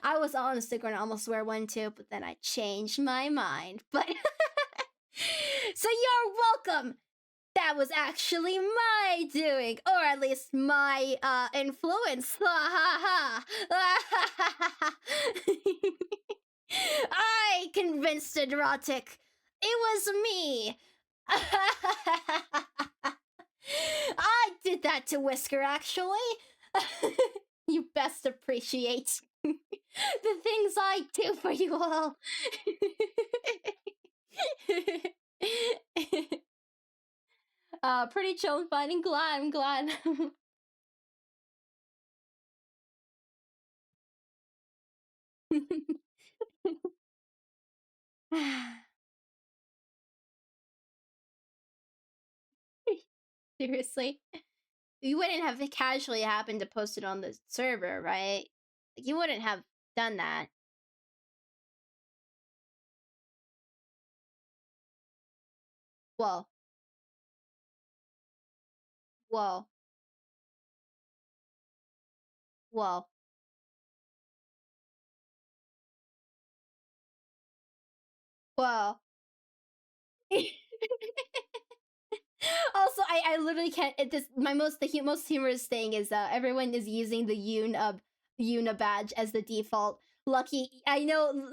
I was honestly gonna almost wear one too, but then I changed my mind. But so you're welcome. That was actually my doing, or at least my influence. I convinced Adrotic. It was me. that to Whisker, actually. You best appreciate the things I do for you all. Pretty chill and fun and glad. I'm glad. Seriously, you wouldn't have casually happened to post it on the server, right? Like, you wouldn't have done that. Whoa. Whoa. Whoa. Whoa. Also, I literally can't. This my most humorous thing is everyone is using the Yuna badge as the default. Lucky, I know.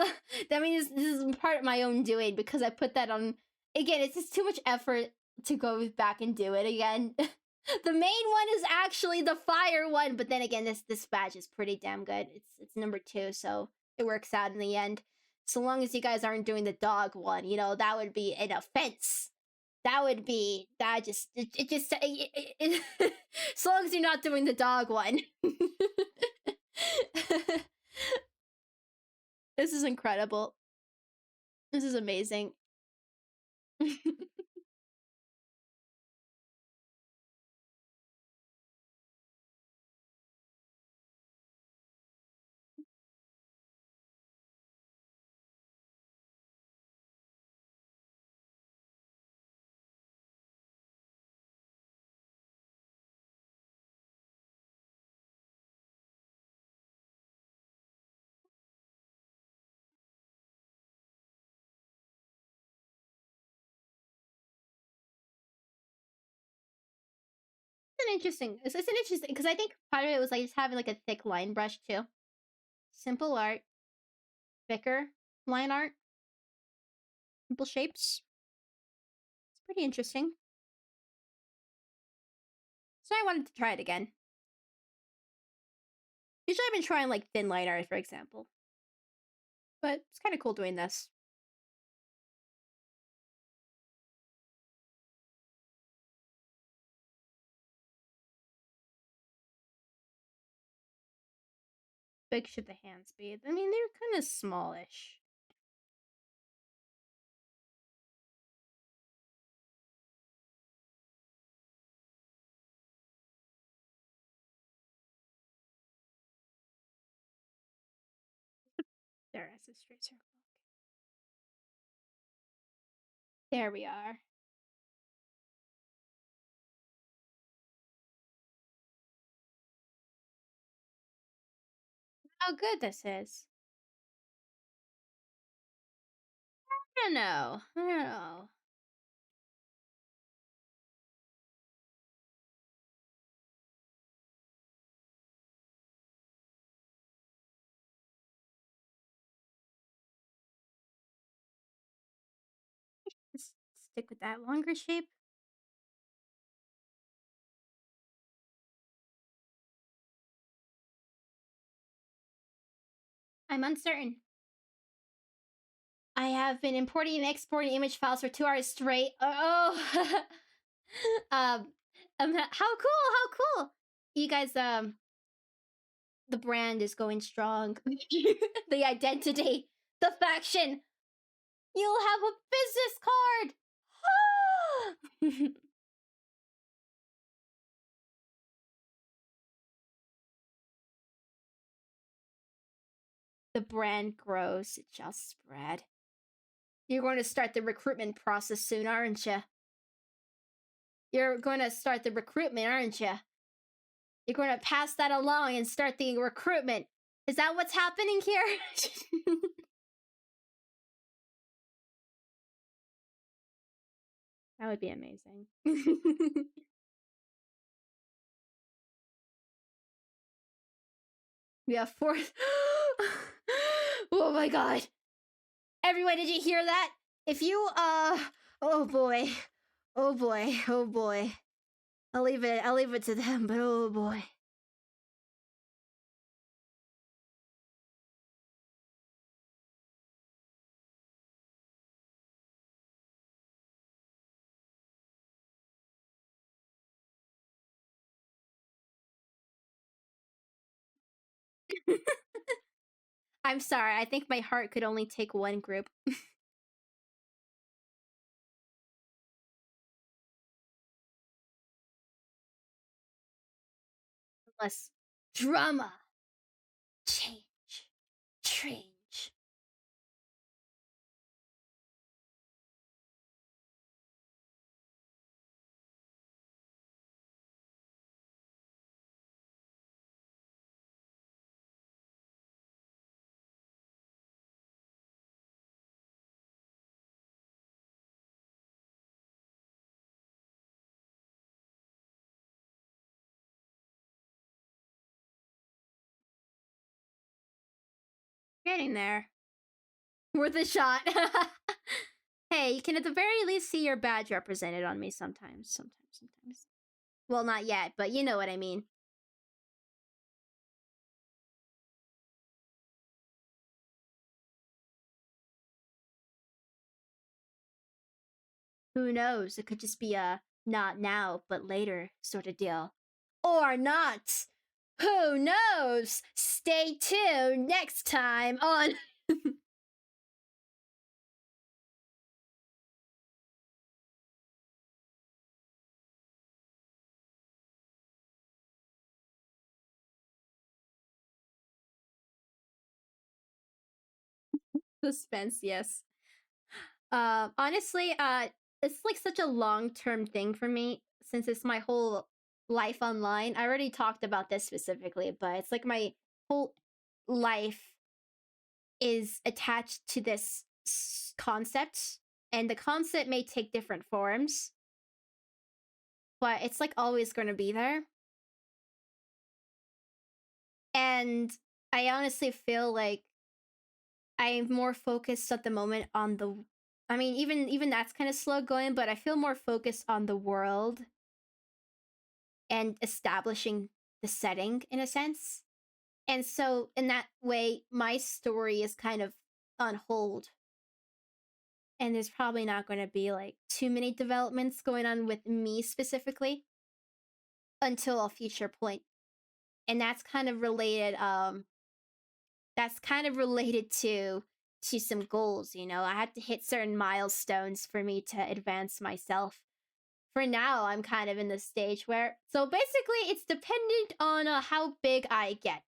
That means this is part of my own doing because I put that on. Again, it's just too much effort to go back and do it again. The main one is actually the fire one, but then again, this badge is pretty damn good. It's number 2, so it works out in the end. So long as you guys aren't doing the dog one, you know, that would be an offense. That would be that just it just as long as you're not doing the dog one. This is incredible. This is amazing. It's an interesting because I think part of it was like just having like a thick line brush too. Simple art, thicker line art, simple shapes. It's pretty interesting. So I wanted to try it again. Usually I've been trying like thin line art, for example. But it's kind of cool doing this. Big should the hands be? I mean, they're kind of smallish. There is a straight circle. There we are. How good this is. I don't know. I don't know. Just stick with that longer shape. I'm uncertain. I have been importing and exporting image files for 2 hours straight. Oh, how cool! How cool! You guys, the brand is going strong. The identity, the faction. You'll have a business card. The brand grows, it just spread. You're going to start the recruitment process soon, aren't you? You're going to start the recruitment, aren't you? You're going to pass that along and start the recruitment. Is that what's happening here? That would be amazing. We have 4. Oh my god. Everyone, did you hear that? If you, oh boy. Oh boy. Oh boy. I'll leave it to them, but oh boy. I'm sorry, I think my heart could only take one group. Less drama, change, change. Getting there. Worth a shot. Hey, you can at the very least see your badge represented on me sometimes. Sometimes. Well, not yet, but you know what I mean. Who knows? It could just be a not now, but later sort of deal. Or not! Who knows? Stay tuned next time on. Suspense, yes. Honestly, it's like such a long-term thing for me since it's my whole life online. I already talked about this specifically, but it's like my whole life is attached to this concept, and the concept may take different forms, but it's like always going to be there. And I honestly feel like I'm more focused at the moment on the I mean even that's kind of slow going, but I feel more focused on the world and establishing the setting in a sense. And so in that way my story is kind of on hold. And there's probably not going to be like too many developments going on with me specifically until a future point. And that's kind of related to some goals, you know. I had to hit certain milestones for me to advance myself. For now, I'm kind of in the stage where so basically it's dependent on how big I get.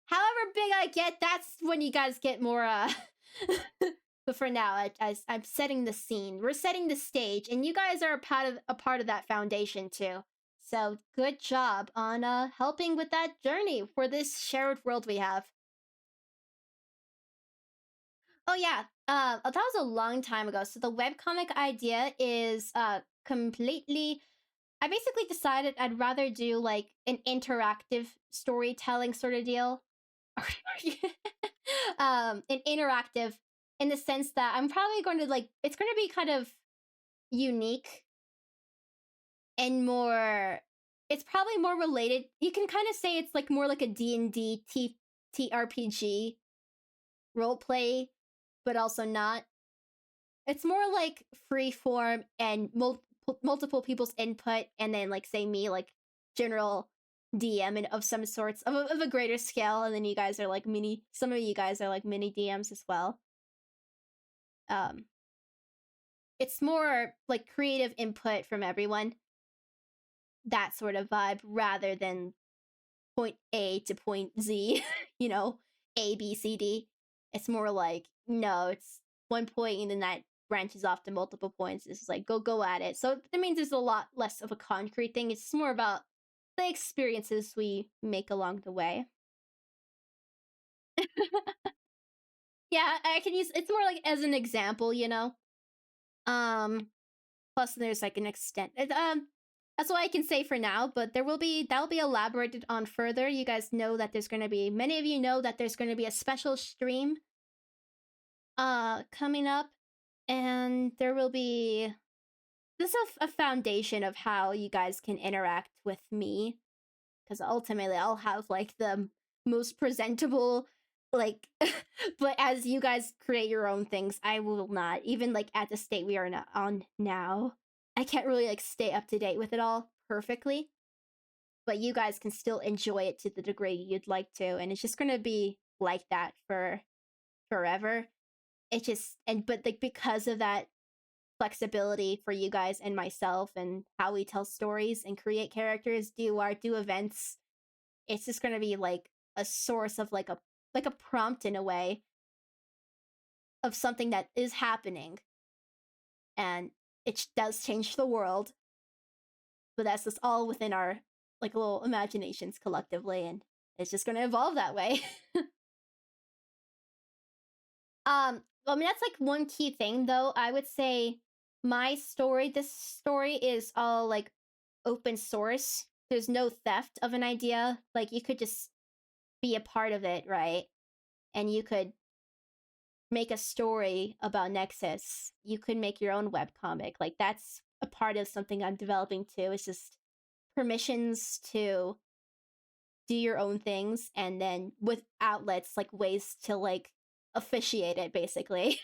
However big I get, that's when you guys get more but for now, I'm setting the scene. We're setting the stage, and you guys are a part of that foundation too. So good job on helping with that journey for this shared world we have. Oh yeah, that was a long time ago. So the webcomic idea is completely. I basically decided I'd rather do like an interactive storytelling sort of deal. An interactive in the sense that I'm probably going to like it's going to be kind of unique and more it's probably more related. You can kind of say it's like more like a D&D TRPG role play, but also not. It's more like free form and multiple people's input, and then like say me like general DM and of some sorts of a greater scale, and then you guys are like mini. Some of you guys are like mini DMs as well. Um, it's more like creative input from everyone, that sort of vibe, rather than point A to point Z. You know, A B C D. It's more like no, it's one point and then that branches off to multiple points. It's just like go at it. So it means there's a lot less of a concrete thing. It's more about the experiences we make along the way. Yeah, I can use it's more like as an example, you know. Um Plus there's like an extent that's all I can say for now, but that'll be elaborated on further. You guys know that there's gonna be many of you know that there's gonna be a special stream coming up, and there will be this is a foundation of how you guys can interact with me, because ultimately I'll have like the most presentable like but as you guys create your own things, I will not. Even like at the state we are not on now, I can't really like stay up to date with it all perfectly, but you guys can still enjoy it to the degree you'd like to, and it's just going to be like that for forever. It just and but like because of that flexibility for you guys and myself and how we tell stories and create characters, do art, do events, it's just going to be like a source of like a prompt in a way of something that is happening, and it does change the world, but that's just all within our like little imaginations collectively, and it's just going to evolve that way. Well, I mean that's like one key thing though. I would say my story, this story is all like open source. There's no theft of an idea. Like you could just be a part of it, right? And you could make a story about Nexus. You could make your own webcomic. Like that's a part of something I'm developing too. It's just permissions to do your own things, and then with outlets like ways to like officiate it basically.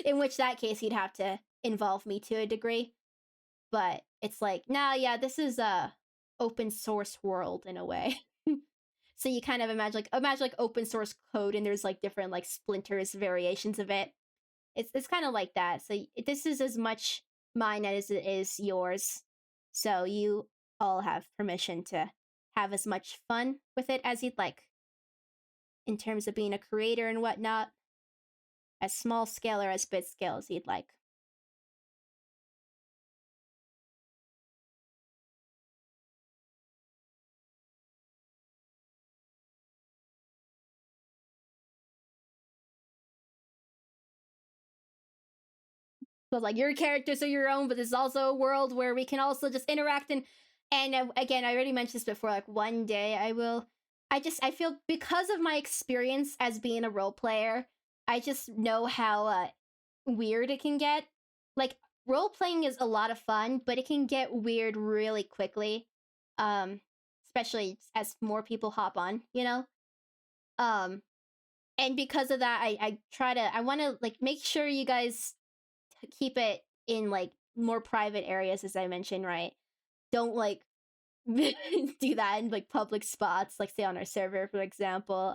In which that case you'd have to involve me to a degree. But it's like, nah, yeah, this is a open source world in a way. So you kind of imagine like open source code, and there's like different like splinters, variations of it. It's kind of like that. So this is as much mine as it is yours. So you all have permission to have as much fun with it as you'd like in terms of being a creator and whatnot, as small scale or as big scale as you'd like. So like your characters are your own, but there's also a world where we can also just interact and again, I already mentioned this before. Like one day I will. I feel because of my experience as being a role player, I just know how weird it can get. Like role playing is a lot of fun, but it can get weird really quickly. Um, especially as more people hop on, you know. Um, and because of that, I want to like make sure you guys keep it in like more private areas, as I mentioned, right? Don't like do that in like public spots, like say on our server, for example.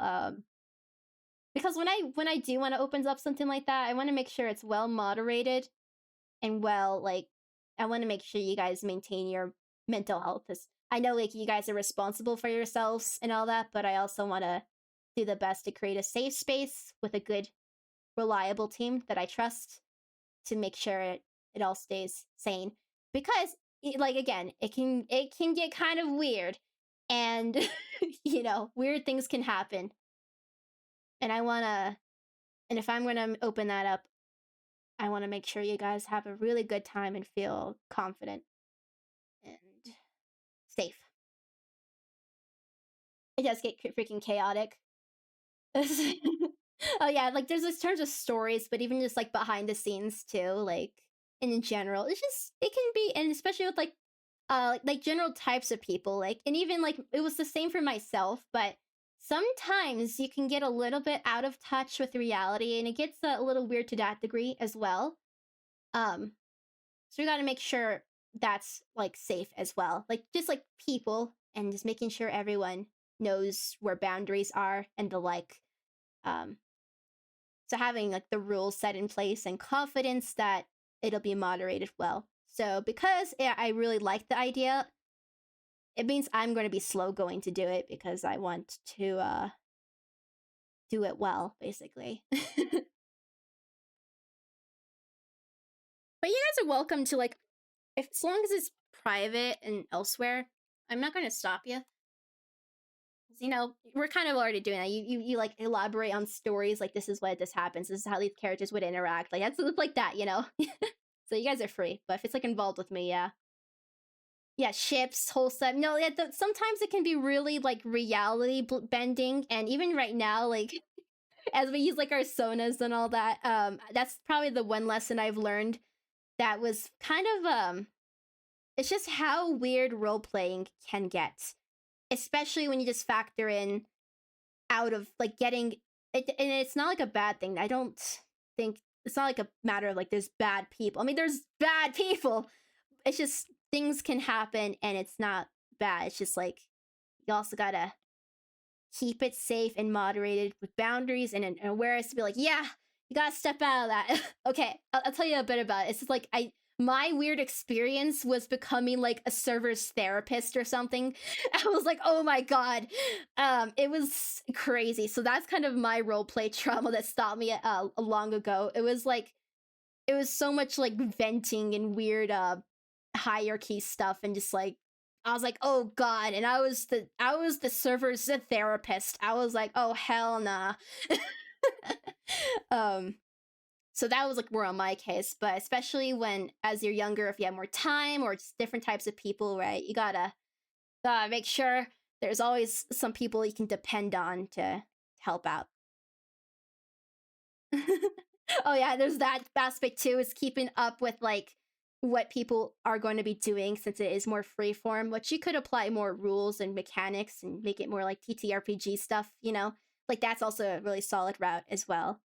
Because when I do want to open up something like that, I want to make sure it's well moderated and well like I want to make sure you guys maintain your mental health. Because I know like you guys are responsible for yourselves and all that, but I also want to do the best to create a safe space with a good, reliable team that I trust to make sure it all stays sane, because like again it can get kind of weird, and you know weird things can happen, and I want to, and if I'm going to open that up, I want to make sure you guys have a really good time and feel confident and safe. It does get freaking chaotic. Oh yeah, like there's this terms of stories, but even just like behind the scenes too, like in general, it's just it can be, and especially with like general types of people, like, and even like it was the same for myself, but sometimes you can get a little bit out of touch with reality, and it gets a little weird to that degree as well. Um, so we got to make sure that's like safe as well, like just like people, and just making sure everyone knows where boundaries are and the like. Um, so having like the rules set in place and confidence that it'll be moderated well. So because I really like the idea, it means I'm going to be slow going to do it because I want to do it well, basically. But you guys are welcome to like, if as long as it's private and elsewhere, I'm not going to stop you. You know, we're kind of already doing that. You like elaborate on stories like this is what this happens. This is how these characters would interact. Like that's like that, you know. So you guys are free, but if it's like involved with me, yeah. Yeah, ships, whole set. No, yeah, sometimes it can be really like reality bending, and even right now, like as we use like our sonas and all that, that's probably the one lesson I've learned that was kind of it's just how weird role playing can get, especially when you just factor in out of like getting it, and it's not like a bad thing. I don't think it's not like a matter of like there's bad people. I mean, there's bad people. It's just things can happen and it's not bad. It's just like you also gotta keep it safe and moderated with boundaries and an awareness to be like, yeah, you gotta step out of that. Okay, I'll tell you a bit about it. It's just like my weird experience was becoming like a server's therapist or something. I was like, oh my god, it was crazy. So that's kind of my role play trauma that stopped me long ago. It was like it was so much like venting and weird hierarchy stuff and just like I was like, oh god, and I was the server's therapist. I was like, oh hell nah. um so that was like more on my case, but especially when as you're younger, if you have more time or just different types of people, right? You gotta make sure there's always some people you can depend on to help out. Oh yeah, there's that aspect too, is keeping up with like what people are going to be doing since it is more freeform, which you could apply more rules and mechanics and make it more like TTRPG stuff, you know? Like that's also a really solid route as well.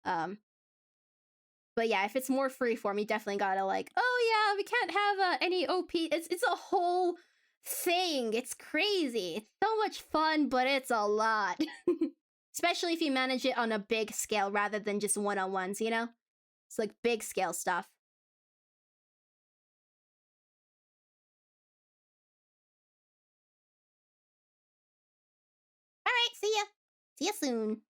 Um but yeah, if it's more freeform, you definitely gotta like, oh yeah, we can't have any OP. It's a whole thing. It's crazy. It's so much fun, but it's a lot. Especially if you manage it on a big scale rather than just one-on-ones, you know? It's like big scale stuff. All right, see ya. See ya soon.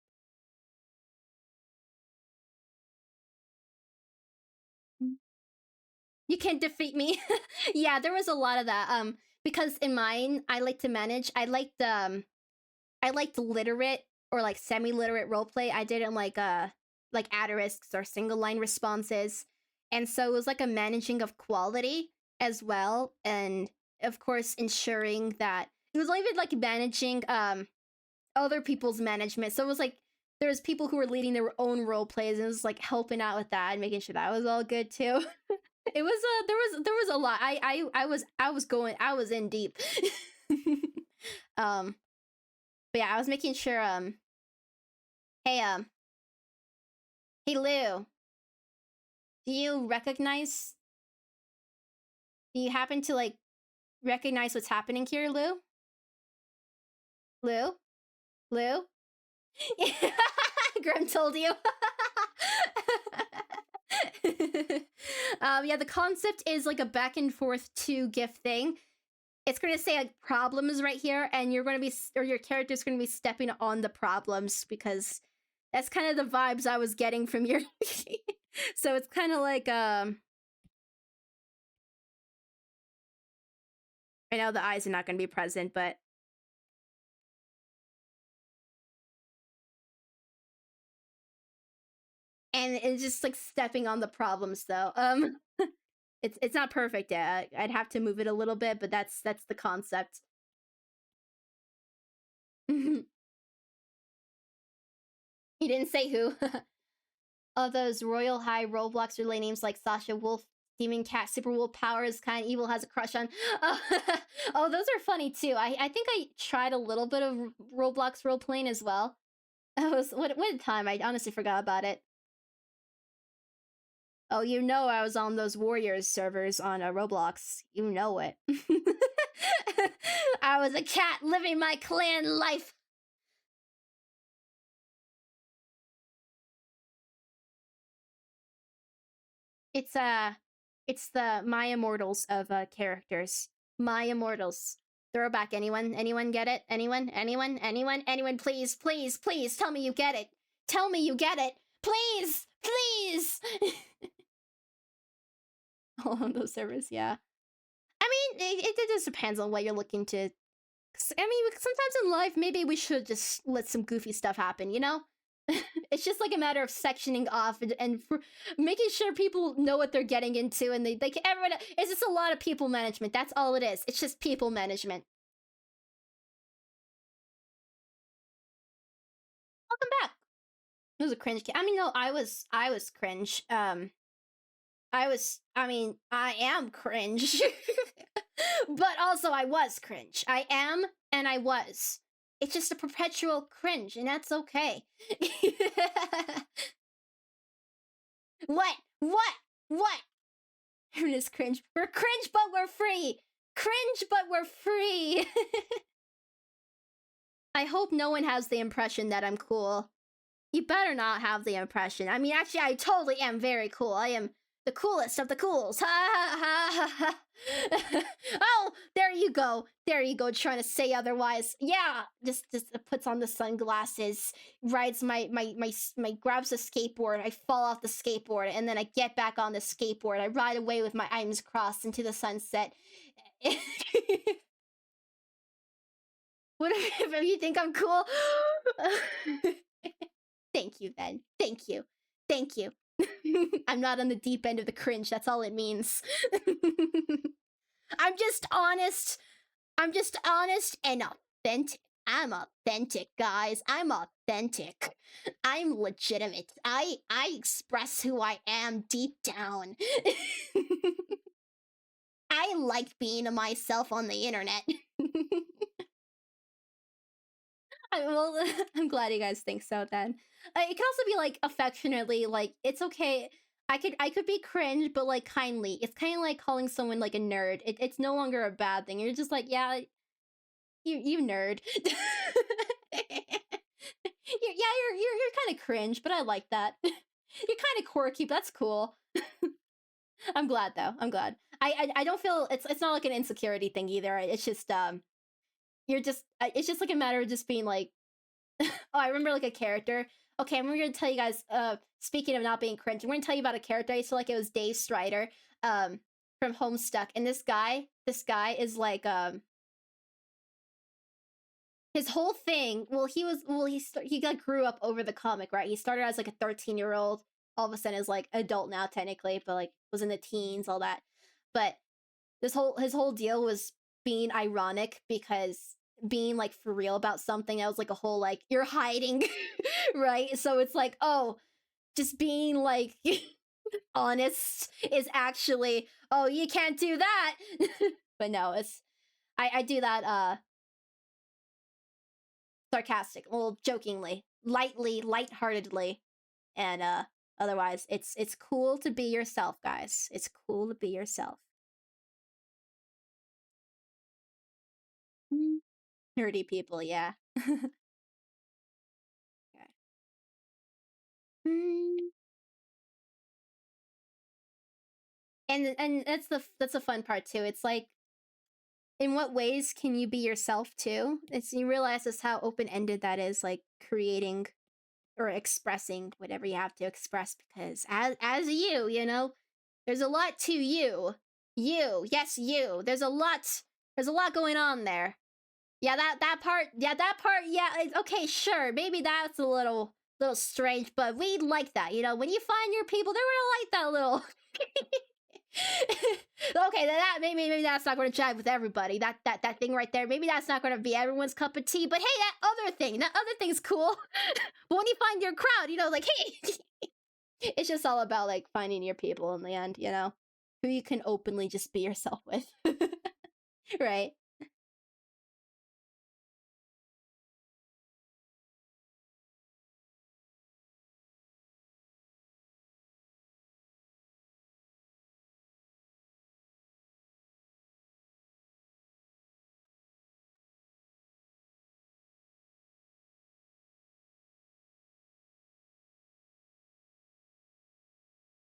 You can defeat me. Yeah, there was a lot of that. Because in mine, I like to manage. I liked literate or like semi-literate roleplay. I did it in like asterisks or single line responses. And so it was like a managing of quality as well. And of course ensuring that it was even like managing other people's management. So it was like there was people who were leading their own role plays and it was like helping out with that and making sure that was all good too. It was there was a lot. I was in deep. um but yeah, I was making sure hey hey Lou, do you recognize do you happen to like recognize what's happening here, Lou? Lou? Lou? Grim told you. Yeah, the concept is like a back and forth two gift thing. It's going to say like problems right here, and you're going to be, or your character's going to be stepping on the problems because that's kind of the vibes I was getting from your. So it's kind of like, I know the eyes are not going to be present, but. And it's just like stepping on the problems though. It's not perfect yet. I'd have to move it a little bit, but that's the concept. He didn't say who. Of those Royal High Roblox relay names like Sasha Wolf, Demon Cat, Super Wolf Powers, kind of evil has a crush on. Oh, those are funny too. I think I tried a little bit of Roblox role playing as well. That was what time? I honestly forgot about it. Oh, you know I was on those Warriors servers on Roblox. You know it. I was a cat living my clan life. It's it's the My Immortals of characters. My Immortals. Throwback. Anyone get it? Anyone? Please, please, please tell me you get it. Tell me you get it. Please, please. All on those servers, yeah. I mean, it just depends on what you're looking to. I mean, sometimes in life, maybe we should just let some goofy stuff happen, you know? It's just like a matter of sectioning off and for making sure people know what they're getting into and they can, everyone, it's just a lot of people management. That's all it is. It's just people management. Welcome back. It was a cringe. I mean, no, I was cringe. I mean, I am cringe. But also I was cringe. I am and I was. It's just a perpetual cringe, and that's okay. What? What? What? Ernest cringe. We're cringe, but we're free. Cringe, but we're free. I hope no one has the impression that I'm cool. You better not have the impression. I mean, actually, I totally am very cool. I am the coolest of the cools. Ha ha ha ha. Oh, there you go. There you go. Trying to say otherwise. Yeah, just puts on the sunglasses, rides my grabs a skateboard. I fall off the skateboard, and then I get back on the skateboard. I ride away with my arms crossed into the sunset. What if you think I'm cool? Thank you, then. Thank you. Thank you. I'm not on the deep end of the cringe. That's all it means. I'm just honest. I'm just honest and authentic. I'm authentic, guys. I'm authentic. I'm legitimate. I express who I am deep down. I like being myself on the internet. Well, I'm glad you guys think so then. It can also be like affectionately, like it's okay. I could be cringe, but like kindly. It's kind of like calling someone like a nerd. It's no longer a bad thing. You're just like, yeah, you nerd. You're kind of cringe, but I like that. You're kind of quirky, but that's cool. I'm glad though. I'm glad. I don't feel it's not like an insecurity thing either. It's just you're just it's just like a matter of just being like oh, I remember like a character. Okay, I'm gonna tell you guys, speaking of not being cringe, I'm gonna tell you about a character I used to like. It was Dave Strider, from Homestuck. And this guy is like, his whole thing, well, he like grew up over the comic, right? He started as like a 13-year-old, all of a sudden is like adult now technically, but like was in the teens, all that. But his whole deal was being ironic because being like for real about something that was like a whole like you're hiding, right? So it's like, oh, just being like honest is actually, oh, you can't do that. But no, it's I do that sarcastic, a little jokingly, lightly, lightheartedly, and otherwise it's cool to be yourself, guys. It's cool to be yourself. Mm. Nerdy people, yeah. Okay. Mm. And that's the fun part too. It's like, in what ways can you be yourself too? It's you realize just how open ended that is, like creating or expressing whatever you have to express. Because as you, you know, there's a lot to you. You, yes, you. There's a lot. There's a lot going on there. Yeah, that part. Yeah, that part. Yeah, okay, sure. Maybe that's a little strange, but we like that. You know, when you find your people, they're gonna like that little. Okay, then that maybe that's not going to jive with everybody. That thing right there. Maybe that's not going to be everyone's cup of tea. But hey, that other thing's cool. But when you find your crowd, you know, like hey, it's just all about like finding your people in the end. You know, who you can openly just be yourself with, right?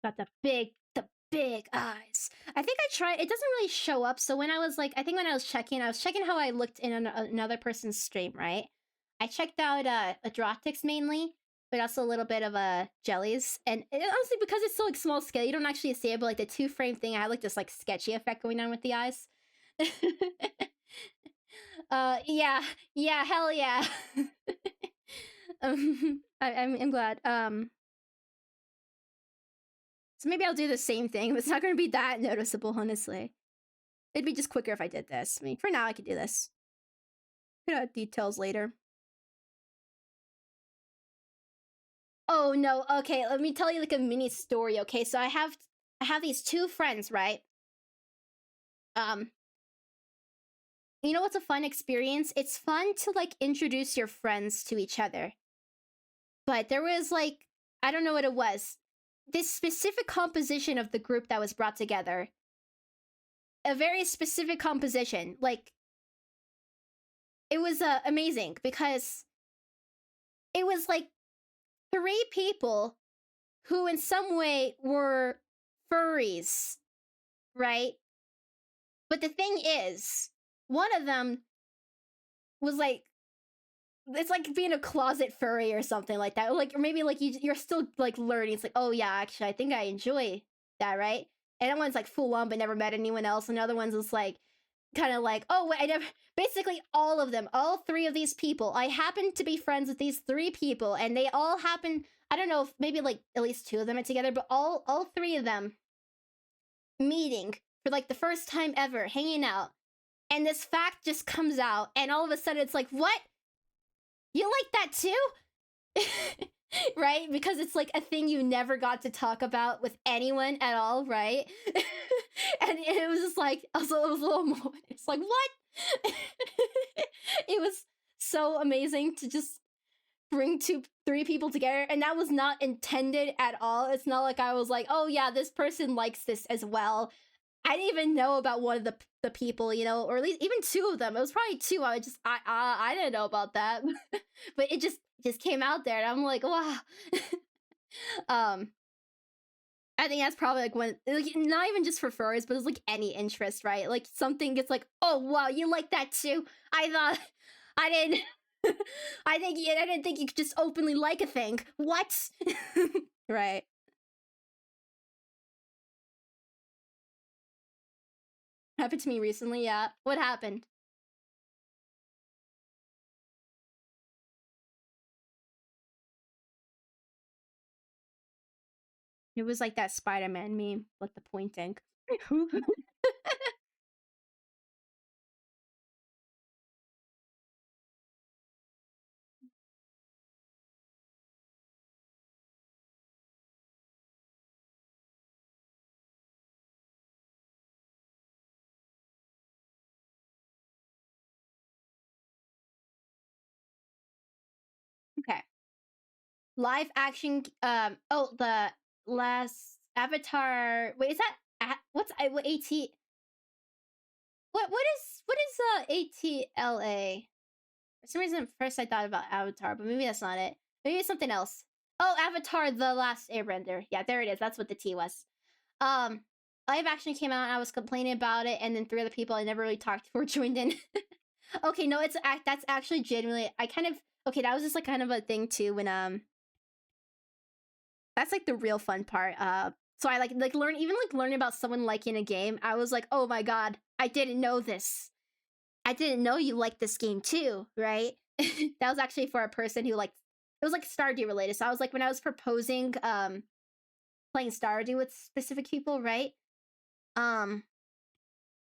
Got the big eyes. I think I tried. It doesn't really show up. So when I was like, I think when I was checking how I looked in another person's stream, right? I checked out Adrotics mainly, but also a little bit of jellies. And honestly, because it's so like small scale, you don't actually see it. But like the 2-frame thing, I had like this like sketchy effect going on with the eyes. Yeah, yeah, hell yeah. I'm glad. So maybe I'll do the same thing, but it's not going to be that noticeable, honestly. It'd be just quicker if I did this. I mean, for now, I could do this. Could add details later. Oh, no. Okay, let me tell you, like, a mini story, okay? So I have I have these two friends, right? Um, you know what's a fun experience? It's fun to like introduce your friends to each other. But there was like, I don't know what it was. This specific composition of the group that was brought together. A very specific composition. Like, it was amazing because it was like three people who in some way were furries, right? But the thing is, one of them was like, it's like being a closet furry or something like that. Or maybe like you're still like learning. It's like, oh yeah, actually, I think I enjoy that, right? And that one's like full on, but never met anyone else. And the other one's just like, kind of like, oh wait, I never. Basically, all of them, all three of these people, I happen to be friends with these three people, and they all happen. I don't know if maybe like at least two of them are together, but all three of them meeting for like the first time ever, hanging out, and this fact just comes out, and all of a sudden it's like, what? You like that too? Right? Because it's like a thing you never got to talk about with anyone at all, right? And it was just like, also, it was a little moment. It's like, what? It was so amazing to just bring three people together, and that was not intended at all. It's not like I was like, oh yeah, this person likes this as well. I didn't even know about one of the people, you know, or at least even two of them. It was probably two. I didn't know about that, but it just came out there, and I'm like, wow. um, I think that's probably like when, like, not even just for furries, but it's like any interest, right? Like something gets like, oh wow, you like that too. I thought I didn't. I didn't think you could just openly like a thing. What? Right. Happened to me recently. Yeah. What happened? It was like that Spider-Man meme, like the pointing. Okay. Live action. Oh, the last Avatar. Wait, is that what's what AT? What is ATLA? For some reason, first I thought about Avatar, but maybe that's not it. Maybe it's something else. Oh, Avatar: The Last Airbender. Yeah, there it is. That's what the T was. Live action came out, and I was complaining about it, and then three other people I never really talked to were joined in. Okay, no, that's actually genuinely. I kind of okay. That was just like kind of a thing too when that's like the real fun part. So I like learn even like learning about someone liking a game. I was like, oh my god, I didn't know this. I didn't know you liked this game too, right? That was actually for a person who liked it was like Stardew related. So I was like when I was proposing playing Stardew with specific people, right? Um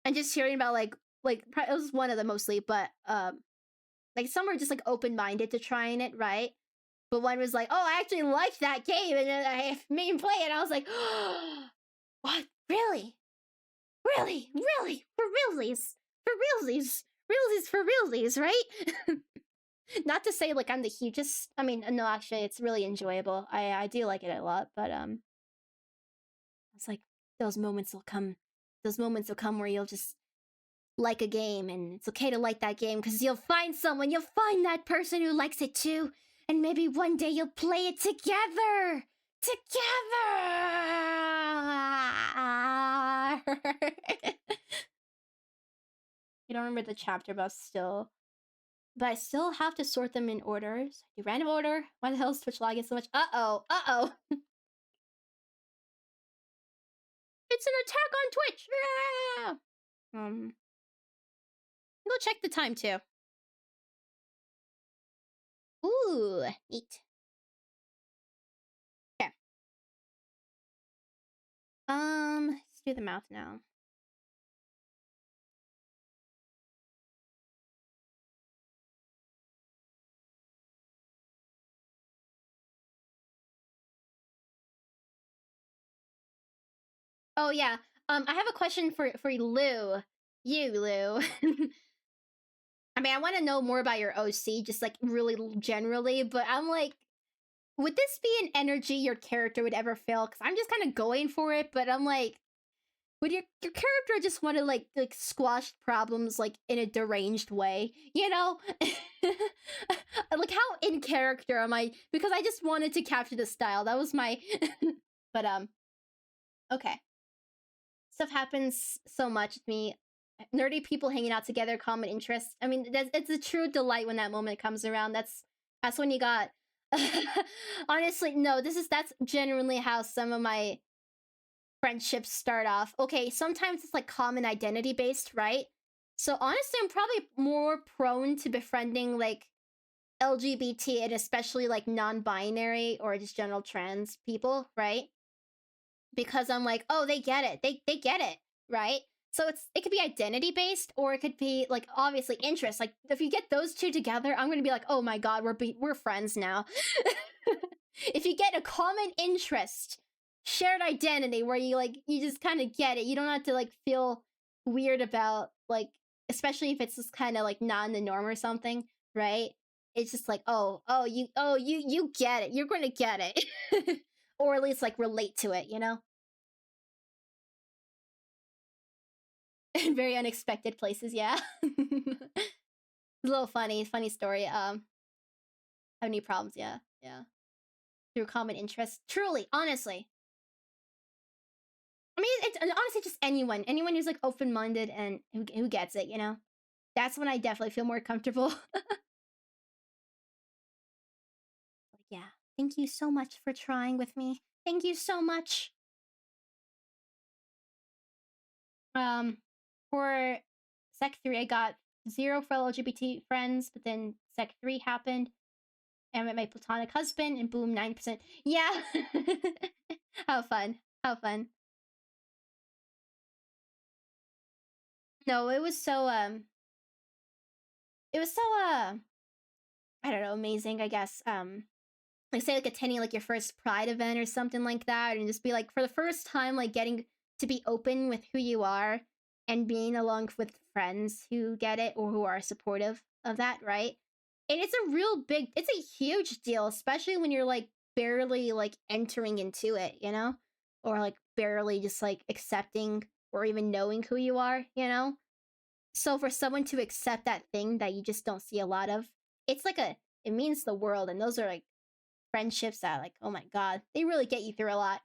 and just hearing about it was one of them mostly, but like some were just like open-minded to trying it, right? But one was like, "Oh, I actually liked that game," and then I made him play it. And I was like, oh, "What? Really? Really? Really? For realsies? For realsies? Realsies for realsies, right?" Not to say like I'm the hugest. I mean, no, actually, it's really enjoyable. I do like it a lot, but it's like those moments will come. Those moments will come where you'll just like a game, and it's okay to like that game because you'll find someone. You'll find that person who likes it too, and maybe one day you'll play it together. Together. You don't remember the chapter, but still. But I still have to sort them in orders. Do random order. Why the hell is Twitch lagging so much? Uh-oh. Uh-oh. It's an attack on Twitch. Ah! Go check the time too. Ooh, neat. Okay. Let's do the mouth now. Oh yeah. I have a question for Lou. You, Lou. I mean, I want to know more about your OC, just like really generally, but I'm like, would this be an energy your character would ever feel? Because I'm just kind of going for it, but I'm like, would your character just want to like squash problems like in a deranged way? You know, like how in character am I? Because I just wanted to capture the style. That was my. But okay. Stuff happens so much with me. Nerdy people hanging out together, common interests. I mean, it's a true delight when that moment comes around. That's when you got. Honestly, no. That's genuinely how some of my friendships start off. Okay, sometimes it's like common identity based, right? So honestly, I'm probably more prone to befriending like LGBT and especially like non-binary or just general trans people, right? Because I'm like, oh, they get it. They get it, right? So it could be identity based or it could be like obviously interest. Like if you get those two together, I'm gonna be like, oh my god, we're friends now. If you get a common interest, shared identity where you just kind of get it. You don't have to like feel weird about like especially if it's just kind of like not in the norm or something, right? It's just like, you get it. You're gonna get it. Or at least like relate to it, you know? In very unexpected places, yeah. A little funny story. Have any problems? Yeah, yeah. Through common interest, truly, honestly. I mean, it's honestly just anyone who's like open minded and who gets it, you know. That's when I definitely feel more comfortable. Like, yeah. Thank you so much for trying with me. Thank you so much. Um, for Sec 3, I got 0 for LGBT friends, but then Sec 3 happened, and met my platonic husband, and boom, 9%. Yeah. How fun. How fun. No, it was so I don't know, amazing, I guess. Like say like attending like your first Pride event or something like that, and just be like for the first time like getting to be open with who you are and being along with friends who get it or who are supportive of that, right? And it's a huge deal, especially when you're like barely like entering into it, you know? Or like barely just like accepting or even knowing who you are, you know? So for someone to accept that thing that you just don't see a lot of, it's like it means the world. And those are like friendships that like, oh my god, they really get you through a lot.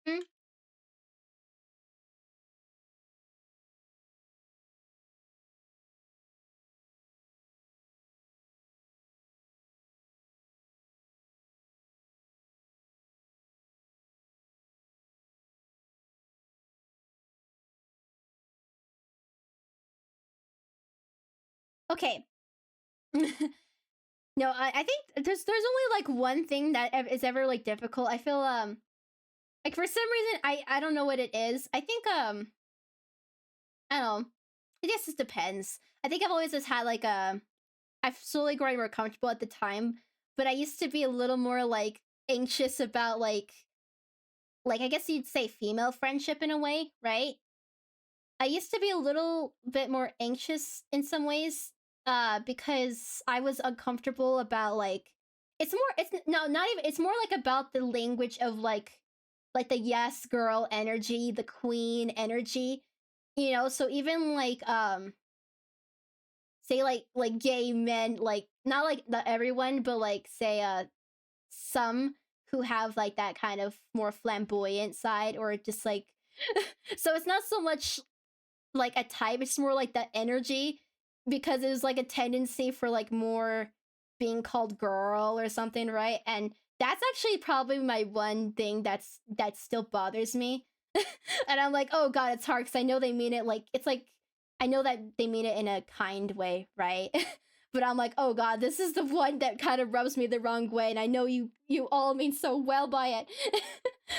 Mm, okay. No, I think there's only like one thing that is ever like difficult. I feel like for some reason I don't know what it is. I think I don't know. I guess it depends. I think I've always just had like I've slowly grown more comfortable at the time, but I used to be a little more like anxious about like I guess you'd say female friendship in a way, right? I used to be a little bit more anxious in some ways because I was uncomfortable about like it's no not even it's more like about the language of like the yes girl energy, the queen energy, you know, so even like say like gay men, like not like not everyone but like say some who have like that kind of more flamboyant side or just like so it's not so much like a type, it's more like that energy because there's like a tendency for like more being called girl or something, right? And that's actually probably my one thing that still bothers me. And I'm like, oh god, it's hard because I know they mean it like it's like I know that they mean it in a kind way, right? But I'm like, oh god, this is the one that kind of rubs me the wrong way, and I know you all mean so well by it.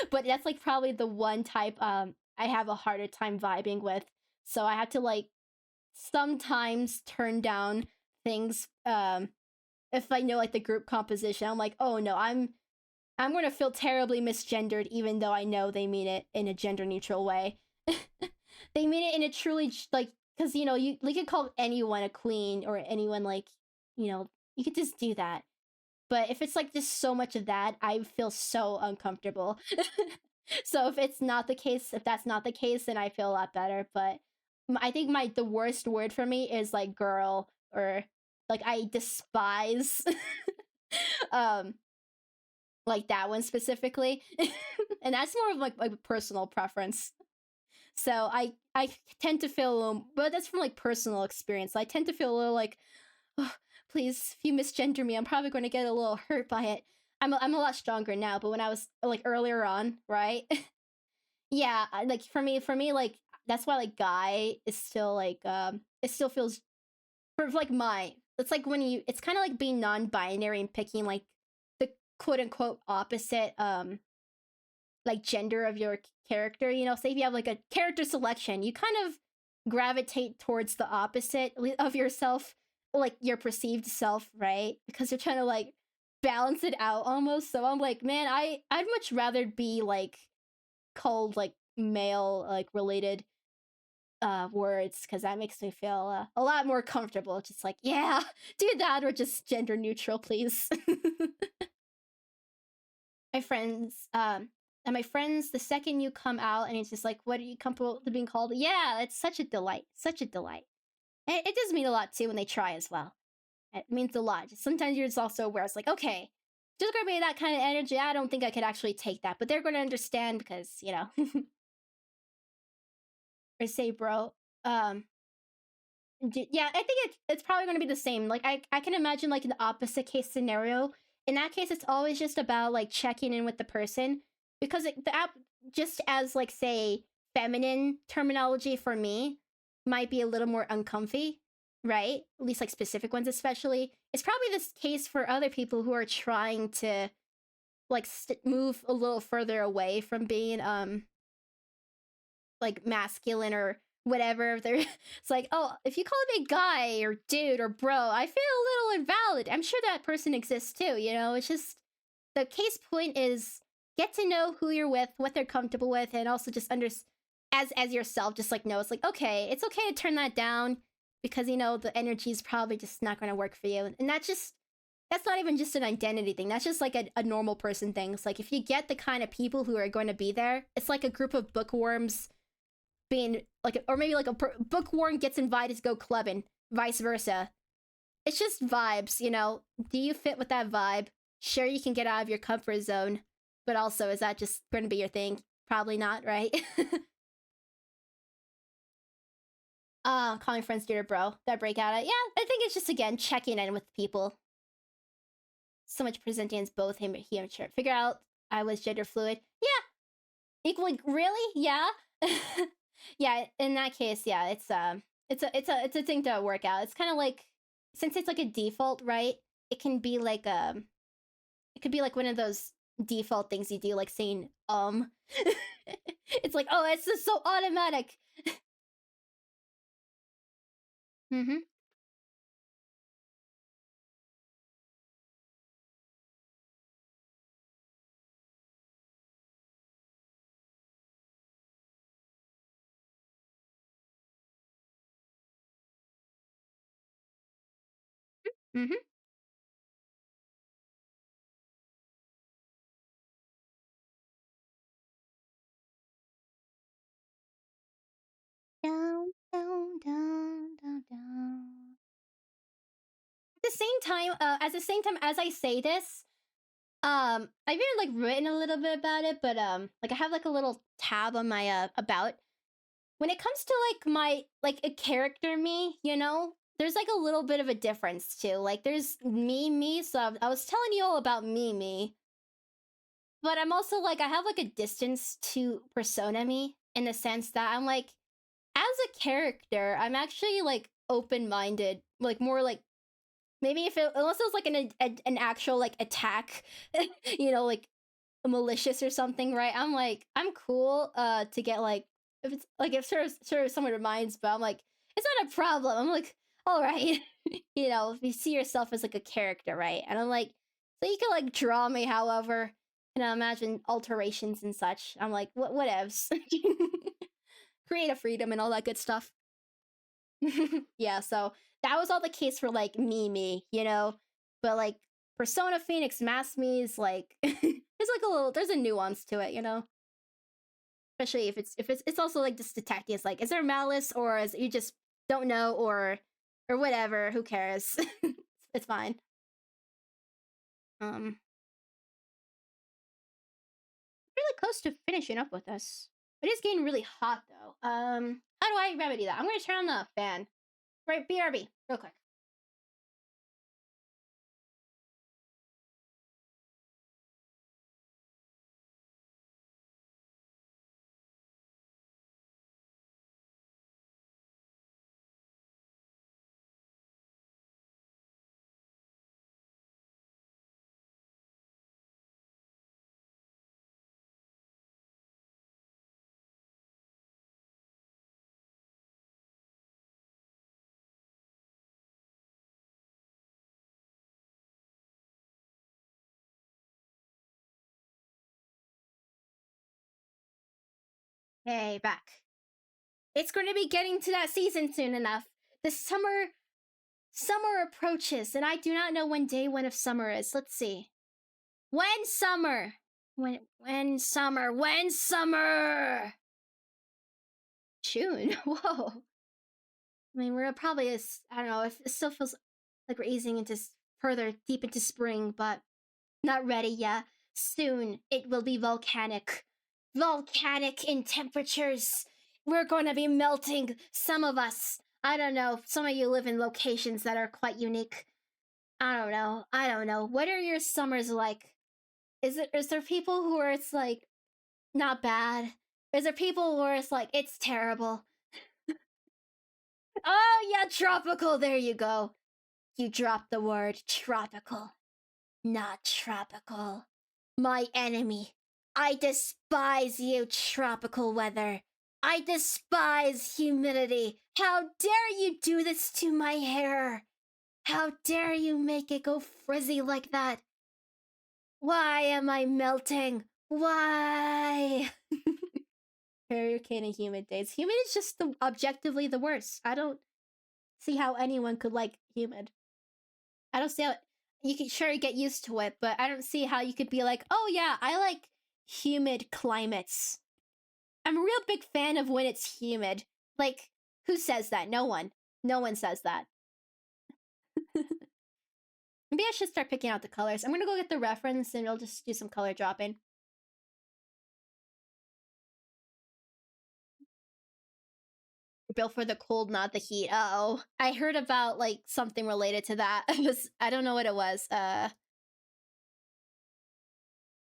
But that's like probably the one type I have a harder time vibing with. So I have to like sometimes turn down things if I know like the group composition. I'm like, oh no, I'm gonna feel terribly misgendered, even though I know they mean it in a gender neutral way. They mean it in a truly like, because you know, you could call anyone a queen or anyone like, you know, you could just do that. But if it's like just so much of that, I feel so uncomfortable. So if it's not the case, if that's not the case, then I feel a lot better. But I think the worst word for me is like girl, or like I despise um like that one specifically. And that's more of like a personal preference. So I tend to feel a little, but that's from like personal experience. I tend to feel a little like, oh, please, if you misgender me, I'm probably going to get a little hurt by it. I'm a lot stronger now, but when I was like earlier on, right? Yeah, like for me, like that's why like guy is still like it still feels for like my. It's like when you, it's kind of like being non-binary and picking like the quote unquote opposite like gender of your character. You know, say if you have like a character selection, you kind of gravitate towards the opposite of yourself, like your perceived self, right? Because you're trying to like balance it out almost. So I'm like, man, I'd much rather be like called like male like related words, because that makes me feel a lot more comfortable. Just like, yeah, do that, or just gender neutral, please. My friends, and my friends, the second you come out and it's just like, what are you comfortable with being called? Yeah, it's such a delight, such a delight. And it does mean a lot too when they try as well. It means a lot. Just sometimes you're just also aware it's like, okay, just gonna be that kind of energy. I don't think I could actually take that, but they're gonna understand because, you know. Or say, bro. Um, yeah, I think it's probably gonna be the same. Like I can imagine like an opposite case scenario. In that case, it's always just about like checking in with the person, because the app, just as like say feminine terminology for me might be a little more uncomfy, right? At least like specific ones, especially. It's probably this case for other people who are trying to like move a little further away from being like masculine or whatever. They're it's like, oh, if you call me guy or dude or bro, I feel a little invalid. I'm sure that person exists too, you know? It's just the case point is get to know who you're with, what they're comfortable with, and also just as yourself, just like know it's like, okay, it's okay to turn that down, because you know the energy is probably just not gonna work for you. And that's not even just an identity thing. That's just like a normal person thing. It's like if you get the kind of people who are going to be there, it's like a group of bookworms being like, or maybe like a bookworm gets invited to go clubbing, vice versa. It's just vibes, you know. Do you fit with that vibe? Sure, you can get out of your comfort zone, but also, is that just going to be your thing? Probably not, right? Calling friends dear bro, that breakout. Yeah, I think it's just again checking in with people. So much presenting as both him and he and sure. Figure out I was gender fluid. Yeah, equally really, yeah. Yeah, in that case, yeah, it's a thing to work out. It's kind of like, since it's like a default, right? It can be like it could be like one of those default things you do, like saying It's like, oh, it's just so automatic. Mhm. Mhm. Down, down, down, down, down. At the same time, at the same time as I say this, I've even like written a little bit about it, but like I have like a little tab on my about. When it comes to like my like a character me, you know, there's like a little bit of a difference too. Like there's me. So I was telling you all about me, but I'm also like I have like a distance to persona me, in the sense that I'm like, as a character, I'm actually like open minded, like more like, maybe if it, unless it was like an actual like attack, you know, like malicious or something, right? I'm like, I'm cool to get like, if it's like, if sort of someone reminds, but I'm like, it's not a problem. I'm like, all right. You know, if you see yourself as like a character, right? And I'm like, so you can like draw me however, And I imagine alterations and such. I'm like, whatevs. Creative freedom and all that good stuff. Yeah, so that was all the case for like me, you know? But like Persona Phoenix Mask Me is like there's like a little there's a nuance to it, you know? Especially if it's also like just detecting. It's like, is there malice or is you just don't know or whatever, who cares? It's fine. Really close to finishing up with this. It is getting really hot though. How do I remedy that? I'm gonna turn on the fan. Right, BRB, real quick. Hey, back. It's going to be getting to that season soon enough. The summer approaches, and I do not know when day one of summer is. Let's see. When summer? When summer? When summer? June. Whoa. I mean, we're probably I don't know. It still feels like we're easing into further deep into spring, but not ready yet. Soon it will be volcanic. Volcanic in temperatures. We're going to be melting. Some of us. I don't know. Some of you live in locations that are quite unique. I don't know. I don't know. What are your summers like? Is there people who are it's like not bad? Is there people where it's like it's terrible? Oh yeah, tropical. There you go. You dropped the word tropical. Not tropical. My enemy. I despise you, tropical weather. I despise humidity. How dare you do this to my hair? How dare you make it go frizzy like that? Why am I melting? Why? Hurricane and humid days. Humid is just objectively the worst. I don't see how anyone could like humid. I don't see how you can sure get used to it, but I don't see how you could be like, oh yeah, I like humid climates. I'm a real big fan of when it's humid. Like, who says that? No one. No one says that. Maybe I should start picking out the colors. I'm gonna go get the reference and I'll just do some color dropping. Built for the cold, not the heat. Uh-oh. I heard about like something related to that. I don't know what it was. I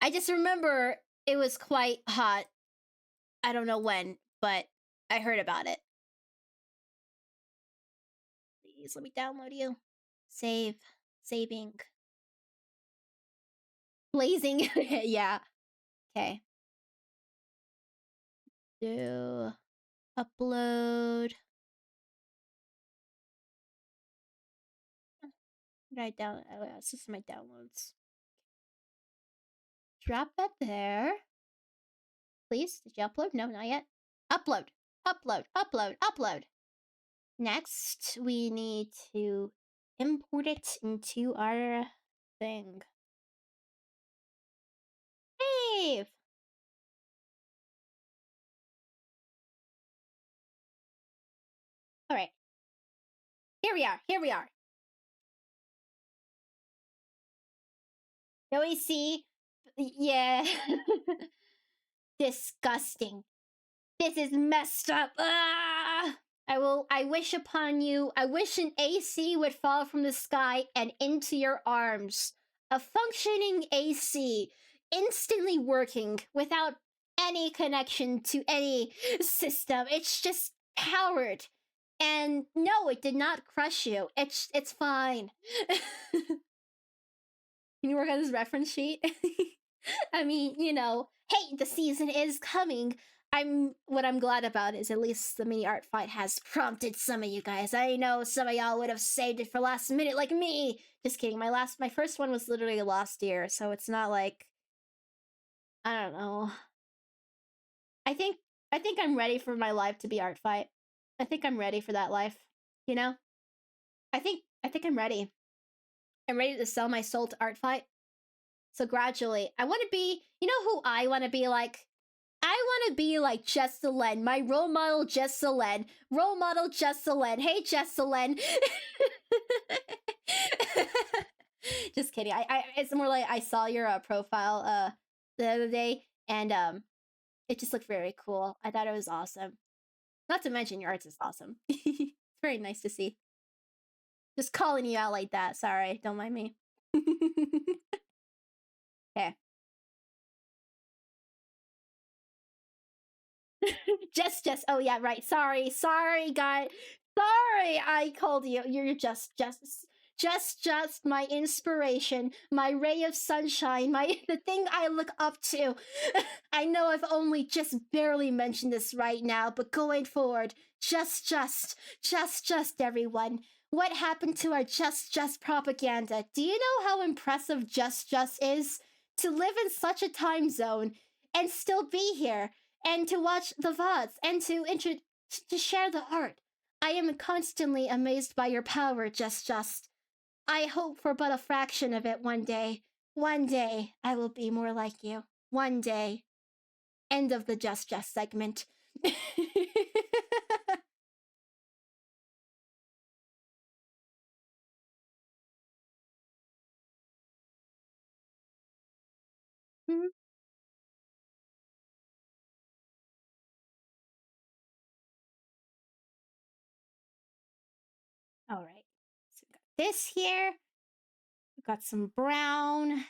just remember it was quite hot. I don't know when, but I heard about it. Please let me download you. Save. Saving. Blazing. Yeah. Okay. Do upload. Did I down? Oh, yeah, this is my downloads. Drop that there. Please. Did you upload? No, not yet. Upload. Upload. Upload. Upload. Next, we need to import it into our thing. Save. All right. Here we are. Here we are. Now we see. Yeah. Disgusting. This is messed up. Ah! I wish upon you. I wish an AC would fall from the sky and into your arms. A functioning AC, instantly working without any connection to any system. It's just powered. And no, it did not crush you. It's fine. Can you work on this reference sheet? I mean, you know, hey, the season is coming. What I'm glad about is at least the mini art fight has prompted some of you guys. I know some of y'all would have saved it for last minute like me. Just kidding. My first one was literally last year, so it's not like I don't know. I think I'm ready for my life to be art fight. I think I'm ready for that life. You know? I think I'm ready. I'm ready to sell my soul to art fight. So gradually, I want to be, you know who I want to be like? I want to be like Jester, my role model Jester. Role model Jester. Hey Jester. Just kidding. It's more like I saw your profile the other day, and it just looked very cool. I thought it was awesome. Not to mention your arts is awesome. It's very nice to see. Just calling you out like that. Sorry, don't mind me. Okay. Just. Oh yeah, right. Sorry, guy. Sorry, I called you. You're just my inspiration, my ray of sunshine, the thing I look up to. I know I've only just barely mentioned this right now, but going forward, just everyone. What happened to our just propaganda? Do you know how impressive just is? To live in such a time zone and still be here, and to watch the VODs, and to share the art. I am constantly amazed by your power, just. I hope for but a fraction of it one day. One day, I will be more like you. One day. End of the just segment. Mhm. All right. So we got this here. We got some brown.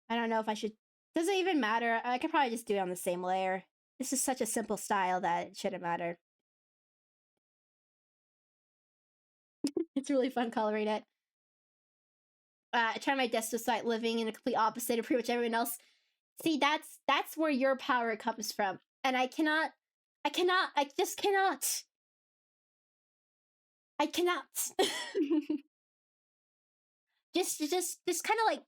I don't know if I should. Does it even matter? I could probably just do it on the same layer. This is such a simple style that it shouldn't matter. It's really fun coloring it. I try my best to start living in a complete opposite of pretty much everyone else. See, that's where your power comes from, and I just cannot. I cannot. just kind of like,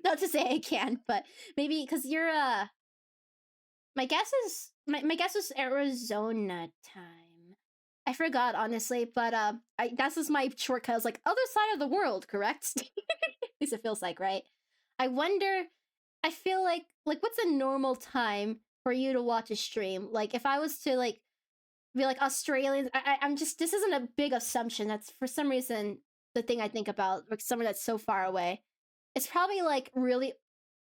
not to say I can, but maybe because you're my guess is my guess is Arizona time. I forgot honestly, but that's just my shortcut. I was like, other side of the world, correct? At least it feels like, right? I wonder. I feel like what's a normal time for you to watch a stream? Like if I was to like be like Australians, I'm just, this isn't a big assumption. That's for some reason the thing I think about, like somewhere that's so far away. It's probably like really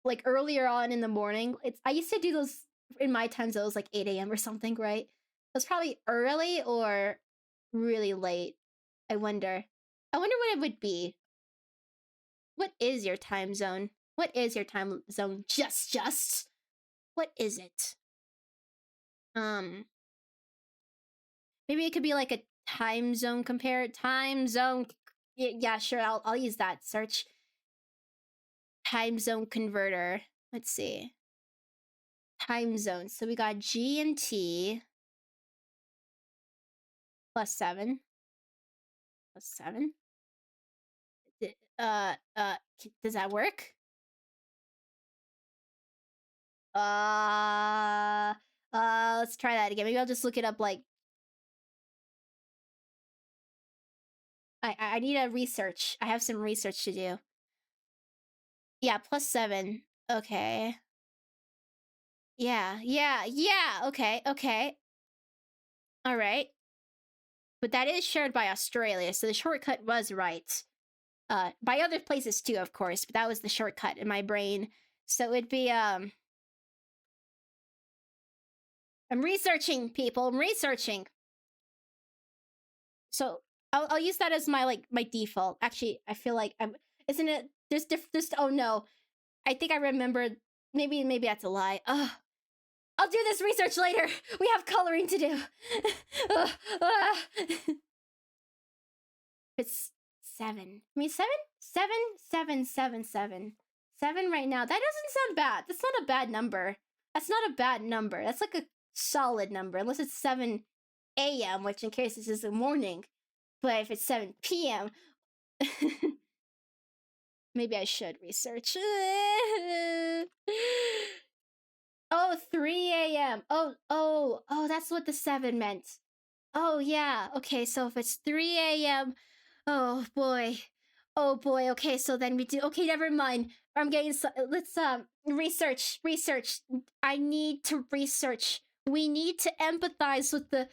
like earlier on in the morning. It's I used to do those in my time zone, it was like 8 a.m. or something, right? It was probably early or really late. I wonder. I wonder what it would be. What is your time zone? What is your time zone? Just. What is it? Maybe it could be like a time zone compare. Time zone. Yeah, sure. I'll use that. Search time zone converter. Let's see. Time zone. So we got GMT +7. +7. Does that work? Let's try that again. Maybe I'll just look it up like I need a research. I have some research to do. Yeah, +7. Okay. Yeah. Okay. All right. But that is shared by Australia, so the shortcut was right. By other places too, of course, but that was the shortcut in my brain. So it'd be I'm researching, people. I'm researching. So I'll use that as my my default. Actually, I feel like I'm. Isn't it? There's. Oh no, I think I remembered. Maybe that's a lie. Ugh. I'll do this research later. We have coloring to do. It's 7. I mean 7, 7, 7, 7, 7, 7 right now. That doesn't sound bad. That's not a bad number. That's not a bad number. That's like a solid number, unless it's 7 a.m., which in case this is the morning. But if it's 7 p.m., Maybe I should research. Oh, 3 a.m. Oh, that's what the 7 meant. Oh, yeah. Okay, so if it's 3 a.m. Oh, boy. Oh, boy. Okay, so then we do... Okay, never mind. I'm getting... Let's, research. I need to research. We need to empathize with the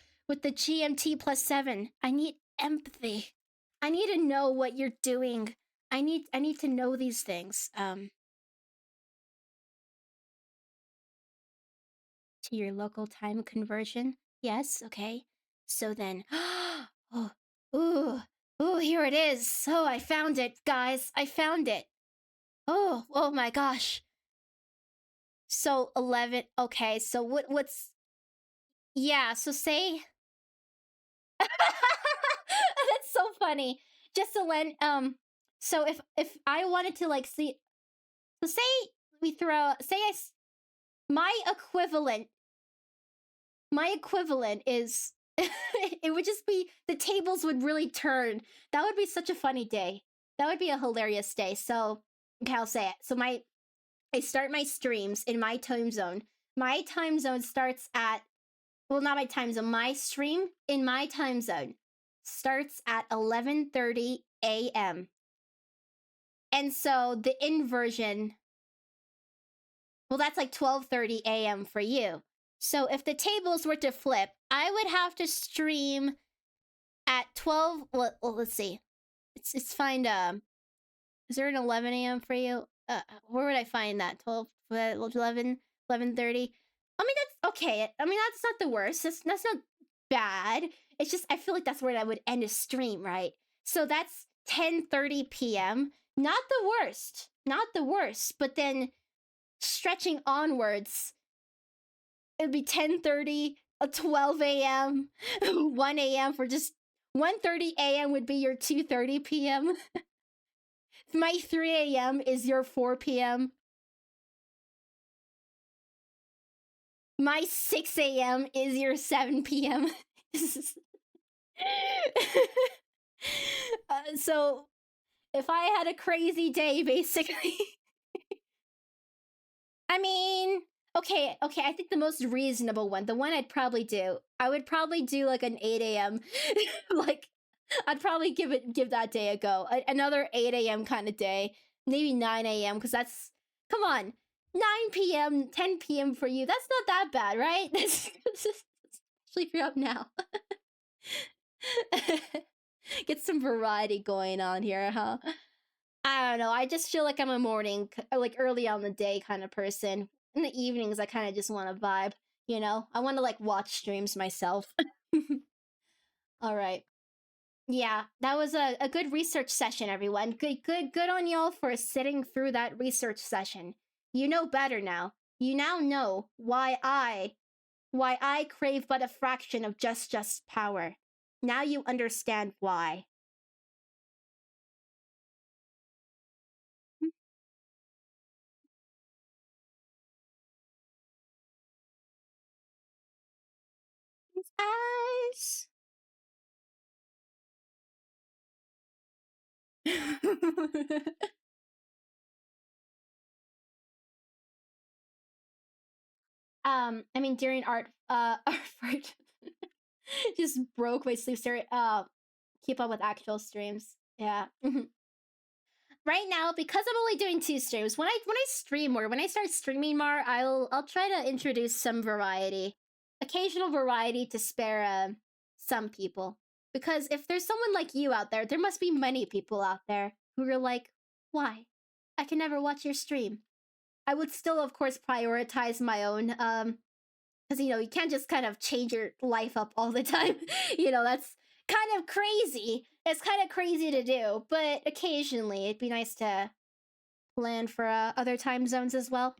GMT plus 7. I need empathy. I need to know what you're doing. I need to know these things. To your local time conversion. Yes, okay. So then, oh, ooh, here it is. Oh, I found it, guys. I found it. Oh my gosh. So 11. Okay, so what's... Yeah, so say... That's so funny. Just to let so if I wanted to like see... So say we throw... Say my equivalent is... It would just be... The tables would really turn. That would be such a funny day. That would be a hilarious day. So, okay, I'll say it. So I start my streams in my time zone. My time zone starts at... Well, not my time zone. My stream in my time zone starts at 11:30 a.m. And so the inversion... Well, that's like 12:30 a.m. for you. So if the tables were to flip, I would have to stream at 12... Well, let's see. It's find... Is there an 11 a.m. for you? Where would I find that? 12, 11, 11:30? I mean, that's okay. I mean, that's not the worst. That's not bad. It's just, I feel like that's where I would end a stream, right? So that's 10:30 p.m. Not the worst. Not the worst. But then stretching onwards, it would be 10:30, 12 a.m., 1 a.m. for just... 1:30 a.m. would be your 2:30 p.m. My 3 a.m. is your 4 p.m. My 6 a.m. is your 7 p.m. So, if I had a crazy day, basically... I mean... Okay, I think the most reasonable one, the one I'd probably do, I would probably do like an 8 a.m. Like, I'd probably give that day a go. Another 8 a.m. kind of day. Maybe 9 a.m. because that's... Come on. 9 p.m., 10 p.m. for you. That's not that bad, right? Especially if you're up now. Get some variety going on here, huh? I don't know. I just feel like I'm a morning, like early on the day kind of person. In the evenings, I kind of just want to vibe, you know? I want to like watch streams myself. All right. Yeah, that was a good research session, everyone. Good on y'all for sitting through that research session. You know better now. You now know why I crave but a fraction of just power. Now you understand why. His eyes. I mean, during art just broke my sleep story. Keep up with actual streams. Yeah. Right now, because I'm only doing 2 streams, when I stream more, when I start streaming more, I'll try to introduce some variety, occasional variety to spare some people. Because if there's someone like you out there, there must be many people out there who are like, why? I can never watch your stream. I would still, of course, prioritize my own, because, you know, you can't just kind of change your life up all the time. You know, that's kind of crazy. It's kind of crazy to do, but occasionally it'd be nice to plan for other time zones as well.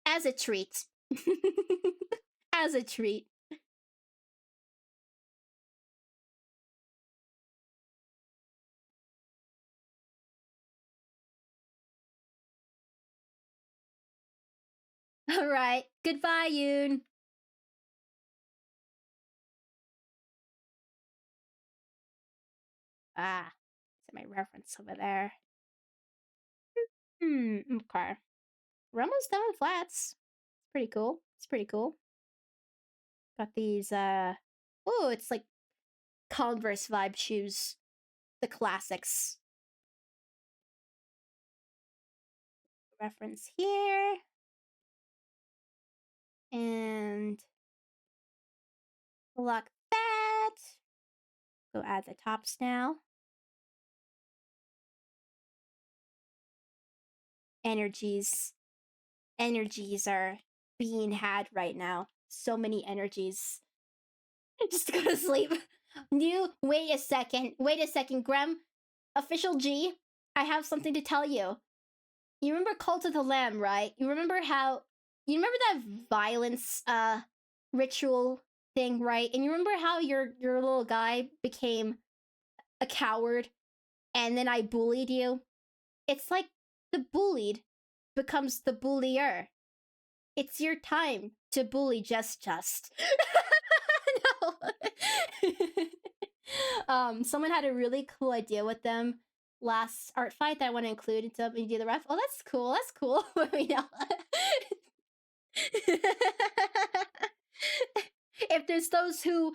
As a treat. As a treat. All right. Goodbye, Yoon. Ah. my reference over there. Okay. We're almost done with flats. It's pretty cool. It's pretty cool. Got these, oh, it's like Converse vibe shoes. The classics. Reference here. And lock that. Go add the tops now. Energies are being had right now. So many energies. Just go to sleep. Wait a second, Grem. Official G, I have something to tell you. You remember Cult of the Lamb, right? You remember that violence ritual thing, right? And you remember how your little guy became a coward and then I bullied you? It's like the bullied becomes the bullier. It's your time to bully just. No. Someone had a really cool idea with them last art fight that I want to include into when you do the ref. Oh, that's cool. That's cool. If there's those who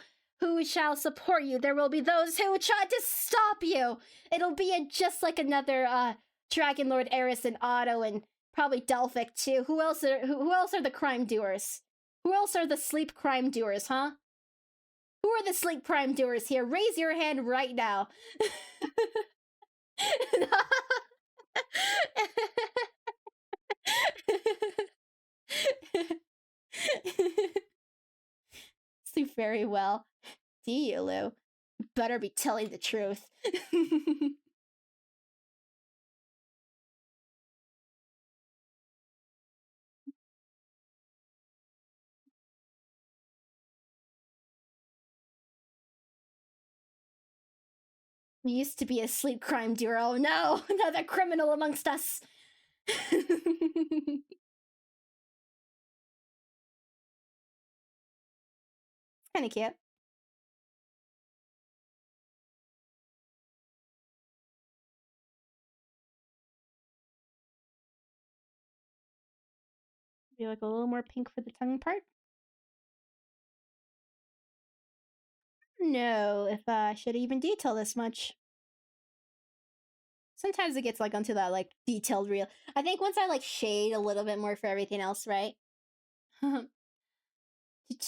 shall support you, there will be those who try to stop you. It'll be just like another Dragon Lord Eris and Otto and probably Delphic too. Who else are the crime doers? Who else are the sleep crime doers, huh? Who are the sleep crime doers here? Raise your hand right now. Sleep very well. Do you, Lou? Better be telling the truth. We used to be a sleep crime duo. Oh no, another criminal amongst us. Kind of cute. Be like a little more pink for the tongue part. No, if I should even detail this much. Sometimes it gets like onto that like detailed real. I think once I like shade a little bit more for everything else, right?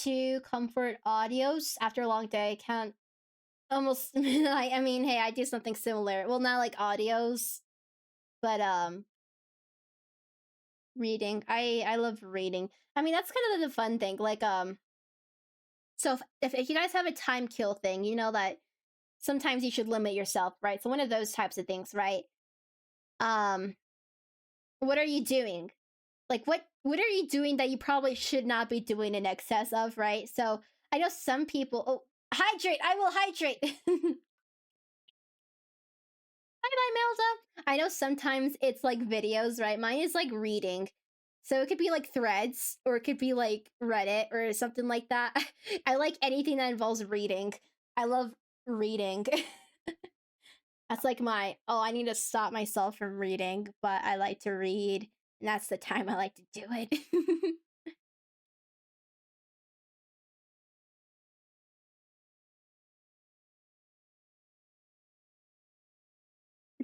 To comfort audios after a long day, can't almost I mean, hey, I do something similar. Well, not like audios, but reading. I love reading. I mean, that's kind of the fun thing. Like so if you guys have a time kill thing, you know that sometimes you should limit yourself, right? So one of those types of things, right? What are you doing? Like what are you doing that you probably should not be doing in excess of, right? So I know some people hydrate, I will hydrate. Bye, Melda. I know sometimes it's like videos, right? Mine is like reading. So it could be like threads, or it could be like Reddit or something like that. I like anything that involves reading. I love reading. That's like I need to stop myself from reading, but I like to read. And that's the time I like to do it.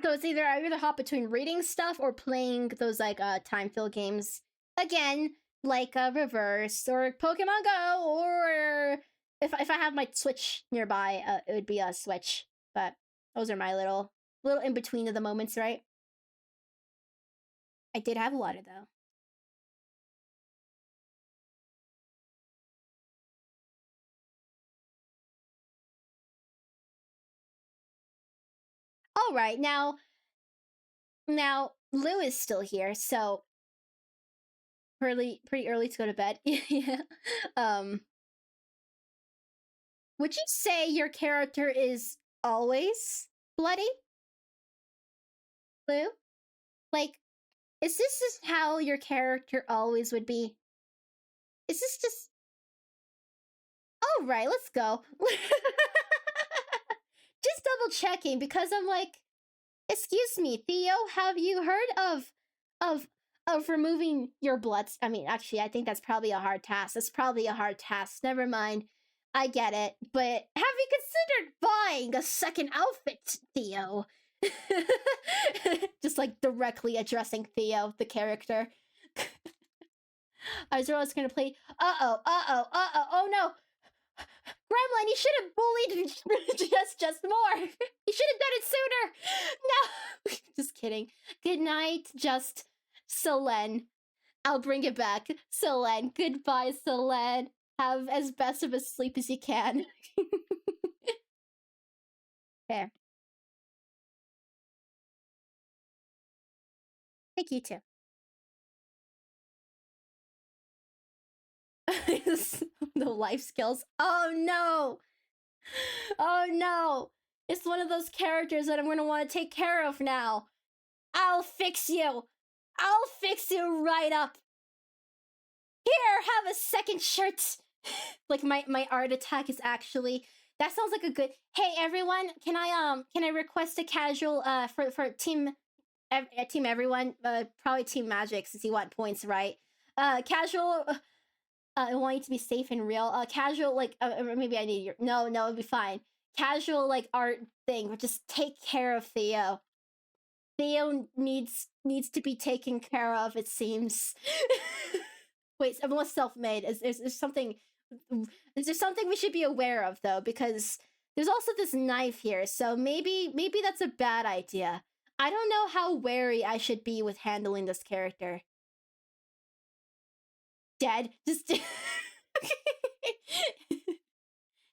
So it's I either hop between reading stuff or playing those like time fill games. Again, like Reverse or Pokemon Go, or if I have my Switch nearby, it would be a Switch. But those are my little in between of the moments, right? I did have water though. All right, now Lou is still here, so pretty early to go to bed. Yeah. Would you say your character is always bloody, Lou? Like, is this just how your character always would be? Is this just... All right, let's go. Just double checking because I'm like, Excuse me, Theo, have you heard of removing your blood? I mean, actually, I think that's probably a hard task. That's probably a hard task. Never mind. I get it. But have you considered buying a second outfit, Theo? Just like directly addressing Theo, the character. I was gonna play. Oh no! Gremlin, you should have bullied just more. You should have done it sooner. No, just kidding. Good night, just Solen. I'll bring it back, Solen. Goodbye, Solen. Have as best of a sleep as you can. Okay. Thank you too. No life skills. Oh no! Oh no! It's one of those characters that I'm gonna want to take care of now. I'll fix you! I'll fix you right up! Here, have a second shirt! Like my art attack is actually that sounds like a good. Hey everyone, can I request a casual for team team everyone, probably team magic since you want points, right? Casual I want you to be safe and real. Casual, like, maybe I need your. No, it'd be fine. Casual, like, art thing, but just take care of Theo. Theo needs to be taken care of. It seems. Wait, everyone's self-made. Is something? Is there something we should be aware of though? Because there's also this knife here, so maybe that's a bad idea. I don't know how wary I should be with handling this character. Dead. Just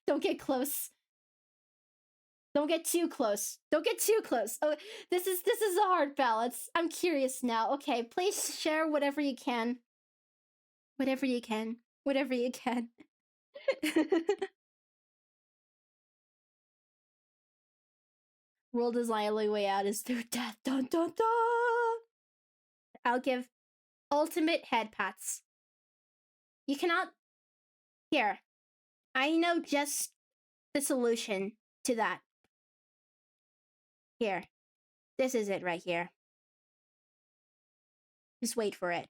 don't get close. Don't get too close. Don't get too close. Oh, this is a hard balance. I'm curious now. Okay, please share whatever you can. Whatever you can. Whatever you can. World design only way out is through death. Dun dun dun. I'll give ultimate head pats. You cannot. Here. I know just the solution to that. Here. This is it right here. Just wait for it.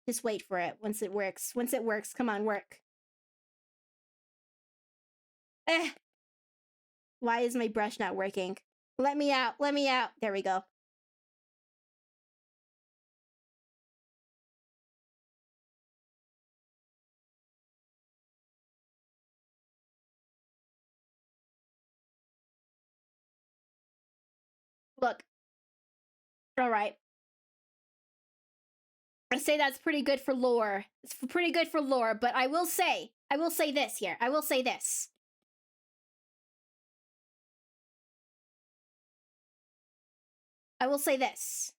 Just wait for it. Once it works. Once it works, come on, work. Eh. Why is my brush not working? Let me out. Let me out. There we go. Look. All right. I say that's pretty good for lore. It's pretty good for lore, but I will say this here. I will say this. I will say this.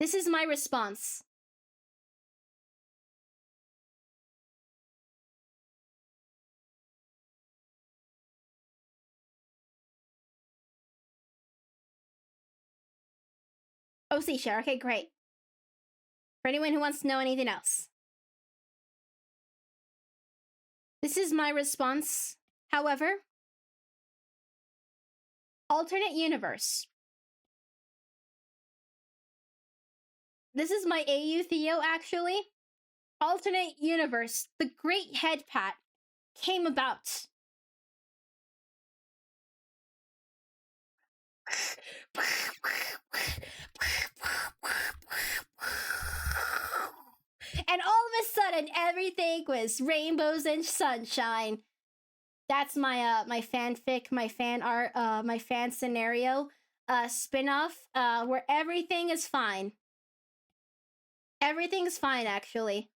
This is my response. OC share. Okay, great. For anyone who wants to know anything else. This is my response. However, alternate universe. This is my AU Theo, actually. Alternate universe. The great head pat came about. And all of a sudden, everything was rainbows and sunshine. That's my my fanfic, my fan art, my fan scenario spin-off where everything is fine. Everything's fine, actually.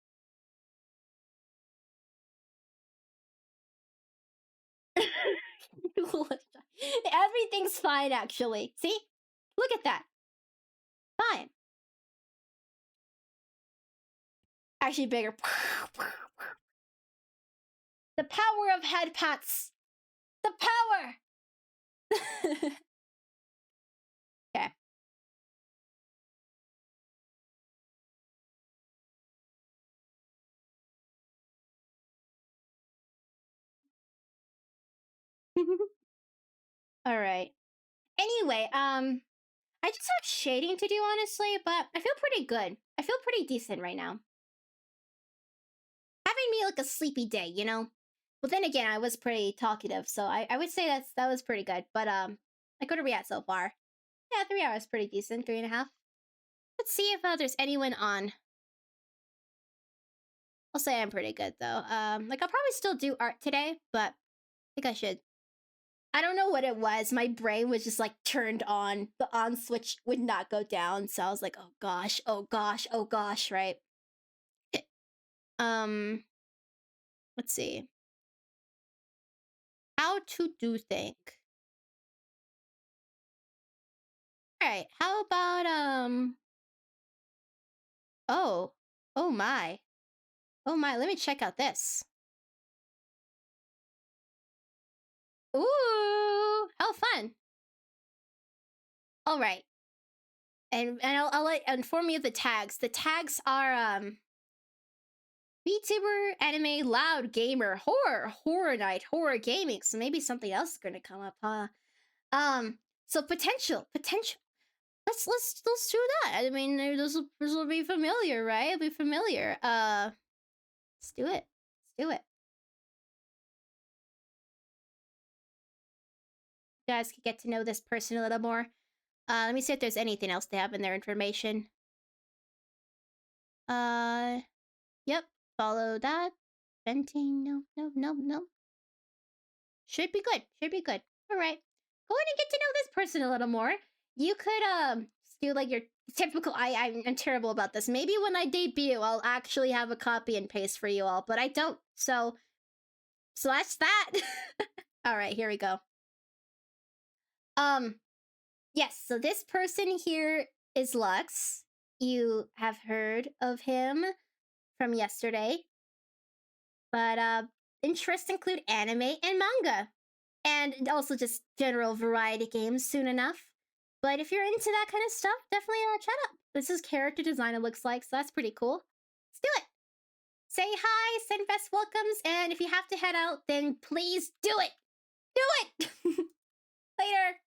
Everything's fine, actually. See? Look at that. Fine. Actually bigger. The power of head pats. The power. Okay. All right. Anyway, I just have shading to do, honestly, but I feel pretty good. I feel pretty decent right now. Having me like a sleepy day, you know? But then again, I was pretty talkative, so I would say that was pretty good. But like what are we at so far? Yeah, 3 hours, pretty decent. 3.5. Let's see if there's anyone on. I'll say I'm pretty good though. Like I'll probably still do art today, but I think I should. I don't know what it was. My brain was just like turned on. The on switch would not go down, so I was like, oh gosh, oh gosh, oh gosh, right? Um, let's see. How to do think. All right, how about oh, oh my. Oh my, let me check out this. Ooh, how fun. All right. And I'll inform you of the tags. The tags are VTuber, anime, loud, gamer, horror night, horror gaming. So maybe something else is gonna come up, huh? So potential. Let's do that. I mean, this will be familiar, right? It'll be familiar. Let's do it. Let's do it. You guys can get to know this person a little more. Let me see if there's anything else they have in their information. Yep. Follow that. Venting. No. Should be good. Should be good. All right. Go ahead and get to know this person a little more. You could do like your typical. I'm terrible about this. Maybe when I debut, I'll actually have a copy and paste for you all, but I don't. So that's that. All right. Here we go. Yes. So this person here is Lux. You have heard of him from yesterday. But interests include anime and manga. And also just general variety games soon enough. But if you're into that kind of stuff, definitely chat up. This is character design, it looks like, so that's pretty cool. Let's do it. Say hi, send best welcomes, and if you have to head out, then please do it. Do it! Later.